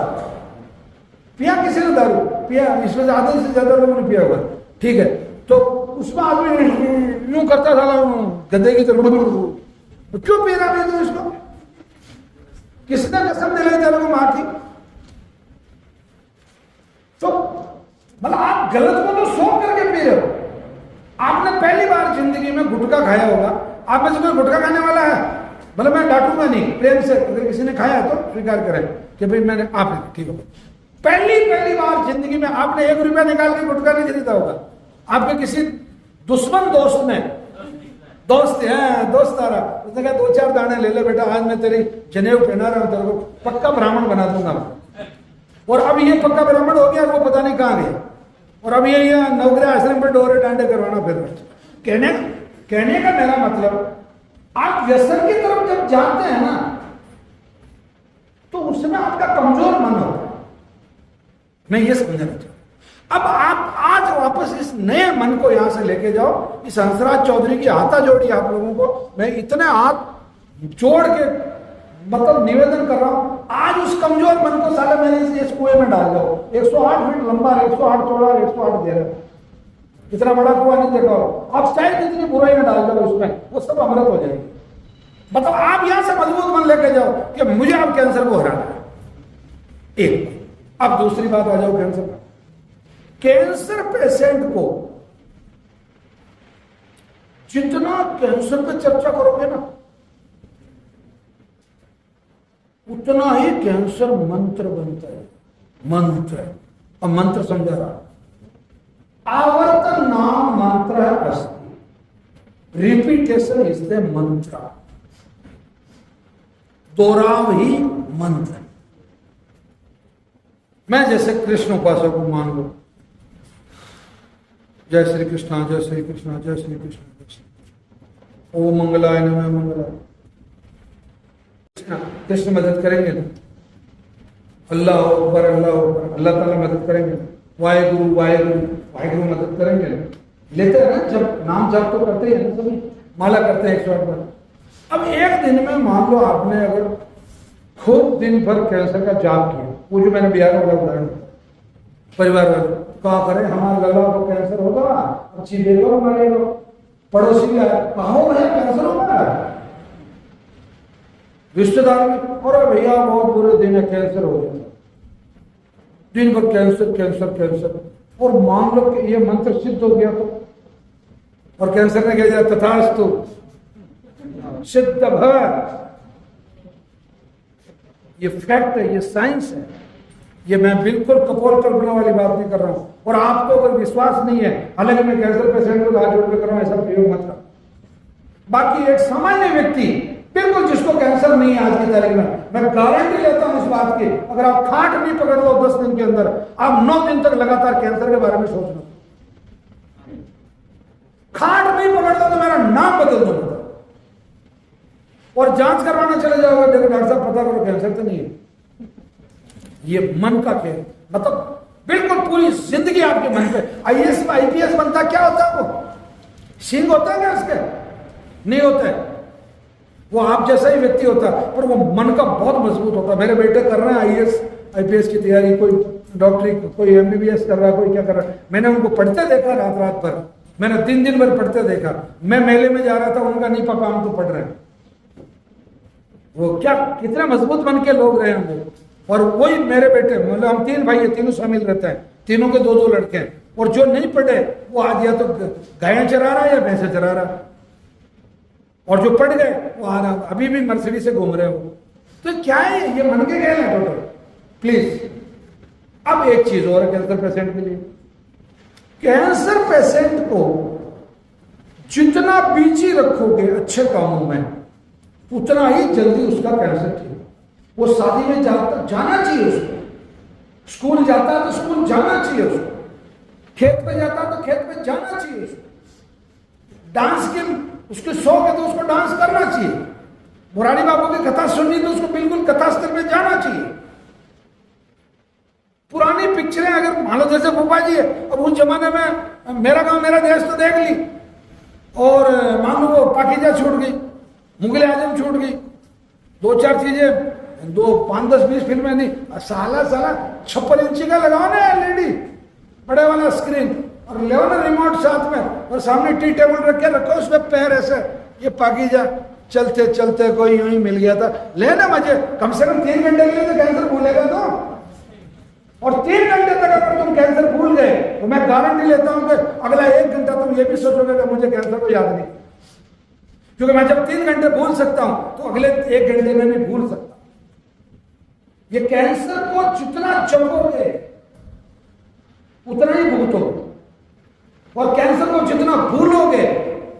पिया किसी ने दारू पिया? इसमें आधे से ज्यादा लोगों ने पिया होगा, ठीक है। तो उसमें आदमी यूं करता था गधे की तरह, तो क्यों पी रहा है तो इसको? किसने कसम दिलाई तेरे को मां की? तो मतलब आप गलत को तो शौक करके पी रहे हो। आपने पहली बार जिंदगी में गुटखा खाया होगा, आप में से कोई गुटखा खाने वाला है? मतलब मैं डांटूंगा नहीं, प्रेम से, अगर किसी ने खाया तो स्वीकार करें कि भाई मैंने, आपने, ठीक है। पहली बार जिंदगी में आपने 1 रुपया निकाल के गुटखा नहीं खरीदा होगा। आपके किसी दुश्मन दोस्त ने, दोस्त आ रहा, उसने कहा 2-4 दाने ले ले बेटा, आज मैं तेरी जनेऊ पहना रहा हूं, तेरे को पक्का ब्राह्मण बना दूंगा। और अब ये पक्का ब्राह्मण हो गया और वो पता नहीं कहां गया, और अब ये नवग्रह आश्रम पर डोरे डांडे करवाना फिर। कहने का मेरा मतलब, आप व्यसन की तरफ जब जाते हैं ना, तो उसमें आपका कमजोर मन होता है। मैं ये समझना चाहता हूं। अब आप आज वापस इस नए मन को यहां से लेके जाओ। इस हंसराज चौधरी की हाथा जोड़ी आप लोगों को मैं इतने हाथ जोड़ के मतलब निवेदन कर रहा हूं, आज उस कमजोर मन को साले मैंने इस कुएं में डाल दो। 108 फीट लंबा, 108 चौड़ा, 108 गहरा, इतना बड़ा कुआं नहीं देखा हो आप। चाहे जितनी बुराई में डाल दो उसमें, वो सब अमृत हो जाएगी। मतलब आप यहां से मजबूत मन लेके जाओ कि मुझे अब कैंसर को हराना है। एक, अब दूसरी बात आ जाओ कैंसर पर। कैंसर पेशेंट को जितना कैंसर पे चर्चा करोगे ना, उतना ही कैंसर मंत्र बनता है। मंत्र, अब मंत्र समझा रहा, आवर्तन नाम मंत्र अस्ति, रिपीटेशन इज द मंत्र, दोहराव ही मंत्र। मैं जैसे कृष्ण उपासक को मान लो, जय श्री कृष्णा, जय श्री कृष्णा, जय श्री कृष्णा, जय श्री कृष्ण, ओम मंगलाय नमः मंगलाय। कृष्ण मदद करेंगे ना, अल्लाह अकबर, अल्लाह अकबर, अल्लाह ताला मदद करेंगे ना, वाहेगुरु वाहेगुरु वाहेगुरु मदद करेंगे ना। लेते हैं ना, जब नाम जाप तो करते ही है ना, सभी माला करते हैं 108 बार। अब एक दिन में मान लो आपने अगर खुद दिन भर कैंसर का जाप किया, वो जो मैंने बिहार वाला उदाहरण, परिवार वाले कहा करें हमारे लल्ला को कैंसर होगा, अच्छी देखो मरेगा, पड़ोसी भी आया, कहो भैया कैंसर होगा, रिश्तेदार भी, और भैया बहुत बुरे दिन है, कैंसर हो गया, दिन भर कैंसर कैंसर कैंसर। और मान लो कि ये मंत्र सिद्ध हो गया, तो और कैंसर ने कह दिया तथास्तु सिद्ध भव। ये फैक्ट है, ये साइंस है, ये मैं बिल्कुल कपोल कल्पना वाली बात नहीं कर रहा हूं। और आपको अगर विश्वास नहीं है, हालांकि मैं कैंसर पेशेंट को हाथ जोड़ कर रहा हूं, ऐसा प्रयोग मत कर। बाकी एक सामान्य व्यक्ति बिल्कुल जिसको कैंसर नहीं है आज की तारीख में, मैं गारंटी लेता हूं इस बात की, अगर आप खाट नहीं पकड़ लो 10 दिन के अंदर, आप 9 दिन तक लगातार कैंसर के बारे में सोचना। खाट नहीं पकड़ लो तो मेरा नाम बदल दो और जांच करवाना चले जाओगे, देखो डॉक्टर साहब पता करो कैंसर तो नहीं है। ये मन का खेल, मतलब बिल्कुल पूरी जिंदगी आपके मन पे। आईएएस आईपीएस बनता क्या होता है? वो सिंह होता है क्या उसके? नहीं होता है, वो आप जैसा ही व्यक्ति होता है, पर वो मन का बहुत मजबूत होता है। मेरे बेटे कर रहे हैं आईएएस आईपीएस की तैयारी, कोई डॉक्टरी, कोई एमबीबीएस कर रहा है, कोई क्या कर रहा है। मैंने उनको पढ़ते देखा रात रात भर, मैंने 3 दिन भर पढ़ते देखा। मैं मेले में जा रहा था, उनका नहीं पापा हम तो पढ़ रहे हैं। वो क्या कितने मजबूत बन के लोग रहे होंगे। और वही मेरे बेटे, मतलब हम 3 भाई है, तीनों शामिल रहते हैं, तीनों के 2-2 लड़के हैं। और जो नहीं पढ़े वो आज या तो गायें चरा रहा है या भैंसे चरा रहा है, और जो पढ़ गए वो आ रहा अभी भी मर्सिडीज से घूम रहे हो। तो क्या है ये? मन के खेल है टोटल। प्लीज अब एक चीज और है कैंसर पेशेंट के लिए, कैंसर पेशेंट को जितना बिजी रखोगे अच्छे कामों में, उतना ही जल्दी उसका कैंसर ठीक। वो शादी में जाना चाहिए उसको, स्कूल जाता है तो स्कूल जाना चाहिए उसको, खेत पे जाता है तो खेत पे जाना चाहिए उसको, डांस के उसके शौक है तो उसको डांस करना चाहिए, मुरारी बाबू की कथा सुननी तो उसको बिल्कुल कथा स्तर पे जाना चाहिए। पुरानी पिक्चरें अगर मान लो जैसे भोपा जी है, अब उस जमाने में मेरा गांव मेरा देश तो देख ली, और मान लो वो पाकिजा छूट गई, मुगल आजम छूट गई, 2-4 चीजें, 5-10-20 फिल्में नहीं, साला 56 इंची का लगाओ ना एलईडी बड़े वाला स्क्रीन, और ले ना रिमोट साथ में, और सामने टी टेबल रख के रखो, उसमें पैर ऐसे, ये पाकिजा चलते चलते कोई यूं ही मिल गया था, लेना मजे। कम से कम 3 घंटे के लिए तो कैंसर भूलेगा तो, और 3 घंटे तक अगर तुम कैंसर भूल गए तो मैं गारंटी लेता हूं कि अगला 1 घंटा तुम ये भी सोचोगे कि मुझे कैंसर को याद नहीं, क्योंकि मैं जब 3 घंटे भूल सकता हूं तो अगले 1 घंटे में भी भूल सकता हूं। ये कैंसर को जितना जपोगे उतना ही भूगोगे, और कैंसर को जितना भूलोगे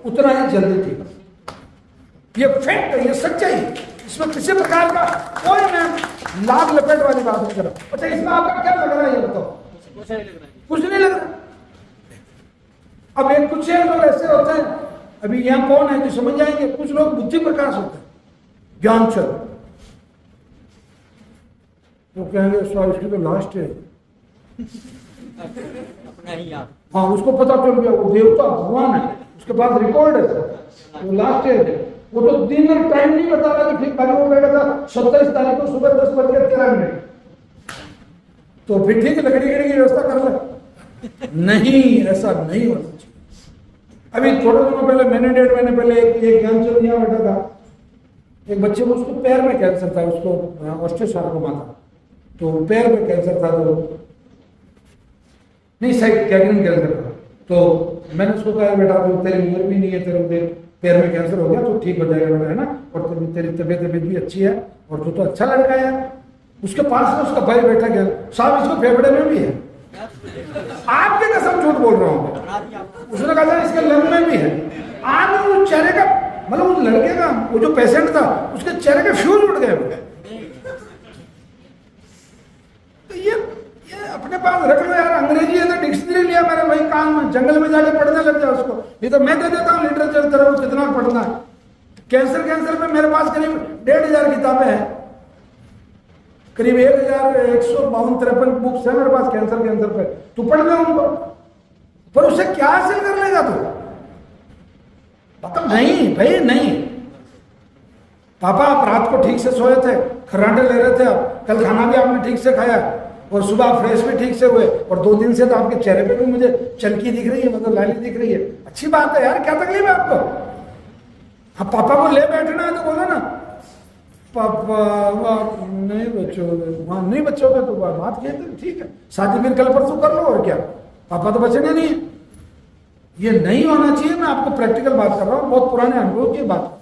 उतना ही जल्दी ठीक। ये फैक्ट है, ये सच्चाई, इसमें किसी प्रकार का कोई मैं लाभ लपेट वाली बात नहीं कर रहा। अच्छा, इसमें आपका क्या लग रहा है ये बताओ? कुछ नहीं लग रहा। अब एक कुछ लोग ऐसे होते हैं, अभी यहां कौन है जो समझ जाएंगे, कुछ लोग बुद्धि प्रकाश होते हैं, ज्ञानचंद, वो कहेंगे इसकी तो लास्ट है अपना ही याद। हाँ, उसको पता चल गया वो देवता भगवान है, उसके पास रिकॉर्ड है, वो लास्ट है। वो तो दिन और टाइम नहीं बता रहा कि ठीक बाकी वो कहेगा था 27 तारीख को सुबह 10:13 तो फिर ठीक है लकड़ी की व्यवस्था कर ले। नहीं, ऐसा नहीं होना चाहिए। अभी थोड़े दिनों पहले मैंने 1.5 महीने पहले एक ज्ञानचंद यहाँ बैठा था, एक बच्चे को, उसको पैर में कैंसर था, उसको ऑस्टियोसार्कोमा था, तो पैर में कैंसर था, तो नहीं साइड कैग्रीन कैंसर था। तो मैंने उसको कहा बेटा तो तेरी उम्र भी नहीं है, तेरे पैर में कैंसर हो गया तो ठीक हो जाएगा बेटा, है ना, और तेरी तबीयत भी अच्छी है, और तू तो अच्छा लड़का है। उसके पास में उसका भाई बैठा गया, साहब इसको फेफड़े में भी है, आपके कसम झूठ बोल रहा हूँ, उसने कहा इसके लंग में भी है। आज उस चेहरे का, मतलब उस लड़के का, वो जो पेशेंट था उसके चेहरे के फ्यूज उड़ गए। तो ये अपने पास रख लो यार, अंग्रेजी है तो डिक्शनरी लिया मैंने वही कान में, जंगल में जाके पढ़ने लग जाओ उसको, नहीं तो मैं दे देता हूँ लिटरेचर तरह कितना पढ़ना है। कैंसर पे मेरे पास करीब 1,500 किताबें हैं, करीब 1,152-53 बुक्स है मेरे पास कैंसर पे, तू पढ़ ले उनको, पर उससे क्या हासिल कर लेगा तू? मतलब नहीं भाई नहीं। पापा आप रात को ठीक से सोए थे, खर्राटे ले रहे थे, आप कल खाना भी आपने ठीक से खाया, और सुबह फ्रेश भी ठीक से हुए, और 2 दिन से तो आपके चेहरे पे भी मुझे चमकी दिख रही है, मतलब लाली दिख रही है। अच्छी बात है यार, क्या तकलीफ है आपको? हाँ, पापा को ले बैठना है तो बोलो ना, पापा नहीं बचोगे, वहां नहीं बचोगे तो बात कहते ठीक है, शादी फिर कल परसों कर लो, और क्या, पापा तो बचने नहीं है। ये नहीं होना चाहिए। मैं आपको प्रैक्टिकल बात कर रहा हूँ, बहुत पुराने अनुभव की बात कर रहा हूं।